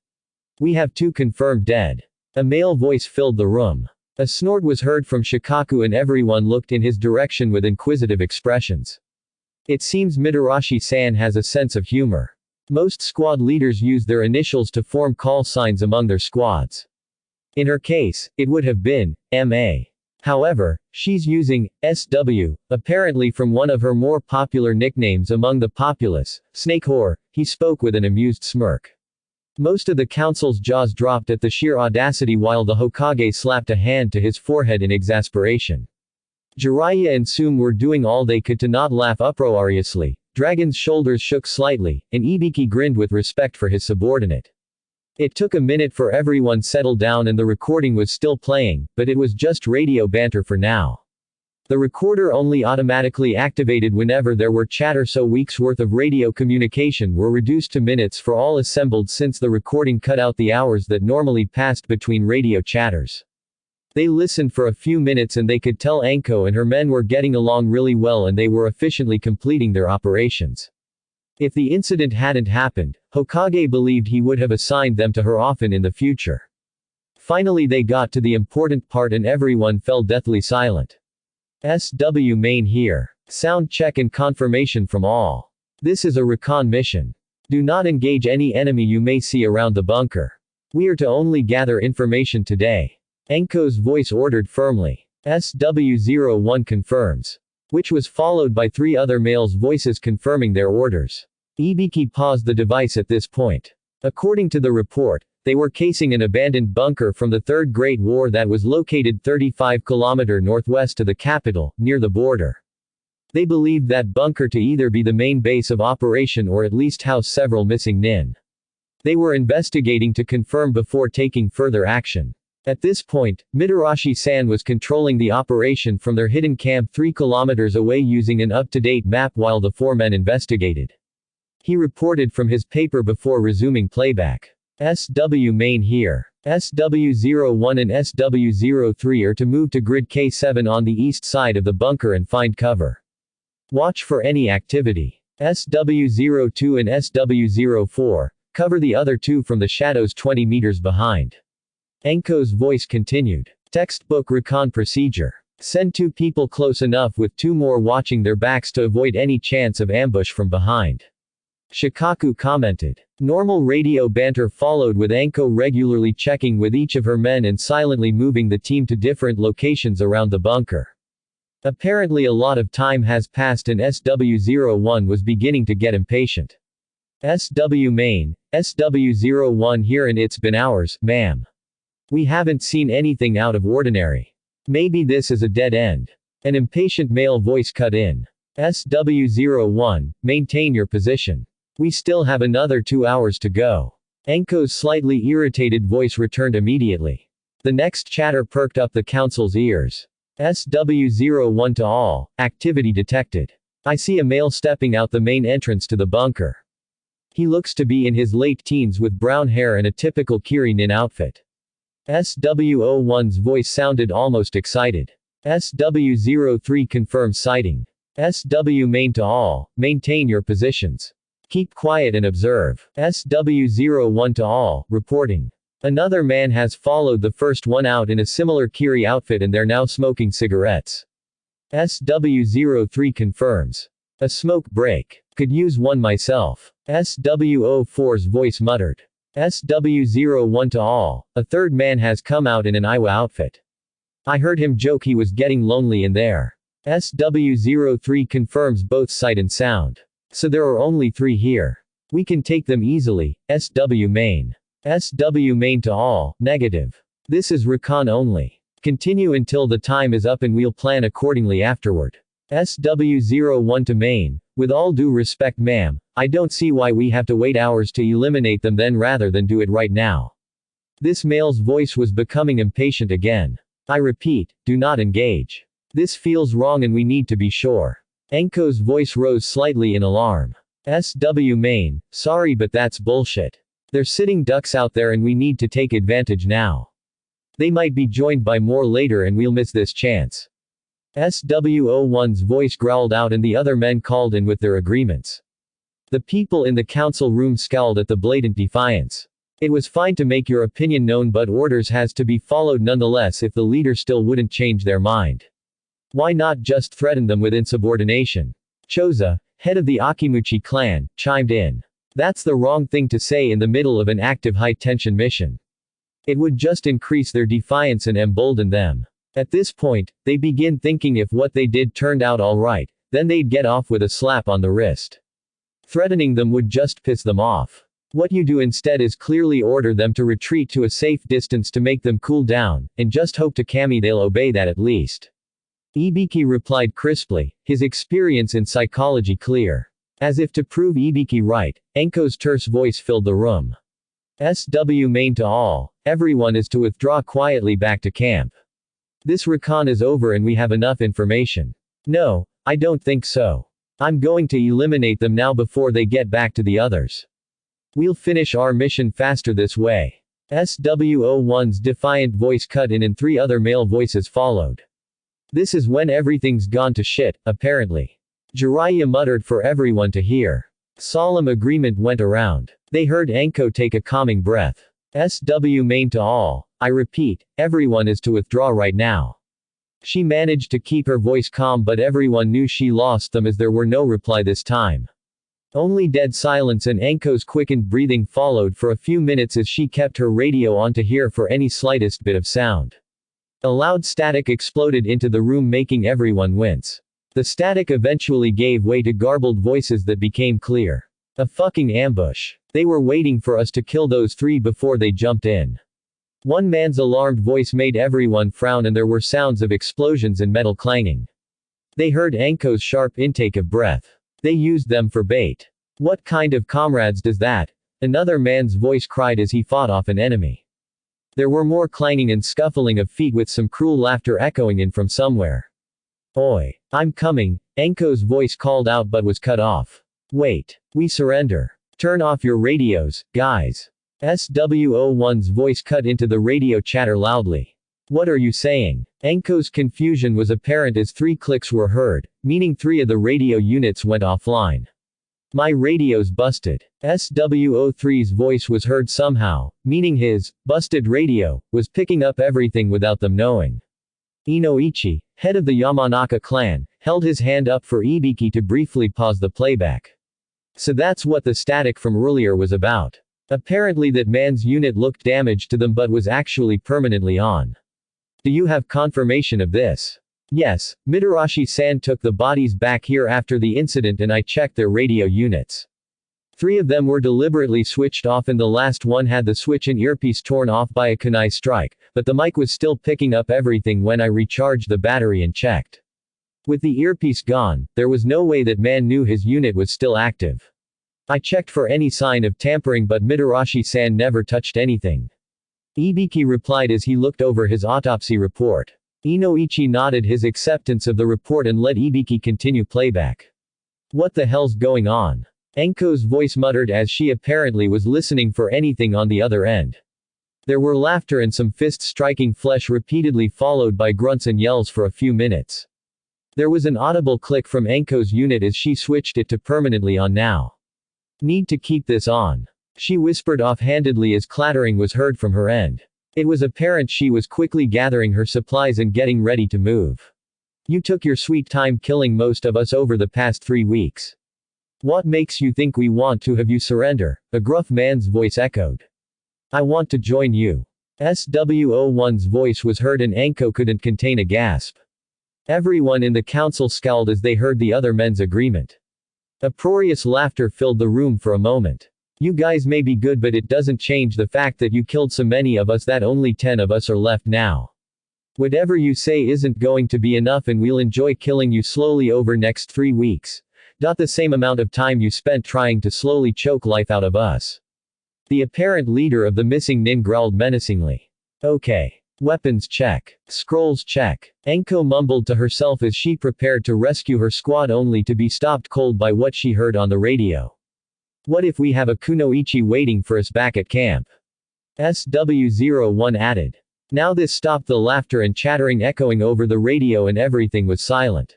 We have 2 confirmed dead. A male voice filled the room. A snort was heard from Shikaku and everyone looked in his direction with inquisitive expressions. It seems Mitarashi-san has a sense of humor. Most squad leaders use their initials to form call signs among their squads. In her case, it would have been M.A. However, she's using SW, apparently from one of her more popular nicknames among the populace, Snake Whore. He spoke with an amused smirk. Most of the council's jaws dropped at the sheer audacity while the Hokage slapped a hand to his forehead in exasperation. Jiraiya and Sum were doing all they could to not laugh uproariously. Dragon's shoulders shook slightly, and Ibiki grinned with respect for his subordinate. It took a minute for everyone settled down and the recording was still playing, but it was just radio banter for now. The recorder only automatically activated whenever there were chatter, so weeks worth of radio communication were reduced to minutes for all assembled since the recording cut out the hours that normally passed between radio chatters. They listened for a few minutes and they could tell Anko and her men were getting along really well and they were efficiently completing their operations. If the incident hadn't happened, Hokage believed he would have assigned them to her often in the future. Finally they got to the important part and everyone fell deathly silent. SW main here. Sound check and confirmation from all. This is a recon mission. Do not engage any enemy you may see around the bunker. We are to only gather information today. Anko's voice ordered firmly. SW01 confirms. Which was followed by 3 other males' voices confirming their orders. Ibiki paused the device at this point. According to the report, they were casing an abandoned bunker from the Third Great War that was located 35 km northwest of the capital, near the border. They believed that bunker to either be the main base of operation or at least house several missing nin. They were investigating to confirm before taking further action. At this point, Mitarashi-san was controlling the operation from their hidden camp 3 kilometers away using an up-to-date map while the 4 men investigated. He reported from his paper before resuming playback. SW main here. SW01 and SW03 are to move to grid K7 on the east side of the bunker and find cover. Watch for any activity. SW02 and SW04, cover the other 2 from the shadows 20 meters behind. Anko's voice continued. Textbook recon procedure. Send 2 people close enough with 2 more watching their backs to avoid any chance of ambush from behind. Shikaku commented. Normal radio banter followed with Anko regularly checking with each of her men and silently moving the team to different locations around the bunker. Apparently a lot of time has passed and SW01 was beginning to get impatient. SW main, SW01 here and it's been hours, ma'am. We haven't seen anything out of ordinary. Maybe this is a dead end. An impatient male voice cut in. SW01, maintain your position. We still have another 2 hours to go. Anko's slightly irritated voice returned immediately. The next chatter perked up the council's ears. SW01 to all, activity detected. I see a male stepping out the main entrance to the bunker. He looks to be in his late teens with brown hair and a typical Kiri-nin outfit. SW01's voice sounded almost excited. SW03 confirms sighting. SW main to all, maintain your positions. Keep quiet and observe. SW01 to all, reporting. Another man has followed the first one out in a similar Kiri outfit and they're now smoking cigarettes. SW03 confirms. A smoke break. Could use one myself. SW04's voice muttered. SW01 to all, a third man has come out in an Iwa outfit. I heard him joke he was getting lonely in there. SW03 confirms both sight and sound. So there are only 3 here. We can take them easily. SW main. SW main to all, negative. This is recon only. Continue until the time is up and we'll plan accordingly afterward. SW01 to main, with all due respect ma'am, I don't see why we have to wait hours to eliminate them then rather than do it right now. This male's voice was becoming impatient again. I repeat, do not engage. This feels wrong and we need to be sure. Anko's voice rose slightly in alarm. SW main, sorry but that's bullshit. They're sitting ducks out there and we need to take advantage now. They might be joined by more later and we'll miss this chance. SW01's voice growled out and the other men called in with their agreements. The people in the council room scowled at the blatant defiance. It was fine to make your opinion known but orders has to be followed nonetheless if the leader still wouldn't change their mind. Why not just threaten them with insubordination? Choza, head of the Akimuchi clan, chimed in. That's the wrong thing to say in the middle of an active high-tension mission. It would just increase their defiance and embolden them. At this point, they begin thinking if what they did turned out alright, then they'd get off with a slap on the wrist. Threatening them would just piss them off. What you do instead is clearly order them to retreat to a safe distance to make them cool down, and just hope to Kami they'll obey that at least. Ibiki replied crisply, his experience in psychology clear. As if to prove Ibiki right, Anko's terse voice filled the room. SW main to all, everyone is to withdraw quietly back to camp. This recon is over and we have enough information. No, I don't think so. I'm going to eliminate them now before they get back to the others. We'll finish our mission faster this way. SW01's defiant voice cut in and 3 other male voices followed. This is when everything's gone to shit, apparently. Jiraiya muttered for everyone to hear. Solemn agreement went around. They heard Anko take a calming breath. SW main to all, I repeat, everyone is to withdraw right now. She managed to keep her voice calm but everyone knew she lost them as there were no reply this time. Only dead silence and Anko's quickened breathing followed for a few minutes as she kept her radio on to hear for any slightest bit of sound. A loud static exploded into the room, making everyone wince. The static eventually gave way to garbled voices that became clear. A fucking ambush. They were waiting for us to kill those three before they jumped in. One man's alarmed voice made everyone frown, and there were sounds of explosions and metal clanging. They heard Anko's sharp intake of breath. They used them for bait. What kind of comrades does that? Another man's voice cried as he fought off an enemy. There were more clanging and scuffling of feet, with some cruel laughter echoing in from somewhere. Oi! I'm coming, Anko's voice called out but was cut off. Wait. We surrender. Turn off your radios, guys. SWO1's voice cut into the radio chatter loudly. What are you saying? Anko's confusion was apparent as 3 clicks were heard, meaning 3 of the radio units went offline. My radio's busted. SWO3's voice was heard somehow, meaning his busted radio was picking up everything without them knowing. Inoichi, head of the Yamanaka clan, held his hand up for Ibiki to briefly pause the playback. So that's what the static from earlier was about. Apparently that man's unit looked damaged to them but was actually permanently on. Do you have confirmation of this? Yes, Mitarashi-san took the bodies back here after the incident and I checked their radio units. 3 of them were deliberately switched off and the last one had the switch and earpiece torn off by a kunai strike, but the mic was still picking up everything when I recharged the battery and checked. With the earpiece gone, there was no way that man knew his unit was still active. I checked for any sign of tampering but Mitarashi-san never touched anything. Ibiki replied as he looked over his autopsy report. Inoichi nodded his acceptance of the report and let Ibiki continue playback. What the hell's going on? Anko's voice muttered as she apparently was listening for anything on the other end. There were laughter and some fists striking flesh repeatedly, followed by grunts and yells for a few minutes. There was an audible click from Anko's unit as she switched it to permanently on now. Need to keep this on. She whispered offhandedly as clattering was heard from her end. It was apparent she was quickly gathering her supplies and getting ready to move. You took your sweet time killing most of us over the past 3 weeks. What makes you think we want to have you surrender? A gruff man's voice echoed. I want to join you. SWO1's voice was heard and Anko couldn't contain a gasp. Everyone in the council scowled as they heard the other men's agreement. Uproarious laughter filled the room for a moment. You guys may be good but it doesn't change the fact that you killed so many of us that only 10 of us are left now. Whatever you say isn't going to be enough and we'll enjoy killing you slowly over next 3 weeks. The same amount of time you spent trying to slowly choke life out of us. The apparent leader of the missing nin growled menacingly. Okay. Weapons check. Scrolls check. Anko mumbled to herself as she prepared to rescue her squad only to be stopped cold by what she heard on the radio. What if we have a kunoichi waiting for us back at camp? SW01 added. Now this stopped the laughter and chattering echoing over the radio and everything was silent.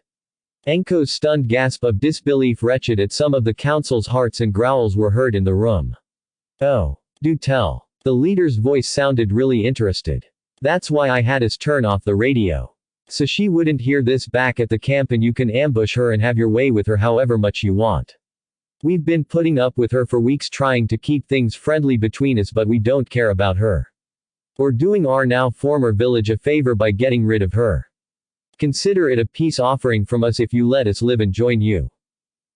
Anko's stunned gasp of disbelief wretched at some of the council's hearts and growls were heard in the room. Oh. Do tell. The leader's voice sounded really interested. That's why I had us turn off the radio. So she wouldn't hear this back at the camp and you can ambush her and have your way with her however much you want. We've been putting up with her for weeks trying to keep things friendly between us but we don't care about her. We're doing our now former village a favor by getting rid of her. Consider it a peace offering from us if you let us live and join you.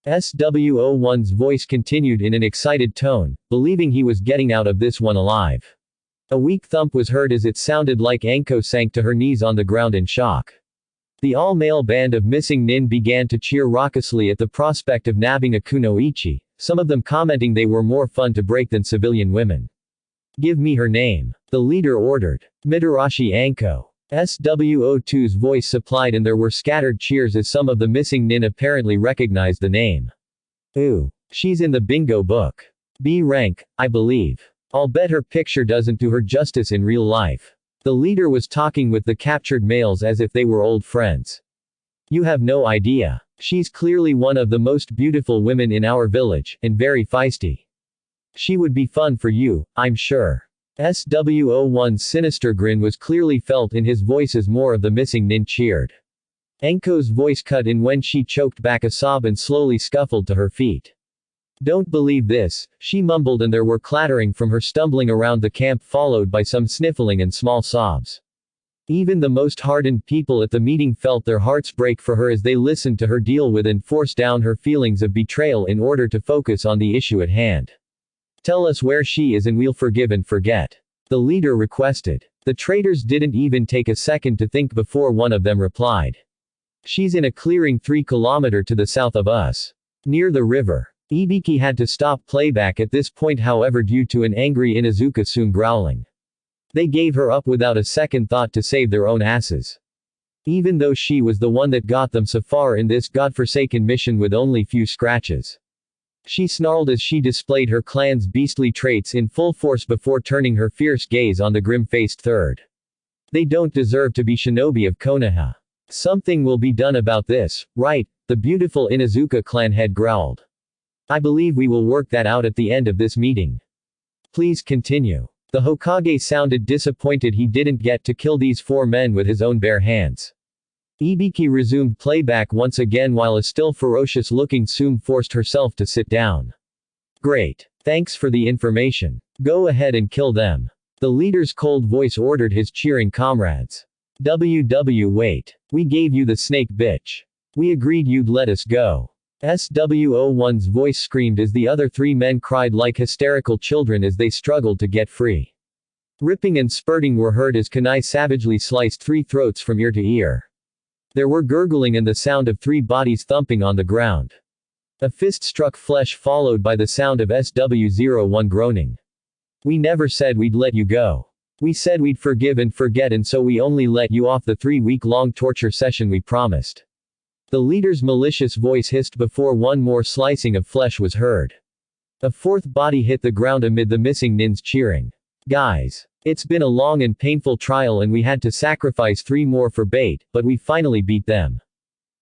SWO1's voice continued in an excited tone, believing he was getting out of this one alive. A weak thump was heard as it sounded like Anko sank to her knees on the ground in shock. The all-male band of missing nin began to cheer raucously at the prospect of nabbing a kunoichi, some of them commenting they were more fun to break than civilian women. Give me her name. The leader ordered. Mitarashi Anko. SWO2's voice supplied and there were scattered cheers as some of the missing nin apparently recognized the name. Ooh. She's in the bingo book. B rank, I believe. I'll bet her picture doesn't do her justice in real life. The leader was talking with the captured males as if they were old friends. You have no idea. She's clearly one of the most beautiful women in our village, and very feisty. She would be fun for you, I'm sure. SWO1's sinister grin was clearly felt in his voice as more of the missing nin cheered. Anko's voice cut in when she choked back a sob and slowly scuffled to her feet. Don't believe this, she mumbled and there were clattering from her stumbling around the camp followed by some sniffling and small sobs. Even the most hardened people at the meeting felt their hearts break for her as they listened to her deal with and force down her feelings of betrayal in order to focus on the issue at hand. Tell us where she is and we'll forgive and forget. The leader requested. The traitors didn't even take a second to think before one of them replied. She's in a clearing 3 kilometers to the south of us. Near the river. Ibiki had to stop playback at this point, however, due to an angry Inuzuka-san growling. They gave her up without a second thought to save their own asses. Even though she was the one that got them so far in this godforsaken mission with only few scratches. She snarled as she displayed her clan's beastly traits in full force before turning her fierce gaze on the grim-faced third. They don't deserve to be shinobi of Konoha. Something will be done about this, right? The beautiful Inuzuka clan head growled. I believe we will work that out at the end of this meeting. Please continue. The Hokage sounded disappointed he didn't get to kill these 4 men with his own bare hands. Ibiki resumed playback once again while a still ferocious-looking Sum forced herself to sit down. Great. Thanks for the information. Go ahead and kill them. The leader's cold voice ordered his cheering comrades. Wait. We gave you the snake, bitch. We agreed you'd let us go. SWO1's voice screamed as the other 3 men cried like hysterical children as they struggled to get free. Ripping and spurting were heard as Kunai savagely sliced 3 throats from ear to ear. There were gurgling and the sound of 3 bodies thumping on the ground. A fist struck flesh followed by the sound of SW01 groaning. We never said we'd let you go. We said we'd forgive and forget, and so we only let you off the 3-week-long torture session we promised. The leader's malicious voice hissed before one more slicing of flesh was heard. A 4th body hit the ground amid the missing nins cheering. Guys. It's been a long and painful trial and we had to sacrifice 3 more for bait, but we finally beat them.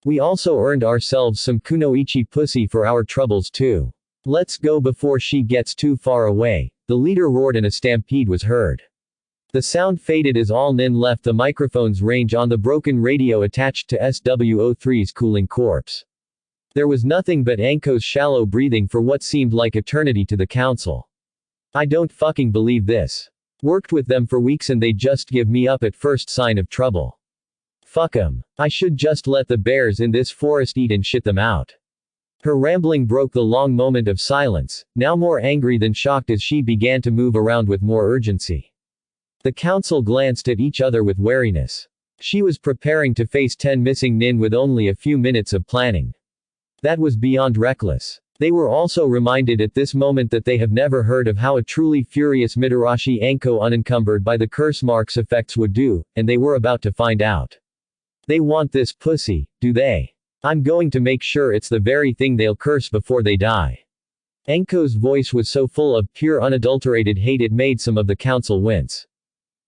We also earned ourselves some kunoichi pussy for our troubles too. Let's go before she gets too far away, the leader roared and a stampede was heard. The sound faded as all nin left the microphone's range on the broken radio attached to SWO3's cooling corpse. There was nothing but Anko's shallow breathing for what seemed like eternity to the council. I don't fucking believe this. Worked with them for weeks and they just give me up at first sign of trouble. Fuck 'em. I should just let the bears in this forest eat and shit them out. Her rambling broke the long moment of silence, now more angry than shocked as she began to move around with more urgency. The council glanced at each other with wariness. She was preparing to face 10 missing nin with only a few minutes of planning. That was beyond reckless. They were also reminded at this moment that they have never heard of how a truly furious Mitarashi Anko unencumbered by the curse marks effects would do, and they were about to find out. They want this pussy, do they? I'm going to make sure it's the very thing they'll curse before they die. Anko's voice was so full of pure unadulterated hate it made some of the council wince.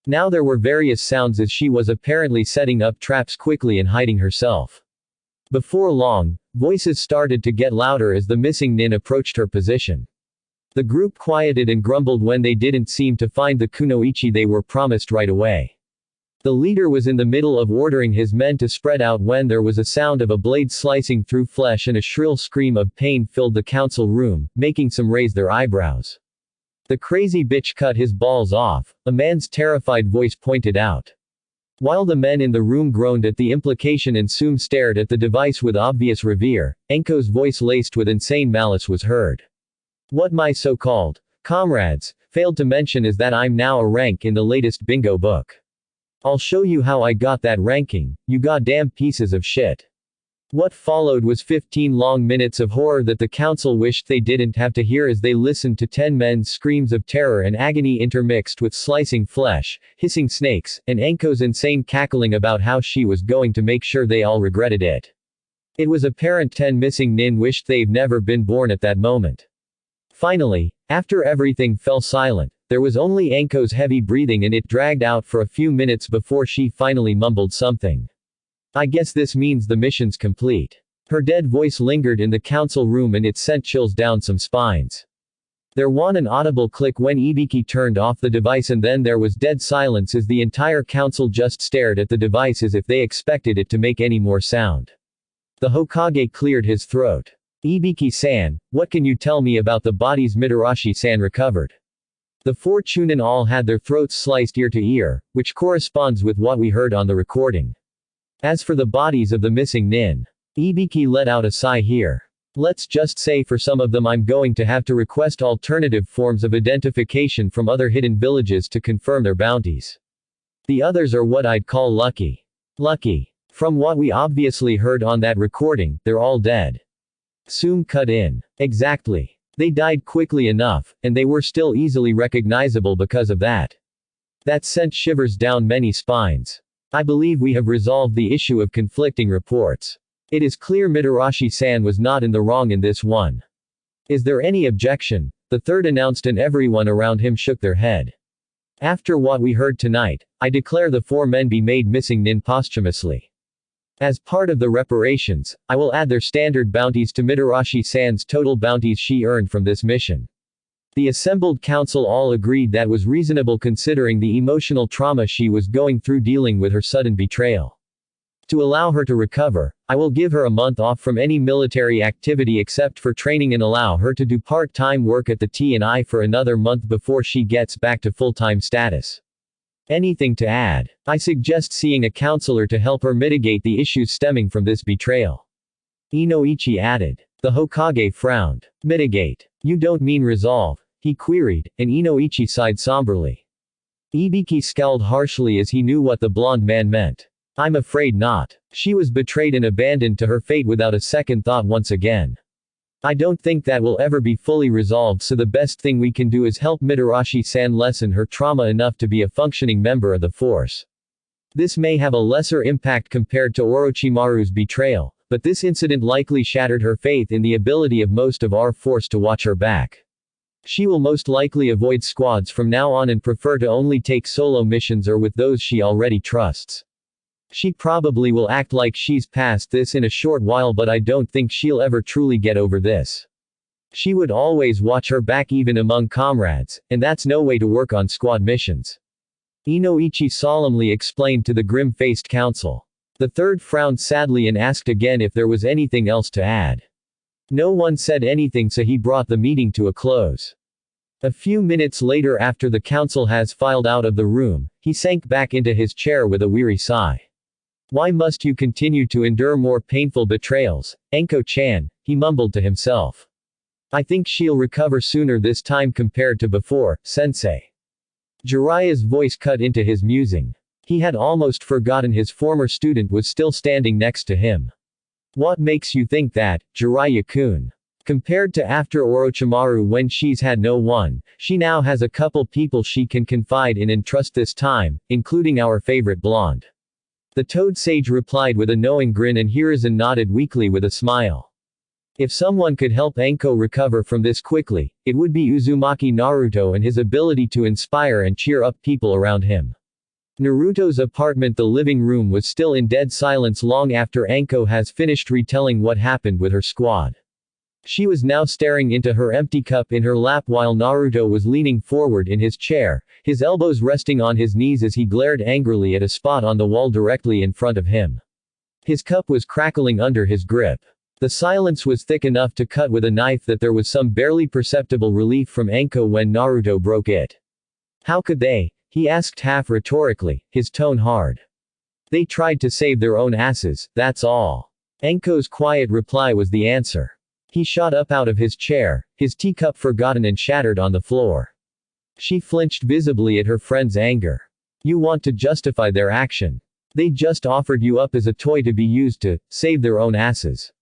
Now there were various sounds as she was apparently setting up traps quickly and hiding herself. Before long, voices started to get louder as the missing nin approached her position. The group quieted and grumbled when they didn't seem to find the kunoichi they were promised right away. The leader was in the middle of ordering his men to spread out when there was a sound of a blade slicing through flesh and a shrill scream of pain filled the council room, making some raise their eyebrows. The crazy bitch cut his balls off, a man's terrified voice pointed out. While the men in the room groaned at the implication and Sum stared at the device with obvious revere, Anko's voice laced with insane malice was heard. What my so-called comrades failed to mention is that I'm now a rank in the latest bingo book. I'll show you how I got that ranking, you goddamn pieces of shit. What followed was 15 long minutes of horror that the council wished they didn't have to hear as they listened to 10 men's screams of terror and agony intermixed with slicing flesh, hissing snakes, and Anko's insane cackling about how she was going to make sure they all regretted it. It was apparent 10 missing nin wished they've never been born at that moment. Finally, after everything fell silent, there was only Anko's heavy breathing and it dragged out for a few minutes before she finally mumbled something. I guess this means the mission's complete. Her dead voice lingered in the council room and it sent chills down some spines. There was an audible click when Ibiki turned off the device and then there was dead silence as the entire council just stared at the device as if they expected it to make any more sound. The Hokage cleared his throat. Ibiki-san, what can you tell me about the bodies Mitarashi-san recovered? The 4 Chunin all had their throats sliced ear to ear, which corresponds with what we heard on the recording. As for the bodies of the missing nin, Ibiki let out a sigh here. Let's just say for some of them I'm going to have to request alternative forms of identification from other hidden villages to confirm their bounties. The others are what I'd call lucky. Lucky. From what we obviously heard on that recording, they're all dead. Soom cut in. Exactly. They died quickly enough, and they were still easily recognizable because of that. That sent shivers down many spines. I believe we have resolved the issue of conflicting reports. It is clear Mitarashi-san was not in the wrong in this one. Is there any objection? The third announced, and everyone around him shook their head. After what we heard tonight, I declare the 4 men be made missing nin posthumously. As part of the reparations, I will add their standard bounties to Mitarashi-san's total bounties she earned from this mission. The assembled council all agreed that was reasonable considering the emotional trauma she was going through dealing with her sudden betrayal. To allow her to recover, I will give her a month off from any military activity except for training and allow her to do part-time work at the T&I for another month before she gets back to full-time status. Anything to add? I suggest seeing a counselor to help her mitigate the issues stemming from this betrayal. Inoichi added. The Hokage frowned. Mitigate. You don't mean resolve? He queried, and Inoichi sighed somberly. Ibiki scowled harshly as he knew what the blonde man meant. I'm afraid not. She was betrayed and abandoned to her fate without a second thought once again. I don't think that will ever be fully resolved, so the best thing we can do is help Mitarashi-san lessen her trauma enough to be a functioning member of the force. This may have a lesser impact compared to Orochimaru's betrayal, but this incident likely shattered her faith in the ability of most of our force to watch her back. She will most likely avoid squads from now on and prefer to only take solo missions or with those she already trusts. She probably will act like she's past this in a short while, but I don't think she'll ever truly get over this. She would always watch her back even among comrades, and that's no way to work on squad missions. Inoichi solemnly explained to the grim-faced council. The third frowned sadly and asked again if there was anything else to add. No one said anything, so he brought the meeting to a close. A few minutes later, after the council has filed out of the room, he sank back into his chair with a weary sigh. Why must you continue to endure more painful betrayals, Anko-chan, he mumbled to himself. I think she'll recover sooner this time compared to before, sensei. Jiraiya's voice cut into his musing. He had almost forgotten his former student was still standing next to him. What makes you think that, Jiraiya-kun? Compared to after Orochimaru when she's had no one, she now has a couple people she can confide in and trust this time, including our favorite blonde. The Toad Sage replied with a knowing grin, and Hiruzen nodded weakly with a smile. If someone could help Anko recover from this quickly, it would be Uzumaki Naruto and his ability to inspire and cheer up people around him. Naruto's apartment, the living room, was still in dead silence long after Anko has finished retelling what happened with her squad. She was now staring into her empty cup in her lap while Naruto was leaning forward in his chair, his elbows resting on his knees as he glared angrily at a spot on the wall directly in front of him. His cup was crackling under his grip. The silence was thick enough to cut with a knife that there was some barely perceptible relief from Anko when Naruto broke it. How could they? He asked half rhetorically, his tone hard. They tried to save their own asses, that's all. Anko's quiet reply was the answer. He shot up out of his chair, his teacup forgotten and shattered on the floor. She flinched visibly at her friend's anger. You want to justify their action. They just offered you up as a toy to be used to save their own asses.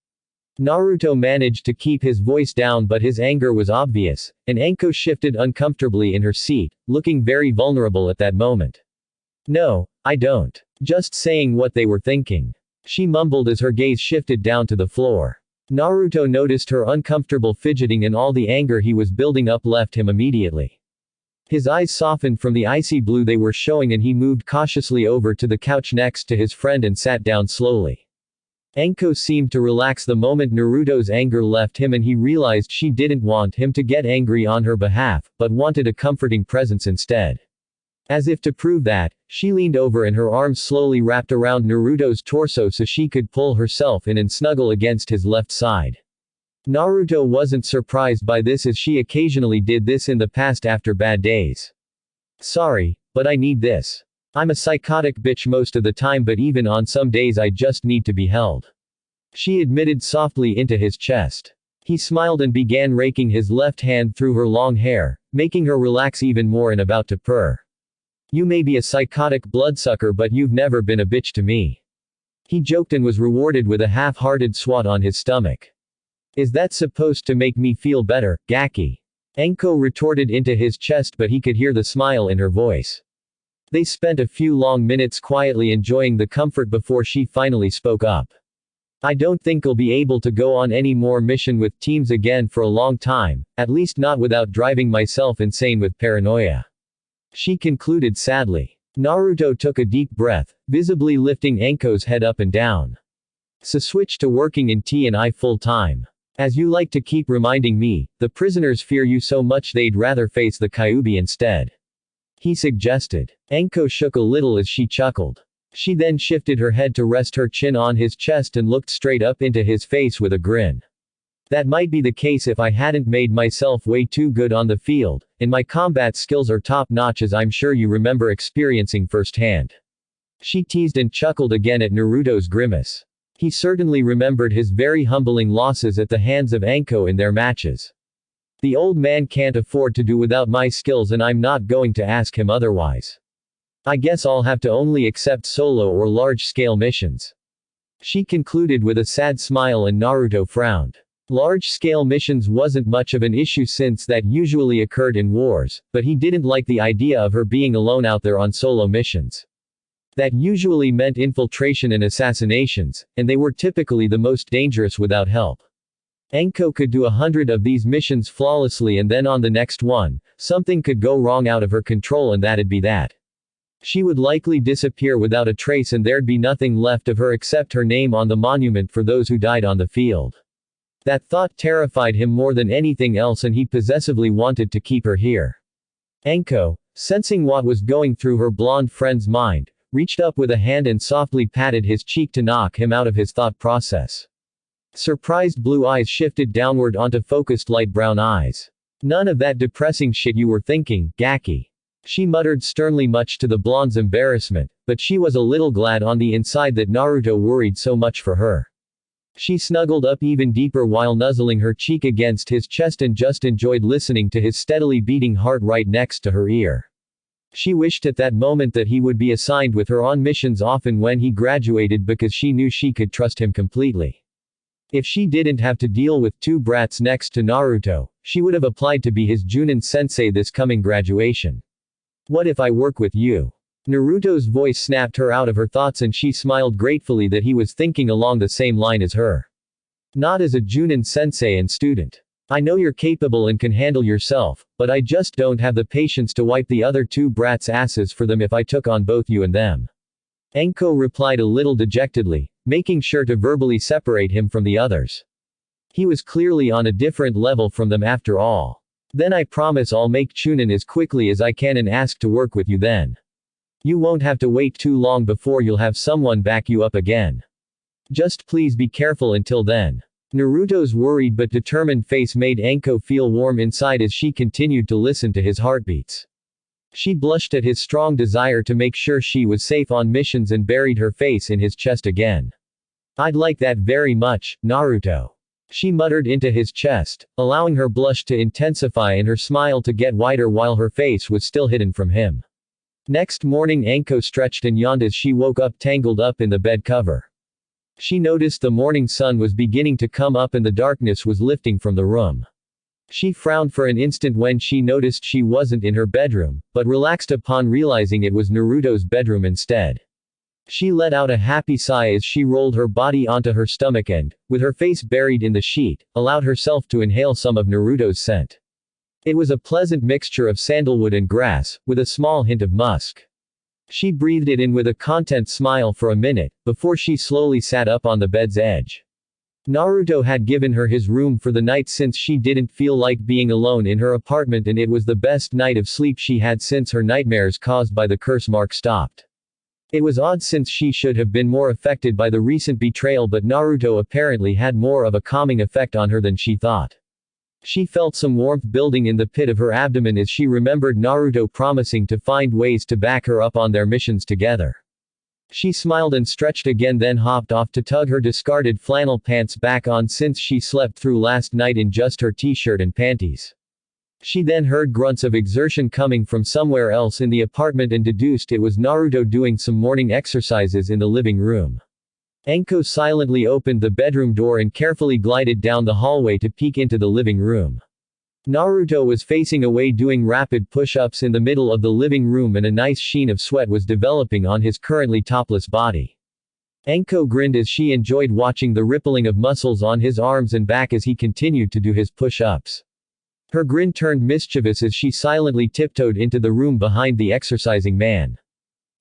Naruto managed to keep his voice down, but his anger was obvious, and Anko shifted uncomfortably in her seat, looking very vulnerable at that moment. No, I don't. Just saying what they were thinking. She mumbled as her gaze shifted down to the floor. Naruto noticed her uncomfortable fidgeting, and all the anger he was building up left him immediately. His eyes softened from the icy blue they were showing, and he moved cautiously over to the couch next to his friend and sat down slowly. Anko seemed to relax the moment Naruto's anger left him, and he realized she didn't want him to get angry on her behalf, but wanted a comforting presence instead. As if to prove that, she leaned over and her arms slowly wrapped around Naruto's torso so she could pull herself in and snuggle against his left side. Naruto wasn't surprised by this as she occasionally did this in the past after bad days. Sorry, but I need this. I'm a psychotic bitch most of the time, but even on some days I just need to be held. She admitted softly into his chest. He smiled and began raking his left hand through her long hair, making her relax even more and about to purr. You may be a psychotic bloodsucker, but you've never been a bitch to me. He joked and was rewarded with a half-hearted swat on his stomach. Is that supposed to make me feel better, Gaki? Anko retorted into his chest, but he could hear the smile in her voice. They spent a few long minutes quietly enjoying the comfort before she finally spoke up. I don't think I'll be able to go on any more mission with teams again for a long time, at least not without driving myself insane with paranoia. She concluded sadly. Naruto took a deep breath, visibly lifting Anko's head up and down. So switch to working in T&I full time. As you like to keep reminding me, the prisoners fear you so much they'd rather face the Kyuubi instead. He suggested. Anko shook a little as she chuckled. She then shifted her head to rest her chin on his chest and looked straight up into his face with a grin. That might be the case if I hadn't made myself way too good on the field, and my combat skills are top-notch, as I'm sure you remember experiencing firsthand. She teased and chuckled again at Naruto's grimace. He certainly remembered his very humbling losses at the hands of Anko in their matches. The old man can't afford to do without my skills, and I'm not going to ask him otherwise. I guess I'll have to only accept solo or large-scale missions. She concluded with a sad smile, and Naruto frowned. Large-scale missions wasn't much of an issue since that usually occurred in wars, but he didn't like the idea of her being alone out there on solo missions. That usually meant infiltration and assassinations, and they were typically the most dangerous without help. Anko could do 100 of these missions flawlessly, and then on the next one, something could go wrong out of her control, and that'd be that. She would likely disappear without a trace, and there'd be nothing left of her except her name on the monument for those who died on the field. That thought terrified him more than anything else, and he possessively wanted to keep her here. Anko, sensing what was going through her blonde friend's mind, reached up with a hand and softly patted his cheek to knock him out of his thought process. Surprised blue eyes shifted downward onto focused light brown eyes. None of that depressing shit you were thinking, Gaki. She muttered sternly, much to the blonde's embarrassment, but she was a little glad on the inside that Naruto worried so much for her. She snuggled up even deeper while nuzzling her cheek against his chest and just enjoyed listening to his steadily beating heart right next to her ear. She wished at that moment that he would be assigned with her on missions often when he graduated, because she knew she could trust him completely. If she didn't have to deal with two brats next to Naruto, she would have applied to be his Junin sensei this coming graduation. What if I work with you? Naruto's voice snapped her out of her thoughts, and she smiled gratefully that he was thinking along the same line as her. Not as a Junin sensei and student. I know you're capable and can handle yourself, but I just don't have the patience to wipe the other two brats' asses for them if I took on both you and them. Anko replied a little dejectedly, making sure to verbally separate him from the others. He was clearly on a different level from them after all. Then I promise I'll make Chunin as quickly as I can and ask to work with you then. You won't have to wait too long before you'll have someone back you up again. Just please be careful until then. Naruto's worried but determined face made Anko feel warm inside as she continued to listen to his heartbeats. She blushed at his strong desire to make sure she was safe on missions and buried her face in his chest again. I'd like that very much, Naruto. She muttered into his chest, allowing her blush to intensify and her smile to get wider while her face was still hidden from him. Next morning, Anko stretched and yawned as she woke up tangled up in the bed cover. She noticed the morning sun was beginning to come up and the darkness was lifting from the room. She frowned for an instant when she noticed she wasn't in her bedroom, but relaxed upon realizing it was Naruto's bedroom instead. She let out a happy sigh as she rolled her body onto her stomach and, with her face buried in the sheet, allowed herself to inhale some of Naruto's scent. It was a pleasant mixture of sandalwood and grass, with a small hint of musk. She breathed it in with a content smile for a minute, before she slowly sat up on the bed's edge. Naruto had given her his room for the night since she didn't feel like being alone in her apartment, and it was the best night of sleep she had since her nightmares caused by the curse mark stopped. It was odd since she should have been more affected by the recent betrayal, but Naruto apparently had more of a calming effect on her than she thought. She felt some warmth building in the pit of her abdomen as she remembered Naruto promising to find ways to back her up on their missions together. She smiled and stretched again, then hopped off to tug her discarded flannel pants back on since she slept through last night in just her t-shirt and panties. She then heard grunts of exertion coming from somewhere else in the apartment and deduced it was Naruto doing some morning exercises in the living room. Anko silently opened the bedroom door and carefully glided down the hallway to peek into the living room. Naruto was facing away doing rapid push-ups in the middle of the living room, and a nice sheen of sweat was developing on his currently topless body. Anko grinned as she enjoyed watching the rippling of muscles on his arms and back as he continued to do his push-ups. Her grin turned mischievous as she silently tiptoed into the room behind the exercising man.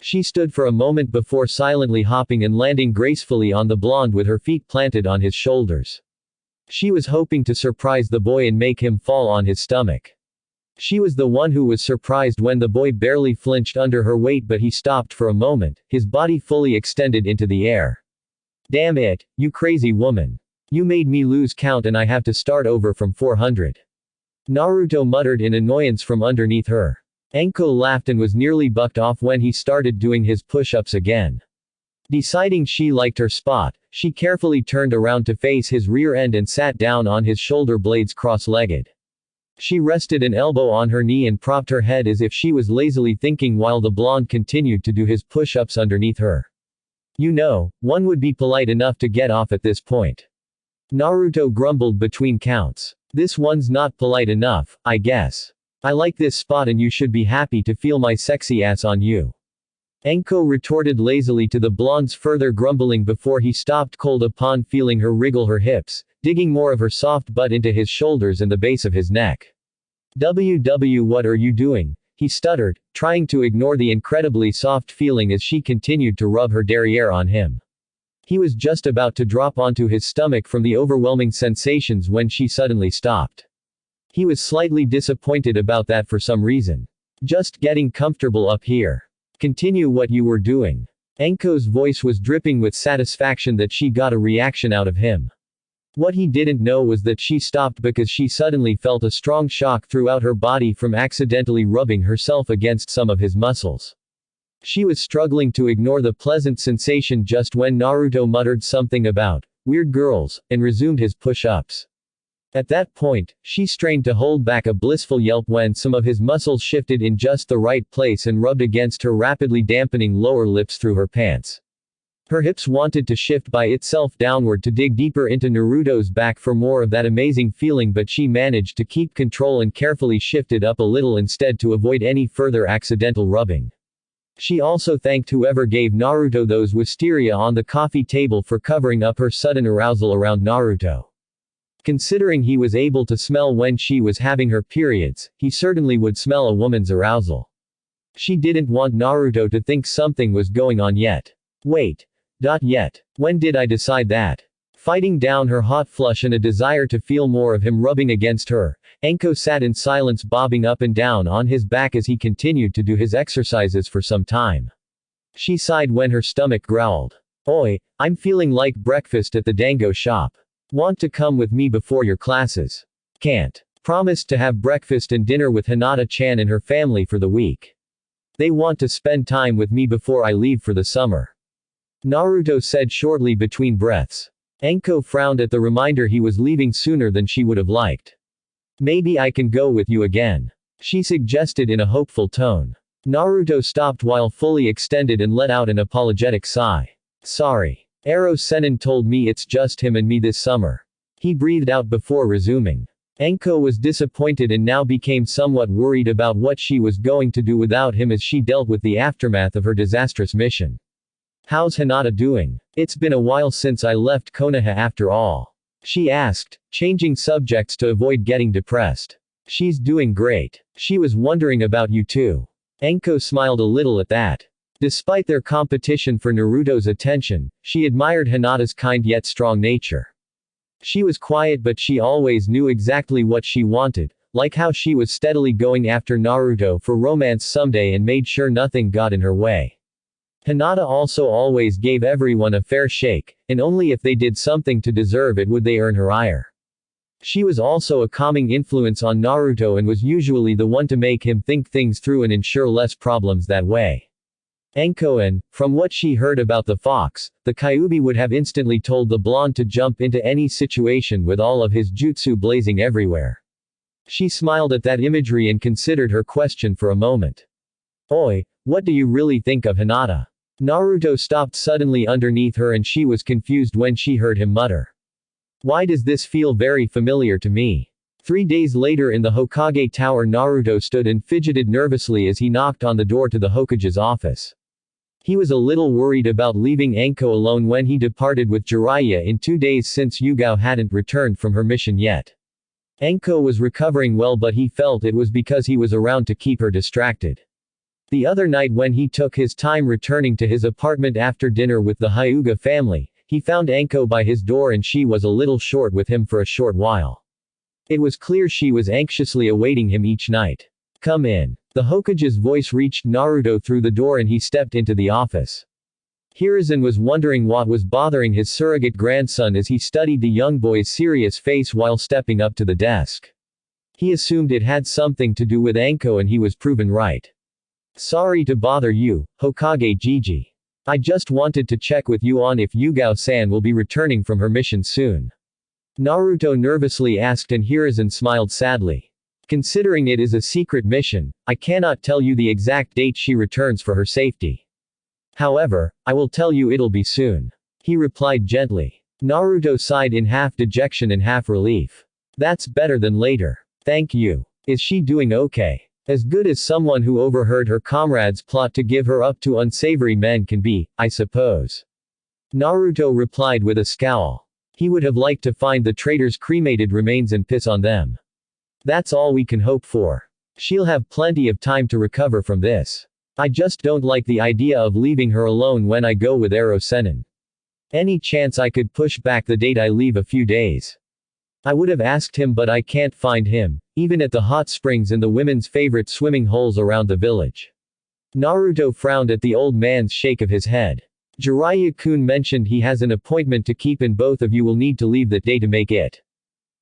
She stood for a moment before silently hopping and landing gracefully on the blonde with her feet planted on his shoulders. She was hoping to surprise the boy and make him fall on his stomach. She was the one who was surprised when the boy barely flinched under her weight, but he stopped for a moment, his body fully extended into the air. Damn it, you crazy woman. You made me lose count and I have to start over from 400. Naruto muttered in annoyance from underneath her. Anko laughed and was nearly bucked off when he started doing his push-ups again. Deciding she liked her spot, she carefully turned around to face his rear end and sat down on his shoulder blades cross-legged. She rested an elbow on her knee and propped her head as if she was lazily thinking while the blonde continued to do his push-ups underneath her. You know, one would be polite enough to get off at this point. Naruto grumbled between counts. This one's not polite enough, I guess. I like this spot and you should be happy to feel my sexy ass on you. Anko retorted lazily to the blonde's further grumbling before he stopped cold upon feeling her wriggle her hips, digging more of her soft butt into his shoulders and the base of his neck. What are you doing? He stuttered, trying to ignore the incredibly soft feeling as she continued to rub her derriere on him. He was just about to drop onto his stomach from the overwhelming sensations when she suddenly stopped. He was slightly disappointed about that for some reason. Just getting comfortable up here. Continue what you were doing. Anko's voice was dripping with satisfaction that she got a reaction out of him. What he didn't know was that she stopped because she suddenly felt a strong shock throughout her body from accidentally rubbing herself against some of his muscles. She was struggling to ignore the pleasant sensation just when Naruto muttered something about weird girls and resumed his push-ups. At that point, she strained to hold back a blissful yelp when some of his muscles shifted in just the right place and rubbed against her rapidly dampening lower lips through her pants. Her hips wanted to shift by itself downward to dig deeper into Naruto's back for more of that amazing feeling, but she managed to keep control and carefully shifted up a little instead to avoid any further accidental rubbing. She also thanked whoever gave Naruto those wisteria on the coffee table for covering up her sudden arousal around Naruto. Considering he was able to smell when she was having her periods, he certainly would smell a woman's arousal. She didn't want Naruto to think something was going on yet. Wait. Yet. When did I decide that? Fighting down her hot flush and a desire to feel more of him rubbing against her, Anko sat in silence, bobbing up and down on his back as he continued to do his exercises for some time. She sighed when her stomach growled. Oi, I'm feeling like breakfast at the dango shop. Want to come with me before your classes? Can't. Promised to have breakfast and dinner with Hinata-chan and her family for the week. They want to spend time with me before I leave for the summer. Naruto said shortly between breaths. Anko frowned at the reminder he was leaving sooner than she would have liked. Maybe I can go with you again, she suggested in a hopeful tone. Naruto stopped while fully extended and let out an apologetic sigh. Sorry. Ero Sennin told me it's just him and me this summer. He breathed out before resuming. Anko was disappointed and now became somewhat worried about what she was going to do without him as she dealt with the aftermath of her disastrous mission. How's Hinata doing? It's been a while since I left Konoha after all. She asked, changing subjects to avoid getting depressed. She's doing great. She was wondering about you too. Anko smiled a little at that. Despite their competition for Naruto's attention, she admired Hinata's kind yet strong nature. She was quiet but she always knew exactly what she wanted, like how she was steadily going after Naruto for romance someday and made sure nothing got in her way. Hinata also always gave everyone a fair shake, and only if they did something to deserve it would they earn her ire. She was also a calming influence on Naruto and was usually the one to make him think things through and ensure less problems that way. Anko, and, from what she heard about the fox, the Kyuubi would have instantly told the blonde to jump into any situation with all of his jutsu blazing everywhere. She smiled at that imagery and considered her question for a moment. Oi, what do you really think of Hinata? Naruto stopped suddenly underneath her and she was confused when she heard him mutter. Why does this feel very familiar to me? 3 days later in the Hokage tower, Naruto stood and fidgeted nervously as he knocked on the door to the Hokage's office. He was a little worried about leaving Anko alone when he departed with Jiraiya in 2 days since Hyuga hadn't returned from her mission yet. Anko was recovering well, but he felt it was because he was around to keep her distracted. The other night when he took his time returning to his apartment after dinner with the Hyuga family, he found Anko by his door and she was a little short with him for a short while. It was clear she was anxiously awaiting him each night. Come in. The Hokage's voice reached Naruto through the door and he stepped into the office. Hiruzen was wondering what was bothering his surrogate grandson as he studied the young boy's serious face while stepping up to the desk. He assumed it had something to do with Anko and he was proven right. Sorry to bother you, Hokage Gigi. I just wanted to check with you on if Yugao-san will be returning from her mission soon. Naruto nervously asked and Hiruzen smiled sadly. Considering it is a secret mission, I cannot tell you the exact date she returns for her safety. However, I will tell you it'll be soon. He replied gently. Naruto sighed in half dejection and half relief. That's better than later. Thank you. Is she doing okay? As good as someone who overheard her comrades plot to give her up to unsavory men can be, I suppose. Naruto replied with a scowl. He would have liked to find the traitors' cremated remains and piss on them. That's all we can hope for. She'll have plenty of time to recover from this. I just don't like the idea of leaving her alone when I go with Ero Sennin. Any chance I could push back the date I leave a few days? I would have asked him, but I can't find him, even at the hot springs and the women's favorite swimming holes around the village. Naruto frowned at the old man's shake of his head. Jiraiya-kun mentioned he has an appointment to keep and both of you will need to leave that day to make it.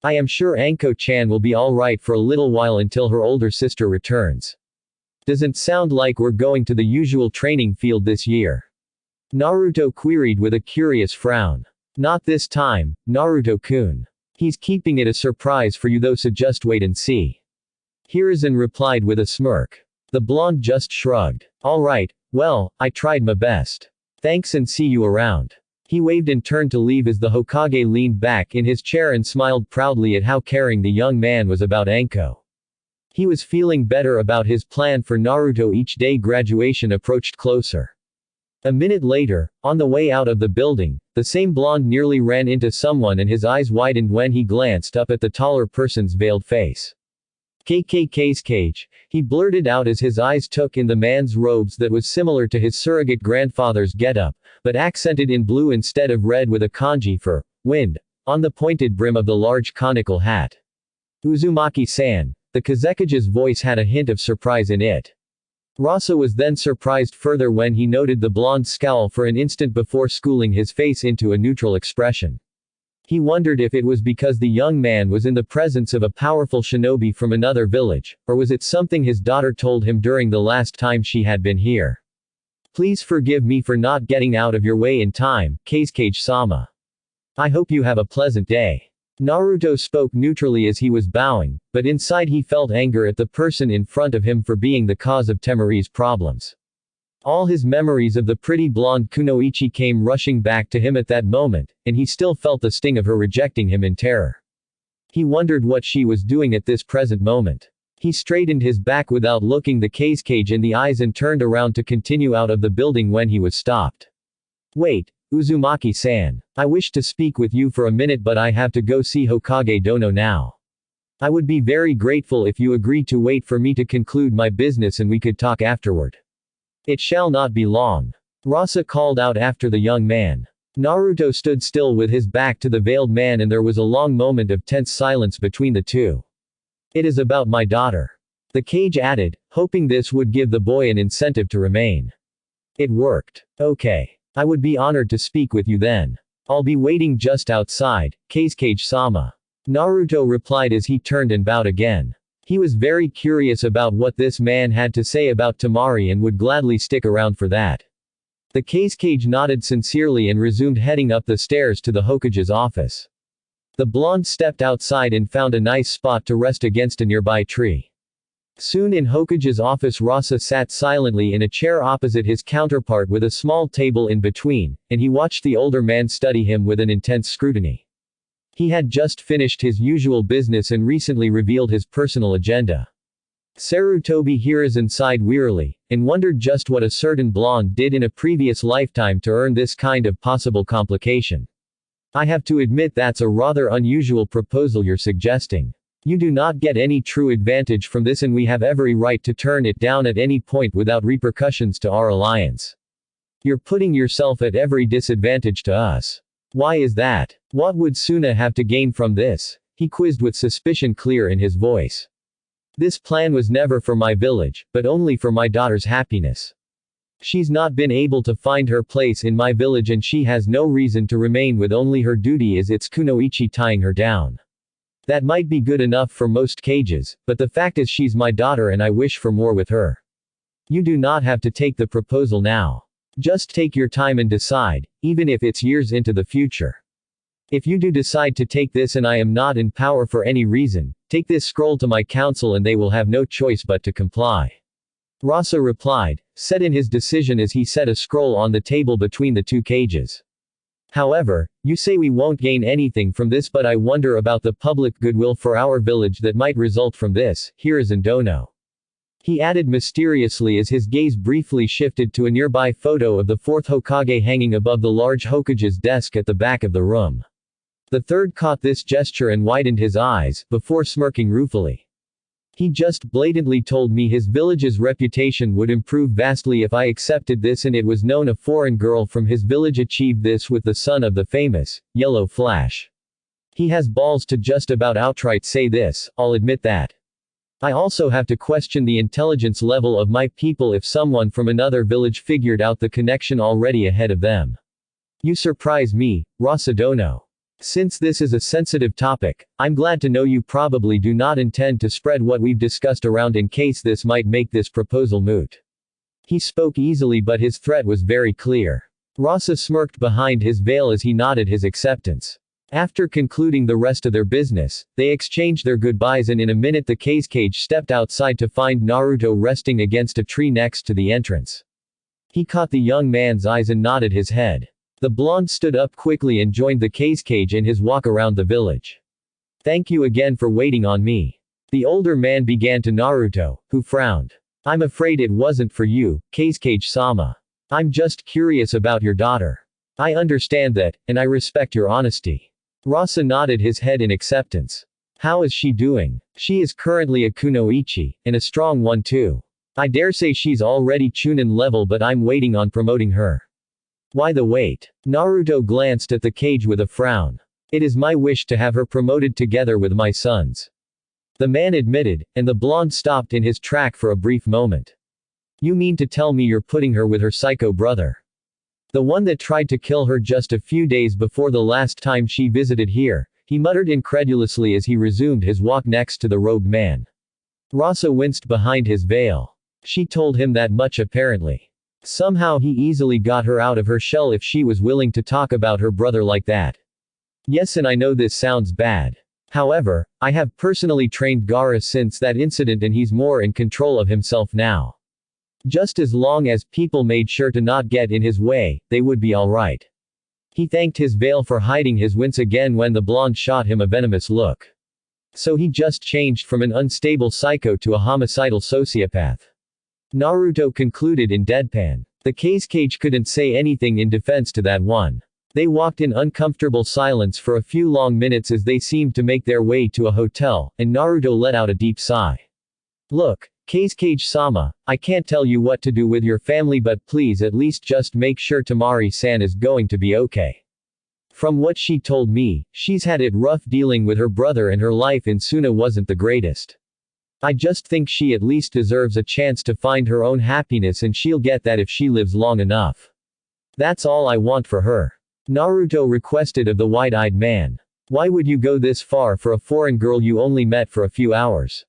I am sure Anko-chan will be alright for a little while until her older sister returns. Doesn't sound like we're going to the usual training field this year. Naruto queried with a curious frown. Not this time, Naruto-kun. He's keeping it a surprise for you though, so just wait and see. Hiruzen replied with a smirk. The blonde just shrugged. Alright, well, I tried my best. Thanks and see you around. He waved and turned to leave as the Hokage leaned back in his chair and smiled proudly at how caring the young man was about Anko. He was feeling better about his plan for Naruto each day graduation approached closer. A minute later, on the way out of the building, the same blonde nearly ran into someone and his eyes widened when he glanced up at the taller person's veiled face. Kazekage, he blurted out as his eyes took in the man's robes that was similar to his surrogate grandfather's getup, but accented in blue instead of red with a kanji for wind on the pointed brim of the large conical hat. Uzumaki-san. The Kazekage's voice had a hint of surprise in it. Rasa was then surprised further when he noted the blonde's scowl for an instant before schooling his face into a neutral expression. He wondered if it was because the young man was in the presence of a powerful shinobi from another village, or was it something his daughter told him during the last time she had been here. Please forgive me for not getting out of your way in time, Kazekage-sama. I hope you have a pleasant day. Naruto spoke neutrally as he was bowing, but inside he felt anger at the person in front of him for being the cause of Temari's problems. All his memories of the pretty blonde Kunoichi came rushing back to him at that moment, and he still felt the sting of her rejecting him in terror. He wondered what she was doing at this present moment. He straightened his back without looking the Kazekage in the eyes and turned around to continue out of the building when he was stopped. Wait, Uzumaki-san. I wish to speak with you for a minute, but I have to go see Hokage Dono now. I would be very grateful if you agreed to wait for me to conclude my business and we could talk afterward. It shall not be long. Rasa called out after the young man. Naruto stood still with his back to the veiled man and there was a long moment of tense silence between the two. It is about my daughter. The Kage added, hoping this would give the boy an incentive to remain. It worked. Okay. I would be honored to speak with you then. I'll be waiting just outside, Kazekage-sama. Naruto replied as he turned and bowed again. He was very curious about what this man had to say about Temari and would gladly stick around for that. The Kazekage nodded sincerely and resumed heading up the stairs to the Hokage's office. The blonde stepped outside and found a nice spot to rest against a nearby tree. Soon in Hokage's office, Rasa sat silently in a chair opposite his counterpart with a small table in between, and he watched the older man study him with an intense scrutiny. He had just finished his usual business and recently revealed his personal agenda. Sarutobi Hiruzen sighed wearily, and wondered just what a certain blonde did in a previous lifetime to earn this kind of possible complication. I have to admit that's a rather unusual proposal you're suggesting. You do not get any true advantage from this and we have every right to turn it down at any point without repercussions to our alliance. You're putting yourself at every disadvantage to us. Why is that? What would Suna have to gain from this? He quizzed with suspicion clear in his voice. This plan was never for my village, but only for my daughter's happiness. She's not been able to find her place in my village and she has no reason to remain with only her duty as its kunoichi tying her down. That might be good enough for most cages, but the fact is she's my daughter and I wish for more with her. You do not have to take the proposal now. Just take your time and decide, even if it's years into the future. If you do decide to take this and I am not in power for any reason, take this scroll to my council and they will have no choice but to comply. Rasa replied, set in his decision as he set a scroll on the table between the two cages. However, you say we won't gain anything from this, but I wonder about the public goodwill for our village that might result from this, Hiruzen Dono. He added mysteriously as his gaze briefly shifted to a nearby photo of the fourth Hokage hanging above the large Hokage's desk at the back of the room. The third caught this gesture and widened his eyes, before smirking ruefully. He just blatantly told me his village's reputation would improve vastly if I accepted this, and it was known a foreign girl from his village achieved this with the son of the famous, Yellow Flash. He has balls to just about outright say this, I'll admit that. I also have to question the intelligence level of my people if someone from another village figured out the connection already ahead of them. You surprise me, Rasa Dono. Since this is a sensitive topic, I'm glad to know you probably do not intend to spread what we've discussed around in case this might make this proposal moot. He spoke easily but his threat was very clear. Rasa smirked behind his veil as he nodded his acceptance. After concluding the rest of their business, they exchanged their goodbyes and in a minute the Kazekage stepped outside to find Naruto resting against a tree next to the entrance. He caught the young man's eyes and nodded his head. The blonde stood up quickly and joined the Kazekage in his walk around the village. Thank you again for waiting on me. The older man began to Naruto, who frowned. I'm afraid it wasn't for you, Kazekage-sama. I'm just curious about your daughter. I understand that, and I respect your honesty. Rasa nodded his head in acceptance. How is she doing? She is currently a kunoichi, and a strong one too. I dare say she's already Chunin level, but I'm waiting on promoting her. Why the wait? Naruto glanced at the cage with a frown. It is my wish to have her promoted together with my sons. The man admitted, and the blonde stopped in his track for a brief moment. You mean to tell me you're putting her with her psycho brother? The one that tried to kill her just a few days before the last time she visited here, he muttered incredulously as he resumed his walk next to the robed man. Rasa winced behind his veil. She told him that much apparently. Somehow he easily got her out of her shell if she was willing to talk about her brother like that. Yes, and I know this sounds bad. However, I have personally trained Gaara since that incident and he's more in control of himself now. Just as long as people made sure to not get in his way, they would be alright. He thanked his veil for hiding his wince again when the blonde shot him a venomous look. So he just changed from an unstable psycho to a homicidal sociopath. Naruto concluded in deadpan. The Kazekage couldn't say anything in defense to that one. They walked in uncomfortable silence for a few long minutes as they seemed to make their way to a hotel, and Naruto let out a deep sigh. Look, Kazekage-sama, I can't tell you what to do with your family, but please at least just make sure Temari-san is going to be okay. From what she told me, she's had it rough dealing with her brother and her life in Suna wasn't the greatest. I just think she at least deserves a chance to find her own happiness, and she'll get that if she lives long enough. That's all I want for her. Naruto requested of the wide-eyed man. Why would you go this far for a foreign girl you only met for a few hours?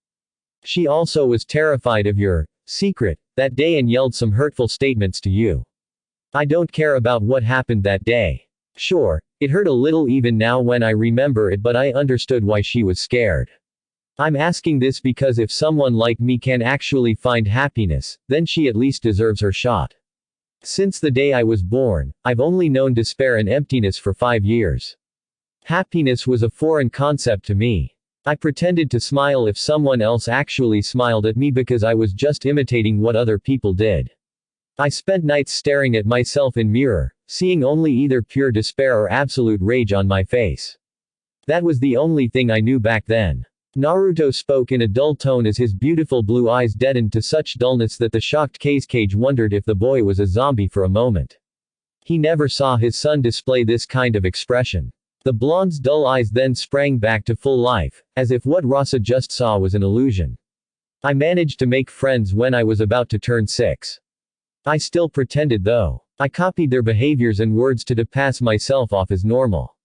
She also was terrified of your secret that day and yelled some hurtful statements to you. I don't care about what happened that day. Sure, it hurt a little even now when I remember it, but I understood why she was scared. I'm asking this because if someone like me can actually find happiness, then she at least deserves her shot. Since the day I was born, I've only known despair and emptiness for 5 years. Happiness was a foreign concept to me. I pretended to smile if someone else actually smiled at me because I was just imitating what other people did. I spent nights staring at myself in mirror, seeing only either pure despair or absolute rage on my face. That was the only thing I knew back then. Naruto spoke in a dull tone as his beautiful blue eyes deadened to such dullness that the shocked Kazekage wondered if the boy was a zombie for a moment. He never saw his son display this kind of expression. The blonde's dull eyes then sprang back to full life, as if what Rasa just saw was an illusion. I managed to make friends when I was about to turn 6. I still pretended though. I copied their behaviors and words to pass myself off as normal.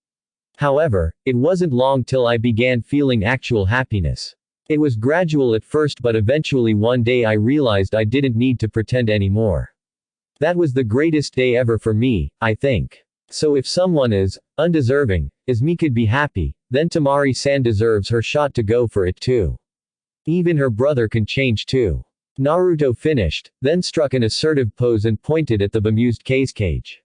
However, it wasn't long till I began feeling actual happiness. It was gradual at first, but eventually one day I realized I didn't need to pretend anymore. That was the greatest day ever for me, I think. So if someone as undeserving as me could be happy, then Temari-san deserves her shot to go for it too. Even her brother can change too. Naruto finished, then struck an assertive pose and pointed at the bemused Kazekage.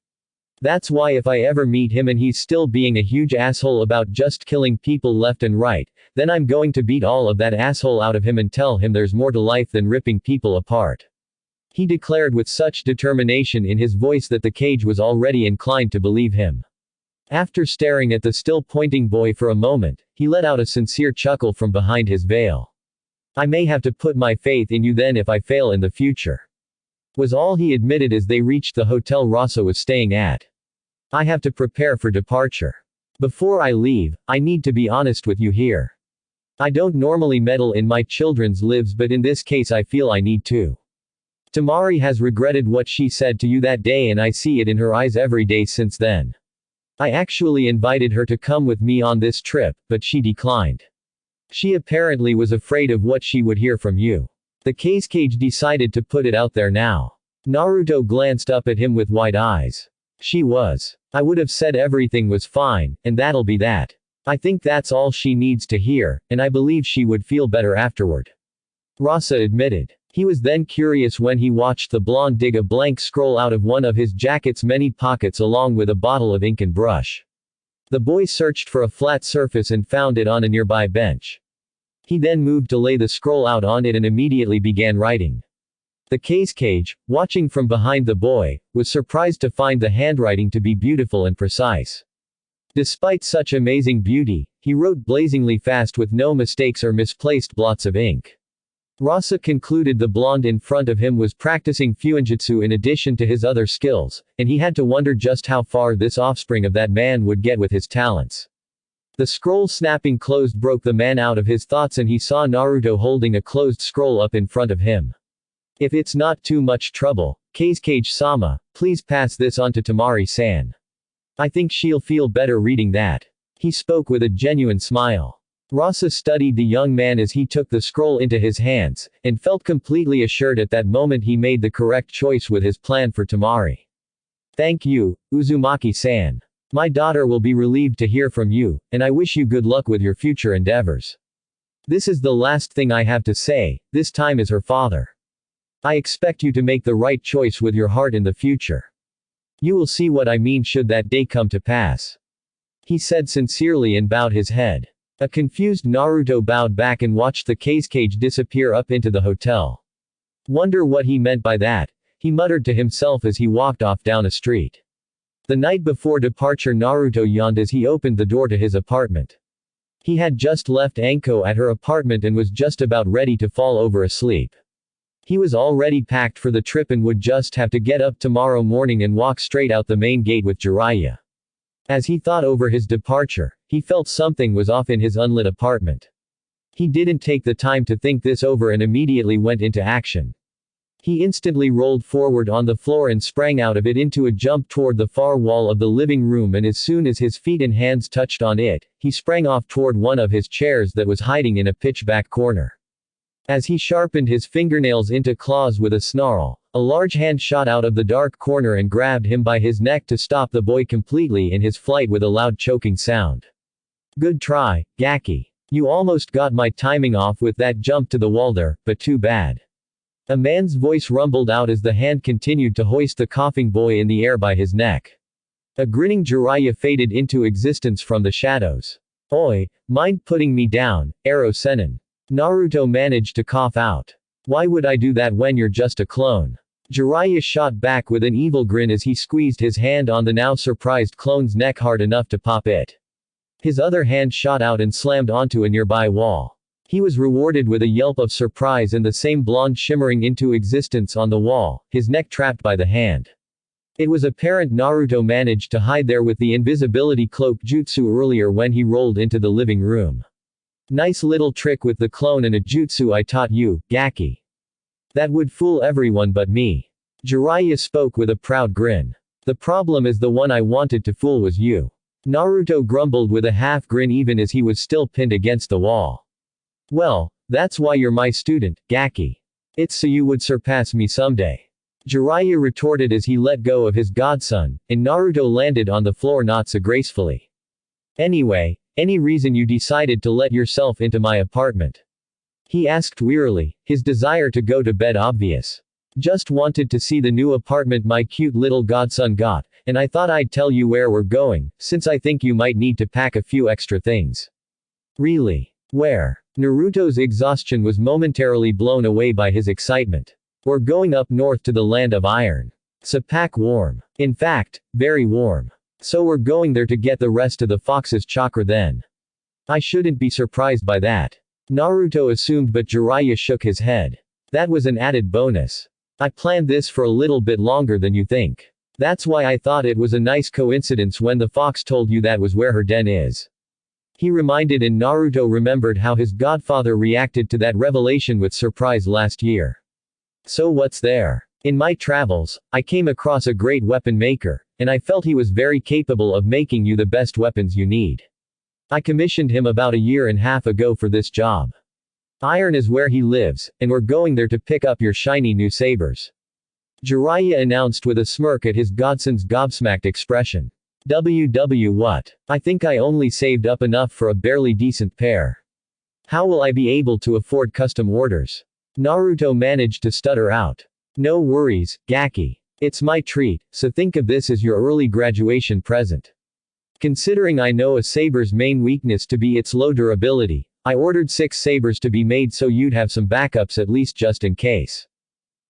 That's why if I ever meet him and he's still being a huge asshole about just killing people left and right, then I'm going to beat all of that asshole out of him and tell him there's more to life than ripping people apart. He declared with such determination in his voice that the cage was already inclined to believe him. After staring at the still pointing boy for a moment, he let out a sincere chuckle from behind his veil. I may have to put my faith in you then if I fail in the future. Was all he admitted as they reached the hotel Rasa was staying at. I have to prepare for departure. Before I leave, I need to be honest with you here. I don't normally meddle in my children's lives, but in this case I feel I need to. Temari has regretted what she said to you that day, and I see it in her eyes every day since then. I actually invited her to come with me on this trip, but she declined. She apparently was afraid of what she would hear from you. The Kazekage decided to put it out there now. Naruto glanced up at him with wide eyes. She was. I would have said everything was fine, and that'll be that. I think that's all she needs to hear, and I believe she would feel better afterward. Rasa admitted. He was then curious when he watched the blonde dig a blank scroll out of one of his jacket's many pockets along with a bottle of ink and brush. The boy searched for a flat surface and found it on a nearby bench. He then moved to lay the scroll out on it and immediately began writing. The Kazekage, watching from behind the boy, was surprised to find the handwriting to be beautiful and precise. Despite such amazing beauty, he wrote blazingly fast with no mistakes or misplaced blots of ink. Rasa concluded the blonde in front of him was practicing fuinjutsu in addition to his other skills, and he had to wonder just how far this offspring of that man would get with his talents. The scroll snapping closed broke the man out of his thoughts, and he saw Naruto holding a closed scroll up in front of him. If it's not too much trouble, Kazekage-sama, please pass this on to Temari-san. I think she'll feel better reading that. He spoke with a genuine smile. Rasa studied the young man as he took the scroll into his hands, and felt completely assured at that moment he made the correct choice with his plan for Temari. Thank you, Uzumaki-san. My daughter will be relieved to hear from you, and I wish you good luck with your future endeavors. This is the last thing I have to say, this time as her father. I expect you to make the right choice with your heart in the future. You will see what I mean should that day come to pass. He said sincerely and bowed his head. A confused Naruto bowed back and watched the Kazekage disappear up into the hotel. Wonder what he meant by that, he muttered to himself as he walked off down a street. The night before departure, Naruto yawned as he opened the door to his apartment. He had just left Anko at her apartment and was just about ready to fall over asleep. He was already packed for the trip and would just have to get up tomorrow morning and walk straight out the main gate with Jiraiya. As he thought over his departure, he felt something was off in his unlit apartment. He didn't take the time to think this over and immediately went into action. He instantly rolled forward on the floor and sprang out of it into a jump toward the far wall of the living room, and as soon as his feet and hands touched on it, he sprang off toward one of his chairs that was hiding in a pitch-black corner. As he sharpened his fingernails into claws with a snarl, a large hand shot out of the dark corner and grabbed him by his neck to stop the boy completely in his flight with a loud choking sound. Good try, Gaki. You almost got my timing off with that jump to the wall there, but too bad. A man's voice rumbled out as the hand continued to hoist the coughing boy in the air by his neck. A grinning Jiraiya faded into existence from the shadows. Oi, mind putting me down, Arrow Sennin. Naruto managed to cough out. Why would I do that when you're just a clone? Jiraiya shot back with an evil grin as he squeezed his hand on the now surprised clone's neck hard enough to pop it. His other hand shot out and slammed onto a nearby wall. He was rewarded with a yelp of surprise and the same blonde shimmering into existence on the wall, his neck trapped by the hand. It was apparent Naruto managed to hide there with the invisibility cloak jutsu earlier when he rolled into the living room. Nice little trick with the clone and a jutsu I taught you, Gaki. That would fool everyone but me. Jiraiya spoke with a proud grin. The problem is the one I wanted to fool was you. Naruto grumbled with a half grin even as he was still pinned against the wall. Well, that's why you're my student, Gaki. It's so you would surpass me someday. Jiraiya retorted as he let go of his godson, and Naruto landed on the floor not so gracefully. Anyway, any reason you decided to let yourself into my apartment? He asked wearily, his desire to go to bed obvious. Just wanted to see the new apartment my cute little godson got, and I thought I'd tell you where we're going, since I think you might need to pack a few extra things. Really? Where? Naruto's exhaustion was momentarily blown away by his excitement. We're going up north to the land of iron. So pack warm. In fact, very warm. So we're going there to get the rest of the fox's chakra then. I shouldn't be surprised by that. Naruto assumed, but Jiraiya shook his head. That was an added bonus. I planned this for a little bit longer than you think. That's why I thought it was a nice coincidence when the fox told you that was where her den is. He reminded, and Naruto remembered how his godfather reacted to that revelation with surprise last year. So what's there? In my travels, I came across a great weapon maker, and I felt he was very capable of making you the best weapons you need. I commissioned him about a year and a half ago for this job. Iron is where he lives, and we're going there to pick up your shiny new sabers. Jiraiya announced with a smirk at his godson's gobsmacked expression. What? I think I only saved up enough for a barely decent pair. How will I be able to afford custom orders? Naruto managed to stutter out. No worries, Gaki. It's my treat, so think of this as your early graduation present. Considering I know a saber's main weakness to be its low durability, I ordered 6 sabers to be made so you'd have some backups at least just in case.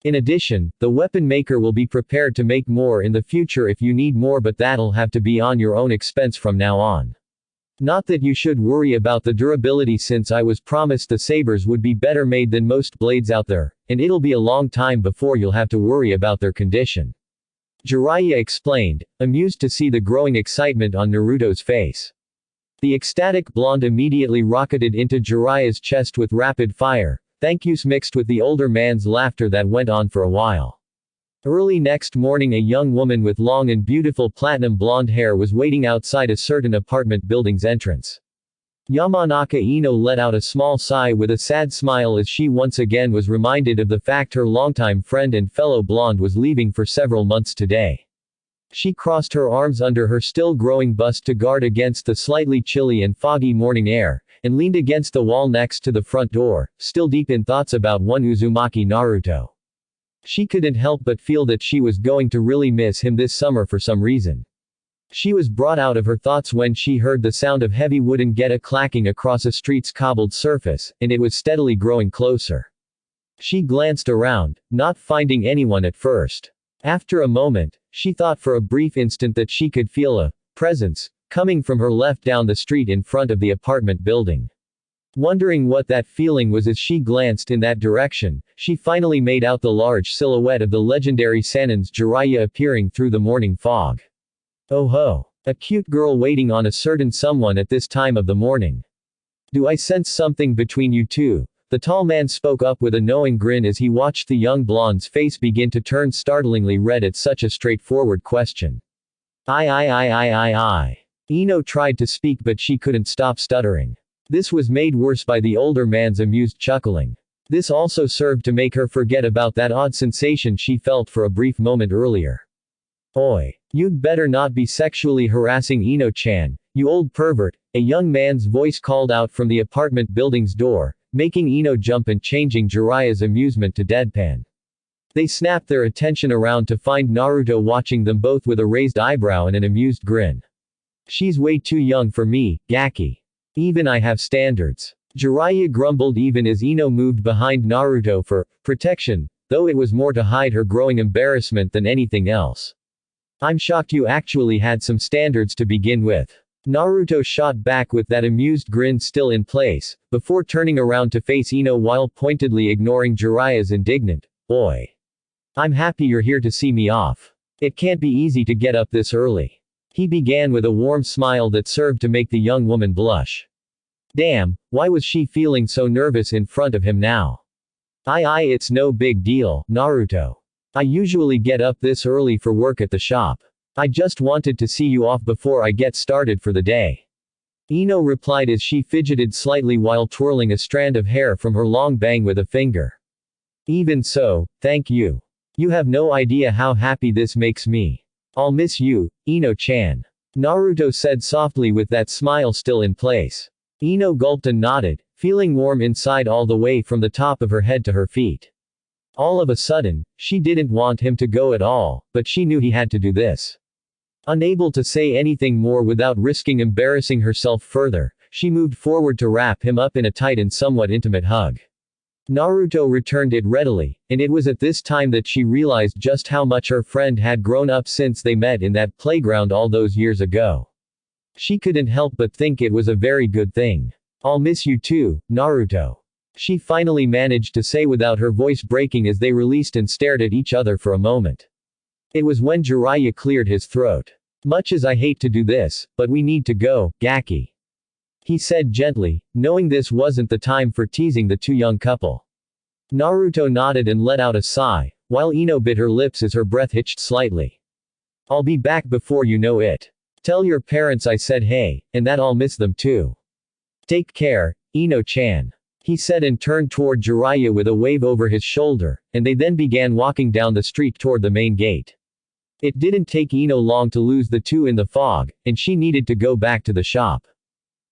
In addition, the weapon maker will be prepared to make more in the future if you need more, but that'll have to be on your own expense from now on. Not that you should worry about the durability, since I was promised the sabers would be better made than most blades out there, and it'll be a long time before you'll have to worry about their condition. Jiraiya explained, amused to see the growing excitement on Naruto's face. The ecstatic blonde immediately rocketed into Jiraiya's chest with rapid fire, thank yous mixed with the older man's laughter that went on for a while. Early next morning, a young woman with long and beautiful platinum blonde hair was waiting outside a certain apartment building's entrance. Yamanaka Ino let out a small sigh with a sad smile as she once again was reminded of the fact her longtime friend and fellow blonde was leaving for several months today. She crossed her arms under her still growing bust to guard against the slightly chilly and foggy morning air, and leaned against the wall next to the front door, still deep in thoughts about one Uzumaki Naruto. She couldn't help but feel that she was going to really miss him this summer for some reason. She was brought out of her thoughts when she heard the sound of heavy wooden geta clacking across a street's cobbled surface, and it was steadily growing closer. She glanced around, not finding anyone at first. After a moment, she thought for a brief instant that she could feel a presence coming from her left down the street in front of the apartment building. Wondering what that feeling was as she glanced in that direction, she finally made out the large silhouette of the legendary Sannin's Jiraiya appearing through the morning fog. Oh ho! A cute girl waiting on a certain someone at this time of the morning. Do I sense something between you two? The tall man spoke up with a knowing grin as he watched the young blonde's face begin to turn startlingly red at such a straightforward question. I. Ino tried to speak but she couldn't stop stuttering. This was made worse by the older man's amused chuckling. This also served to make her forget about that odd sensation she felt for a brief moment earlier. Oi. You'd better not be sexually harassing Ino-chan, you old pervert, a young man's voice called out from the apartment building's door, making Ino jump and changing Jiraiya's amusement to deadpan. They snapped their attention around to find Naruto watching them both with a raised eyebrow and an amused grin. She's way too young for me, Gaki. Even I have standards. Jiraiya grumbled even as Ino moved behind Naruto for protection, though it was more to hide her growing embarrassment than anything else. I'm shocked you actually had some standards to begin with. Naruto shot back with that amused grin still in place, before turning around to face Ino while pointedly ignoring Jiraiya's indignant, "Oi. I'm happy you're here to see me off. It can't be easy to get up this early." He began with a warm smile that served to make the young woman blush. Damn, why was she feeling so nervous in front of him now? It's no big deal, Naruto. I usually get up this early for work at the shop. I just wanted to see you off before I get started for the day. Ino replied as she fidgeted slightly while twirling a strand of hair from her long bang with a finger. Even so, thank you. You have no idea how happy this makes me. I'll miss you, Ino-chan. Naruto said softly with that smile still in place. Ino gulped and nodded, feeling warm inside all the way from the top of her head to her feet. All of a sudden, she didn't want him to go at all, but she knew he had to do this. Unable to say anything more without risking embarrassing herself further, she moved forward to wrap him up in a tight and somewhat intimate hug. Naruto returned it readily, and it was at this time that she realized just how much her friend had grown up since they met in that playground all those years ago. She couldn't help but think it was a very good thing. I'll miss you too, Naruto. She finally managed to say without her voice breaking as they released and stared at each other for a moment. It was when Jiraiya cleared his throat. Much as I hate to do this, but we need to go, Gaki. He said gently, knowing this wasn't the time for teasing the two young couple. Naruto nodded and let out a sigh, while Ino bit her lips as her breath hitched slightly. I'll be back before you know it. Tell your parents I said hey, and that I'll miss them too. Take care, Ino-chan. He said and turned toward Jiraiya with a wave over his shoulder, and they then began walking down the street toward the main gate. It didn't take Ino long to lose the two in the fog, and she needed to go back to the shop.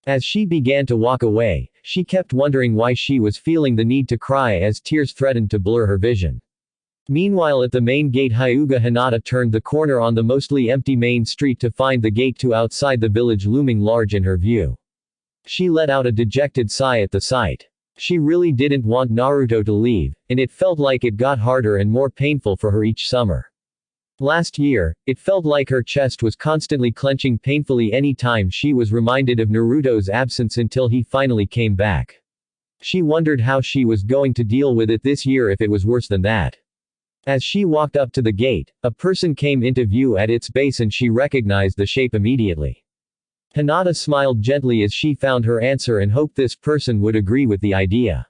As she began to walk away, she kept wondering why she was feeling the need to cry as tears threatened to blur her vision. Meanwhile at the main gate Hyuga Hinata turned the corner on the mostly empty main street to find the gate to outside the village looming large in her view. She let out a dejected sigh at the sight. She really didn't want Naruto to leave, and it felt like it got harder and more painful for her each summer. Last year, it felt like her chest was constantly clenching painfully any time she was reminded of Naruto's absence until he finally came back. She wondered how she was going to deal with it this year if it was worse than that. As she walked up to the gate, a person came into view at its base and she recognized the shape immediately. Hinata smiled gently as she found her answer and hoped this person would agree with the idea.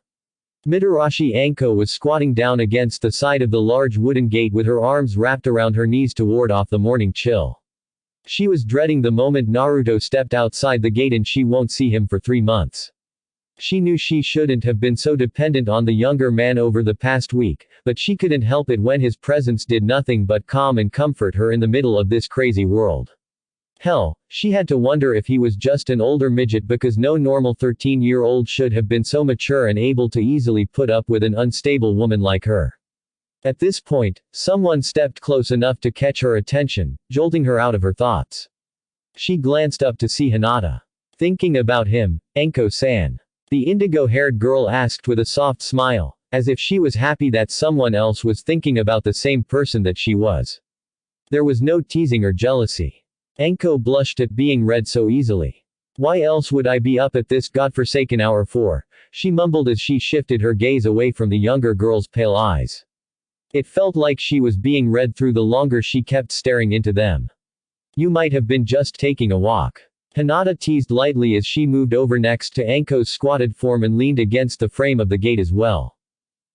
Mitarashi Anko was squatting down against the side of the large wooden gate with her arms wrapped around her knees to ward off the morning chill. She was dreading the moment Naruto stepped outside the gate and she won't see him for 3 months. She knew she shouldn't have been so dependent on the younger man over the past week, but she couldn't help it when his presence did nothing but calm and comfort her in the middle of this crazy world. Hell, she had to wonder if he was just an older midget because no normal 13-year-old should have been so mature and able to easily put up with an unstable woman like her. At this point, someone stepped close enough to catch her attention, jolting her out of her thoughts. She glanced up to see Hinata. Thinking about him, Anko-san? The indigo-haired girl asked with a soft smile, as if she was happy that someone else was thinking about the same person that she was. There was no teasing or jealousy. Anko blushed at being read so easily. Why else would I be up at this godforsaken hour for? She mumbled as she shifted her gaze away from the younger girl's pale eyes. It felt like she was being read through the longer she kept staring into them. You might have been just taking a walk. Hinata teased lightly as she moved over next to Anko's squatted form and leaned against the frame of the gate as well.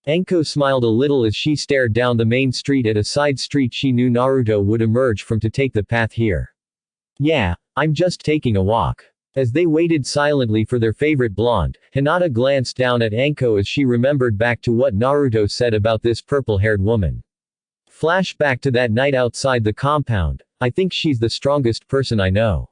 Anko smiled a little as she stared down the main street at a side street she knew Naruto would emerge from to take the path here. Yeah, I'm just taking a walk. As they waited silently for their favorite blonde, Hinata glanced down at Anko as she remembered back to what Naruto said about this purple-haired woman. Flashback to that night outside the compound. I think she's the strongest person I know.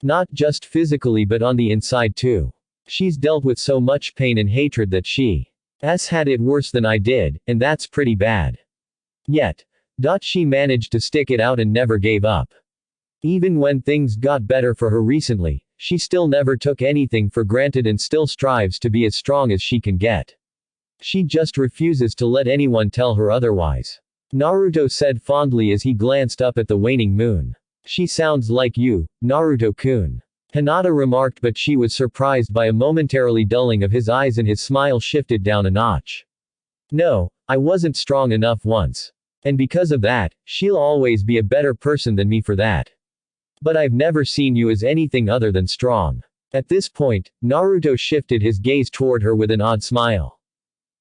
Not just physically but on the inside too. She's dealt with so much pain and hatred that she's had it worse than I did, and that's pretty bad. Yet, she managed to stick it out and never gave up. Even when things got better for her recently, she still never took anything for granted and still strives to be as strong as she can get. She just refuses to let anyone tell her otherwise. Naruto said fondly as he glanced up at the waning moon. She sounds like you, Naruto-kun. Hinata remarked, but she was surprised by a momentarily dulling of his eyes and his smile shifted down a notch. No, I wasn't strong enough once. And because of that, she'll always be a better person than me for that. But I've never seen you as anything other than strong. At this point, Naruto shifted his gaze toward her with an odd smile.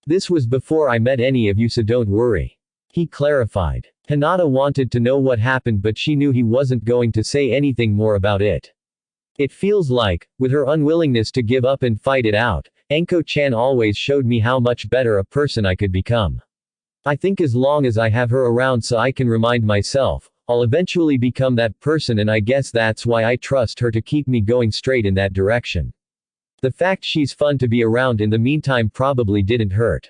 This was before I met any of you, so don't worry. He clarified. Hinata wanted to know what happened, but she knew he wasn't going to say anything more about it. It feels like, with her unwillingness to give up and fight it out, Anko-chan always showed me how much better a person I could become. I think as long as I have her around so I can remind myself, I'll eventually become that person, and I guess that's why I trust her to keep me going straight in that direction. The fact she's fun to be around in the meantime probably didn't hurt.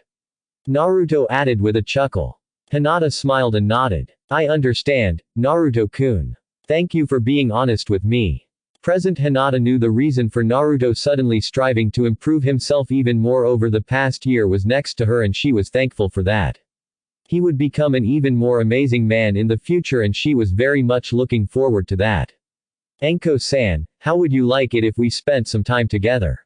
Naruto added with a chuckle. Hinata smiled and nodded. I understand, Naruto-kun. Thank you for being honest with me. Present Hinata knew the reason for Naruto suddenly striving to improve himself even more over the past year was next to her, and she was thankful for that. He would become an even more amazing man in the future, and she was very much looking forward to that. Anko-san, how would you like it if we spent some time together?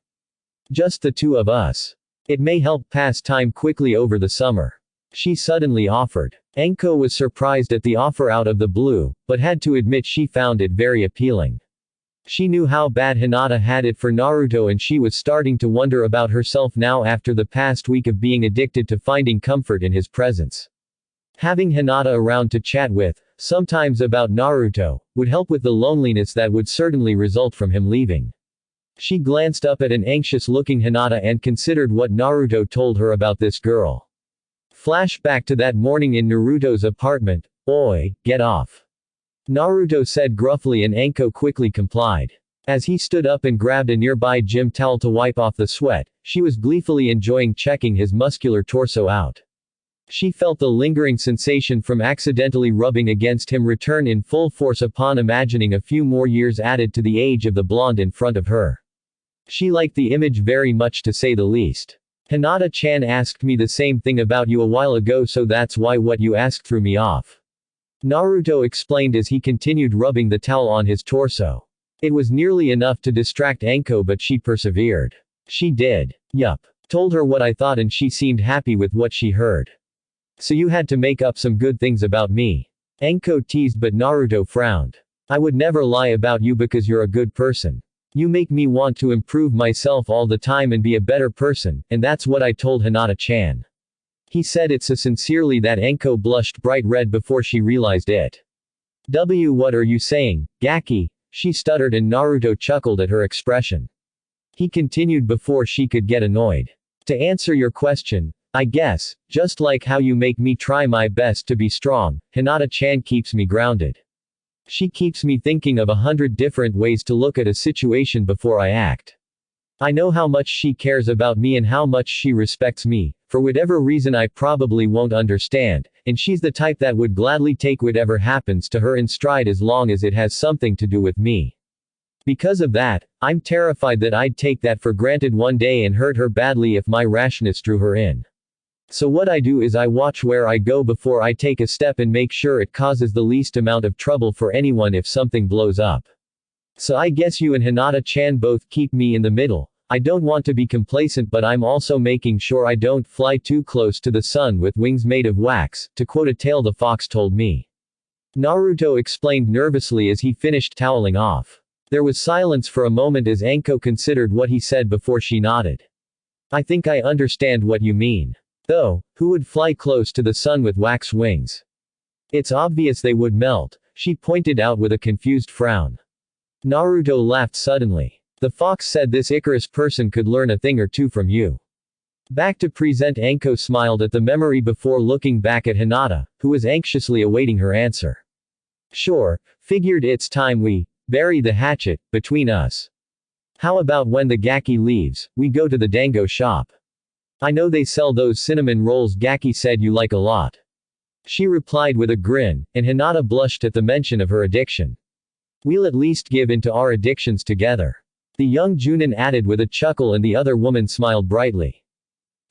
Just the two of us. It may help pass time quickly over the summer. She suddenly offered. Anko was surprised at the offer out of the blue, but had to admit she found it very appealing. She knew how bad Hinata had it for Naruto, and she was starting to wonder about herself now after the past week of being addicted to finding comfort in his presence. Having Hinata around to chat with, sometimes about Naruto, would help with the loneliness that would certainly result from him leaving. She glanced up at an anxious-looking Hinata and considered what Naruto told her about this girl. Flashback to that morning in Naruto's apartment. Oi, get off. Naruto said gruffly, and Anko quickly complied. As he stood up and grabbed a nearby gym towel to wipe off the sweat, she was gleefully enjoying checking his muscular torso out. She felt the lingering sensation from accidentally rubbing against him return in full force upon imagining a few more years added to the age of the blonde in front of her. She liked the image very much, to say the least. Hinata-chan asked me the same thing about you a while ago, so that's why what you asked threw me off. Naruto explained as he continued rubbing the towel on his torso. It was nearly enough to distract Anko, but she persevered. She did. Yup. Told her what I thought and she seemed happy with what she heard. So you had to make up some good things about me. Anko teased, but Naruto frowned. I would never lie about you because you're a good person. You make me want to improve myself all the time and be a better person, and that's what I told Hinata-chan. He said it so sincerely that Anko blushed bright red before she realized it. What are you saying, Gaki? She stuttered, and Naruto chuckled at her expression. He continued before she could get annoyed. To answer your question, I guess, just like how you make me try my best to be strong, Hinata-chan keeps me grounded. She keeps me thinking of 100 different ways to look at a situation before I act. I know how much she cares about me and how much she respects me, for whatever reason I probably won't understand, and she's the type that would gladly take whatever happens to her in stride as long as it has something to do with me. Because of that, I'm terrified that I'd take that for granted one day and hurt her badly if my rashness drew her in. So what I do is I watch where I go before I take a step and make sure it causes the least amount of trouble for anyone if something blows up. So I guess you and Hinata-chan both keep me in the middle. I don't want to be complacent, but I'm also making sure I don't fly too close to the sun with wings made of wax, to quote a tale the fox told me. Naruto explained nervously as he finished toweling off. There was silence for a moment as Anko considered what he said before she nodded. I think I understand what you mean. Though, who would fly close to the sun with wax wings? It's obvious they would melt, she pointed out with a confused frown. Naruto laughed suddenly. The fox said this Icarus person could learn a thing or two from you. Back to present. Anko smiled at the memory before looking back at Hinata, who was anxiously awaiting her answer. Sure, figured it's time we bury the hatchet between us. How about when the Gaki leaves, we go to the dango shop? I know they sell those cinnamon rolls Gaki said you like a lot. She replied with a grin, and Hinata blushed at the mention of her addiction. We'll at least give in to our addictions together. The young Junin added with a chuckle, and the other woman smiled brightly.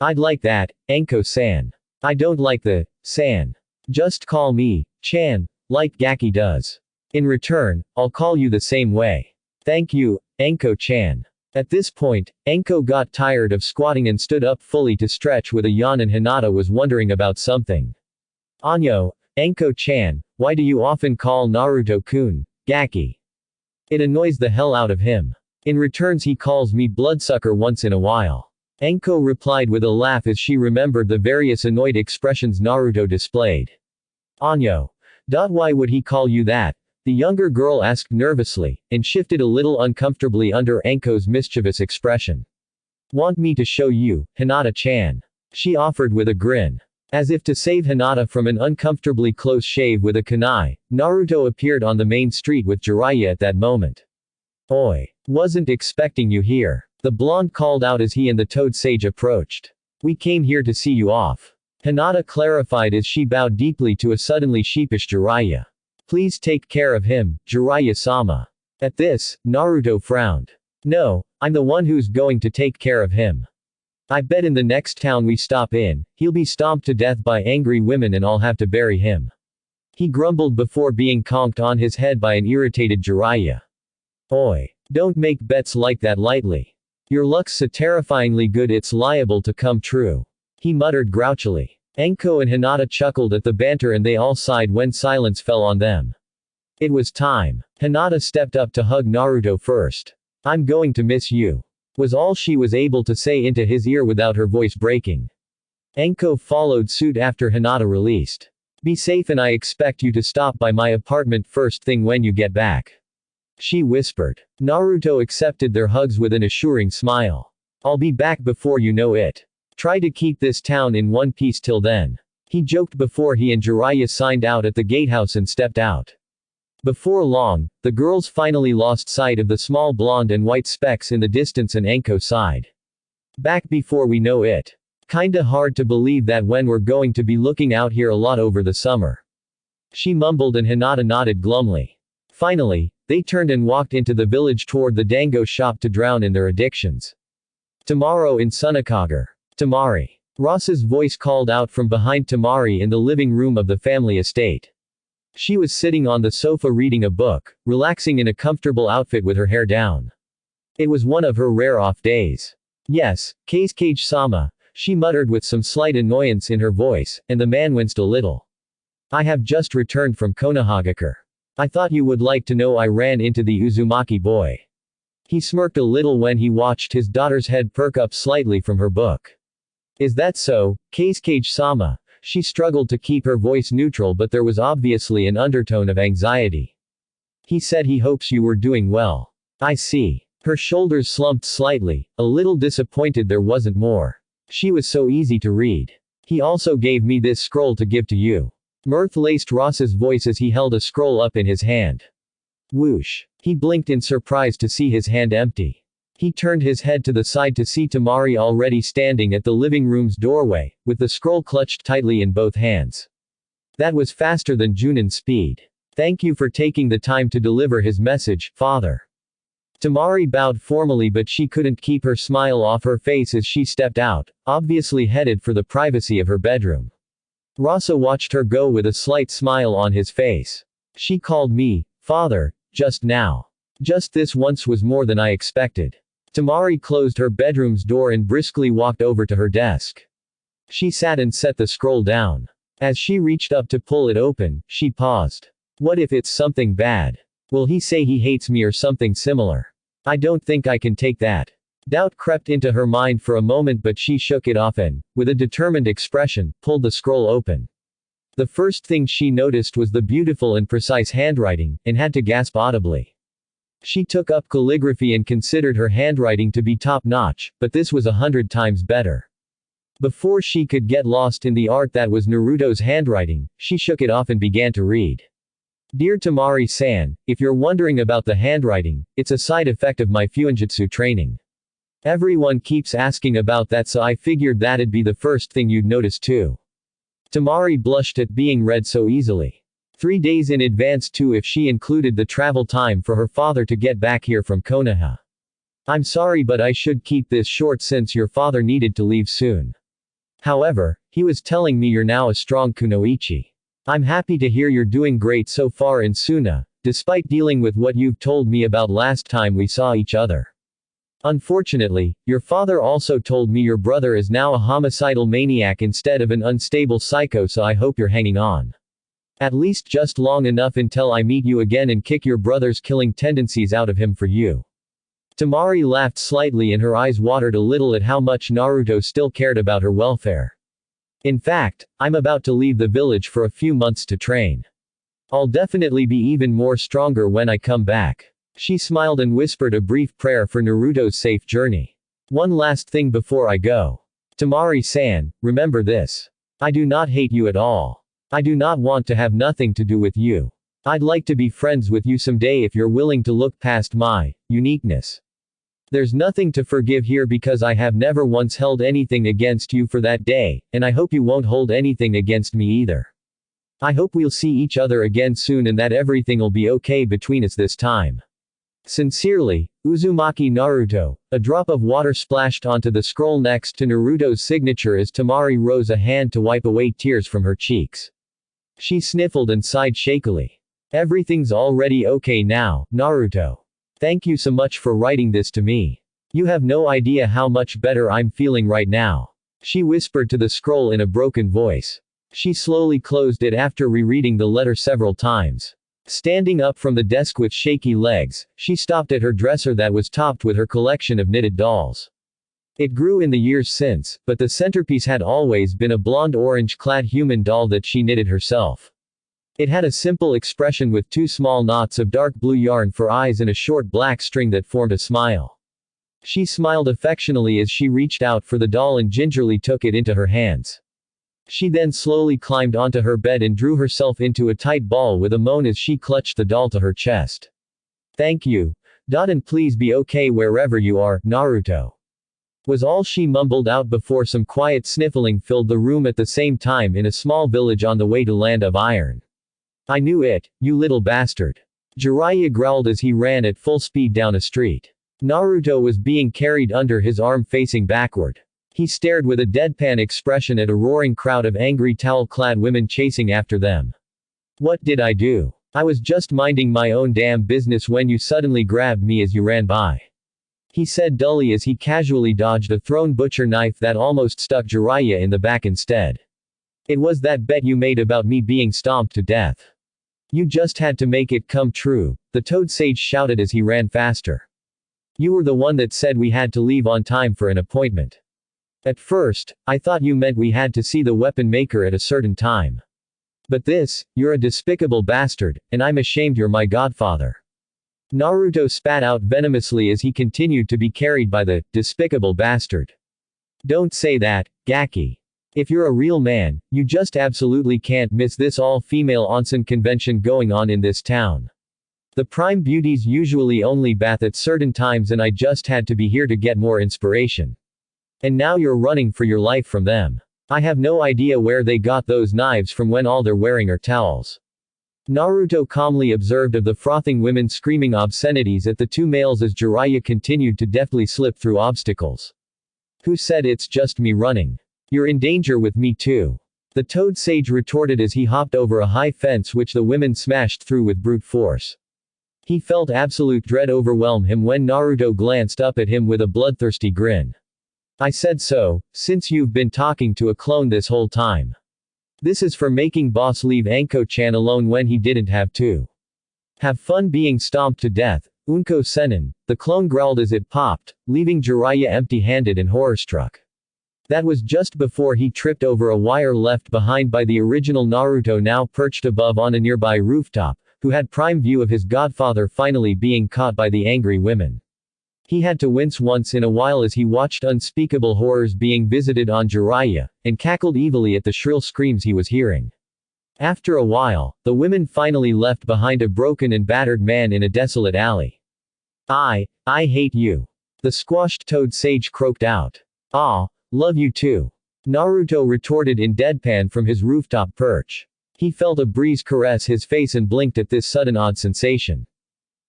I'd like that, Anko-san. I don't like the san. Just call me Chan, like Gaki does. In return, I'll call you the same way. Thank you, Anko-chan. At this point, Anko got tired of squatting and stood up fully to stretch with a yawn, and Hinata was wondering about something. Anyo, Anko-chan, why do you often call Naruto-kun Gaki? It annoys the hell out of him. In returns he calls me bloodsucker once in a while. Anko replied with a laugh as she remembered the various annoyed expressions Naruto displayed. Anyo. Why would he call you that? The younger girl asked nervously, and shifted a little uncomfortably under Anko's mischievous expression. Want me to show you, Hinata-chan? She offered with a grin. As if to save Hinata from an uncomfortably close shave with a kunai, Naruto appeared on the main street with Jiraiya at that moment. Oi. Wasn't expecting you here. The blonde called out as he and the Toad Sage approached. We came here to see you off. Hinata clarified as she bowed deeply to a suddenly sheepish Jiraiya. Please take care of him, Jiraiya-sama. At this, Naruto frowned. No, I'm the one who's going to take care of him. I bet in the next town we stop in, he'll be stomped to death by angry women and I'll have to bury him. He grumbled before being conked on his head by an irritated Jiraiya. Oi. Don't make bets like that lightly. Your luck's so terrifyingly good it's liable to come true. He muttered grouchily. Anko and Hinata chuckled at the banter and they all sighed when silence fell on them. It was time. Hinata stepped up to hug Naruto first. I'm going to miss you. Was all she was able to say into his ear without her voice breaking. Anko followed suit after Hinata released. Be safe and I expect you to stop by my apartment first thing when you get back. She whispered. Naruto accepted their hugs with an assuring smile. I'll be back before you know it. Try to keep this town in one piece till then. He joked before he and Jiraiya signed out at the gatehouse and stepped out. Before long, the girls finally lost sight of the small blonde and white specks in the distance and Anko sighed. Back before we know it. Kinda hard to believe that when we're going to be looking out here a lot over the summer. She mumbled and Hinata nodded glumly. Finally, they turned and walked into the village toward the dango shop to drown in their addictions. Tomorrow in Sunakage. Temari. Ross's voice called out from behind Temari in the living room of the family estate. She was sitting on the sofa reading a book, relaxing in a comfortable outfit with her hair down. It was one of her rare off days. Yes, Kazekage-sama, she muttered with some slight annoyance in her voice, and the man winced a little. I have just returned from Konohagakure. I thought you would like to know I ran into the Uzumaki boy. He smirked a little when he watched his daughter's head perk up slightly from her book. Is that so, Kazekage-sama? She struggled to keep her voice neutral, but there was obviously an undertone of anxiety. He said he hopes you were doing well. I see. Her shoulders slumped slightly, a little disappointed there wasn't more. She was so easy to read. He also gave me this scroll to give to you. Mirth laced Ross's voice as he held a scroll up in his hand. Whoosh. He blinked in surprise to see his hand empty. He turned his head to the side to see Temari already standing at the living room's doorway, with the scroll clutched tightly in both hands. That was faster than Junin's speed. Thank you for taking the time to deliver his message, father. Temari bowed formally, but she couldn't keep her smile off her face as she stepped out, obviously headed for the privacy of her bedroom. Rasa watched her go with a slight smile on his face. She called me, father, just now. Just this once was more than I expected. Temari closed her bedroom's door and briskly walked over to her desk. She sat and set the scroll down. As she reached up to pull it open, she paused. What if it's something bad? Will he say he hates me or something similar? I don't think I can take that. Doubt crept into her mind for a moment, but she shook it off and, with a determined expression, pulled the scroll open. The first thing she noticed was the beautiful and precise handwriting, and had to gasp audibly. She took up calligraphy and considered her handwriting to be top-notch, but this was 100 times better. Before she could get lost in the art that was Naruto's handwriting, she shook it off and began to read. Dear Temari-san, if you're wondering about the handwriting, it's a side effect of my Fuinjutsu training. Everyone keeps asking about that, so I figured that'd be the first thing you'd notice too. Temari blushed at being read so easily. 3 days in advance too, if she included the travel time for her father to get back here from Konoha. I'm sorry, but I should keep this short since your father needed to leave soon. However, he was telling me you're now a strong kunoichi. I'm happy to hear you're doing great so far in Suna, despite dealing with what you've told me about last time we saw each other. Unfortunately, your father also told me your brother is now a homicidal maniac instead of an unstable psycho, so I hope you're hanging on. At least just long enough until I meet you again and kick your brother's killing tendencies out of him for you. Temari laughed slightly and her eyes watered a little at how much Naruto still cared about her welfare. In fact, I'm about to leave the village for a few months to train. I'll definitely be even more stronger when I come back. She smiled and whispered a brief prayer for Naruto's safe journey. One last thing before I go. Temari-san, remember this. I do not hate you at all. I do not want to have nothing to do with you. I'd like to be friends with you someday if you're willing to look past my uniqueness. There's nothing to forgive here because I have never once held anything against you for that day, and I hope you won't hold anything against me either. I hope we'll see each other again soon and that everything'll be okay between us this time. Sincerely, Uzumaki Naruto. A drop of water splashed onto the scroll next to Naruto's signature as Temari rose a hand to wipe away tears from her cheeks. She sniffled and sighed shakily. Everything's already okay now, Naruto. Thank you so much for writing this to me. You have no idea how much better I'm feeling right now. She whispered to the scroll in a broken voice. She slowly closed it after rereading the letter several times. Standing up from the desk with shaky legs, she stopped at her dresser that was topped with her collection of knitted dolls. It grew in the years since, but the centerpiece had always been a blonde orange-clad human doll that she knitted herself. It had a simple expression with 2 small knots of dark blue yarn for eyes and a short black string that formed a smile. She smiled affectionately as she reached out for the doll and gingerly took it into her hands. She then slowly climbed onto her bed and drew herself into a tight ball with a moan as she clutched the doll to her chest. Thank you. And please be okay wherever you are, Naruto. Was all she mumbled out before some quiet sniffling filled the room at the same time in a small village on the way to Land of Iron. I knew it, you little bastard. Jiraiya growled as he ran at full speed down a street. Naruto was being carried under his arm facing backward. He stared with a deadpan expression at a roaring crowd of angry towel-clad women chasing after them. What did I do? I was just minding my own damn business when you suddenly grabbed me as you ran by. He said dully as he casually dodged a thrown butcher knife that almost stuck Jiraiya in the back instead. It was that bet you made about me being stomped to death. You just had to make it come true, the Toad Sage shouted as he ran faster. You were the one that said we had to leave on time for an appointment. At first, I thought you meant we had to see the weapon maker at a certain time. But you're a despicable bastard, and I'm ashamed you're my godfather. Naruto spat out venomously as he continued to be carried by the despicable bastard. Don't say that, Gaki. If you're a real man, you just absolutely can't miss this all-female onsen convention going on in this town. The prime beauties usually only bath at certain times and I just had to be here to get more inspiration. And now you're running for your life from them. I have no idea where they got those knives from when all they're wearing are towels. Naruto calmly observed of the frothing women screaming obscenities at the 2 males as Jiraiya continued to deftly slip through obstacles. Who said it's just me running? You're in danger with me too. The Toad Sage retorted as he hopped over a high fence which the women smashed through with brute force. He felt absolute dread overwhelm him when Naruto glanced up at him with a bloodthirsty grin. I said so, since you've been talking to a clone this whole time. This is for making boss leave Anko-chan alone when he didn't have to. Have fun being stomped to death, Unko Senin, the clone growled as it popped, leaving Jiraiya empty-handed and horror-struck. That was just before he tripped over a wire left behind by the original Naruto, now perched above on a nearby rooftop, who had prime view of his godfather finally being caught by the angry women. He had to wince once in a while as he watched unspeakable horrors being visited on Jiraiya, and cackled evilly at the shrill screams he was hearing. After a while, the women finally left behind a broken and battered man in a desolate alley. I hate you. The squashed toad sage croaked out. Ah, love you too. Naruto retorted in deadpan from his rooftop perch. He felt a breeze caress his face and blinked at this sudden odd sensation.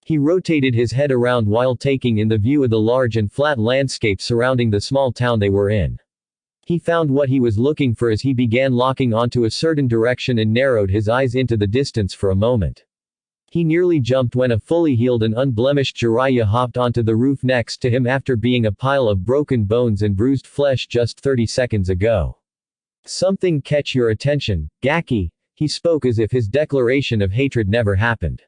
He rotated his head around while taking in the view of the large and flat landscape surrounding the small town they were in. He found what he was looking for as he began locking onto a certain direction and narrowed his eyes into the distance for a moment. He nearly jumped when a fully healed and unblemished Jiraiya hopped onto the roof next to him after being a pile of broken bones and bruised flesh just 30 seconds ago. Something catch your attention, Gaki, he spoke as if his declaration of hatred never happened.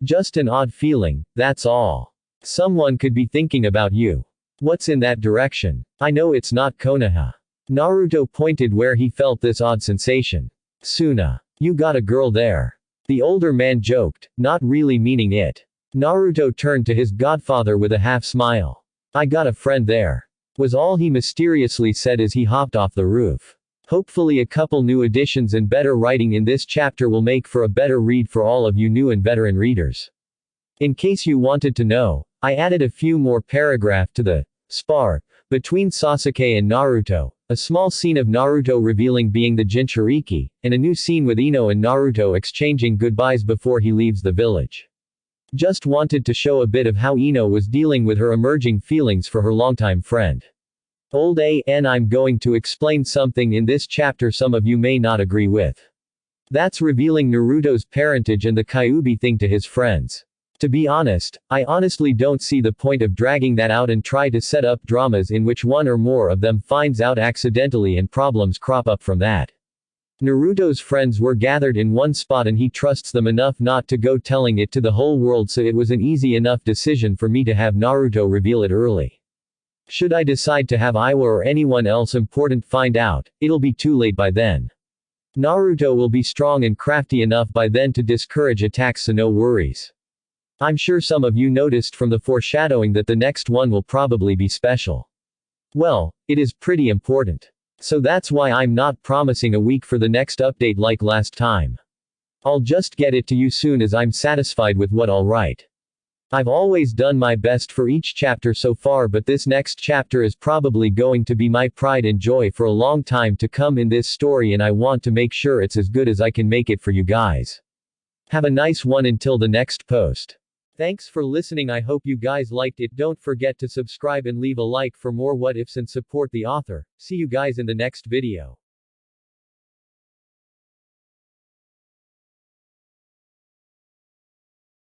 Just an odd feeling, that's all. Someone could be thinking about you. What's in that direction? I know it's not Konoha. Naruto pointed where he felt this odd sensation. Suna. You got a girl there. The older man joked, not really meaning it. Naruto turned to his godfather with a half smile. I got a friend there. Was all he mysteriously said as he hopped off the roof. Hopefully a couple new additions and better writing in this chapter will make for a better read for all of you new and veteran readers. In case you wanted to know, I added a few more paragraphs to the spar between Sasuke and Naruto, a small scene of Naruto revealing being the Jinchuriki, and a new scene with Ino and Naruto exchanging goodbyes before he leaves the village. Just wanted to show a bit of how Ino was dealing with her emerging feelings for her longtime friend. Old AN I'm going to explain something in this chapter some of you may not agree with. That's revealing Naruto's parentage and the Kyuubi thing to his friends. To be honest, I honestly don't see the point of dragging that out and try to set up dramas in which one or more of them finds out accidentally and problems crop up from that. Naruto's friends were gathered in one spot and he trusts them enough not to go telling it to the whole world, so it was an easy enough decision for me to have Naruto reveal it early. Should I decide to have Iwa or anyone else important find out, it'll be too late by then. Naruto will be strong and crafty enough by then to discourage attacks, so no worries. I'm sure some of you noticed from the foreshadowing that the next one will probably be special. Well, it is pretty important. So that's why I'm not promising a week for the next update like last time. I'll just get it to you soon as I'm satisfied with what I'll write. I've always done my best for each chapter so far, but this next chapter is probably going to be my pride and joy for a long time to come in this story, and I want to make sure it's as good as I can make it for you guys. Have a nice one until the next post. Thanks for listening. I hope you guys liked it. Don't forget to subscribe and leave a like for more what ifs and support the author. See you guys in the next video.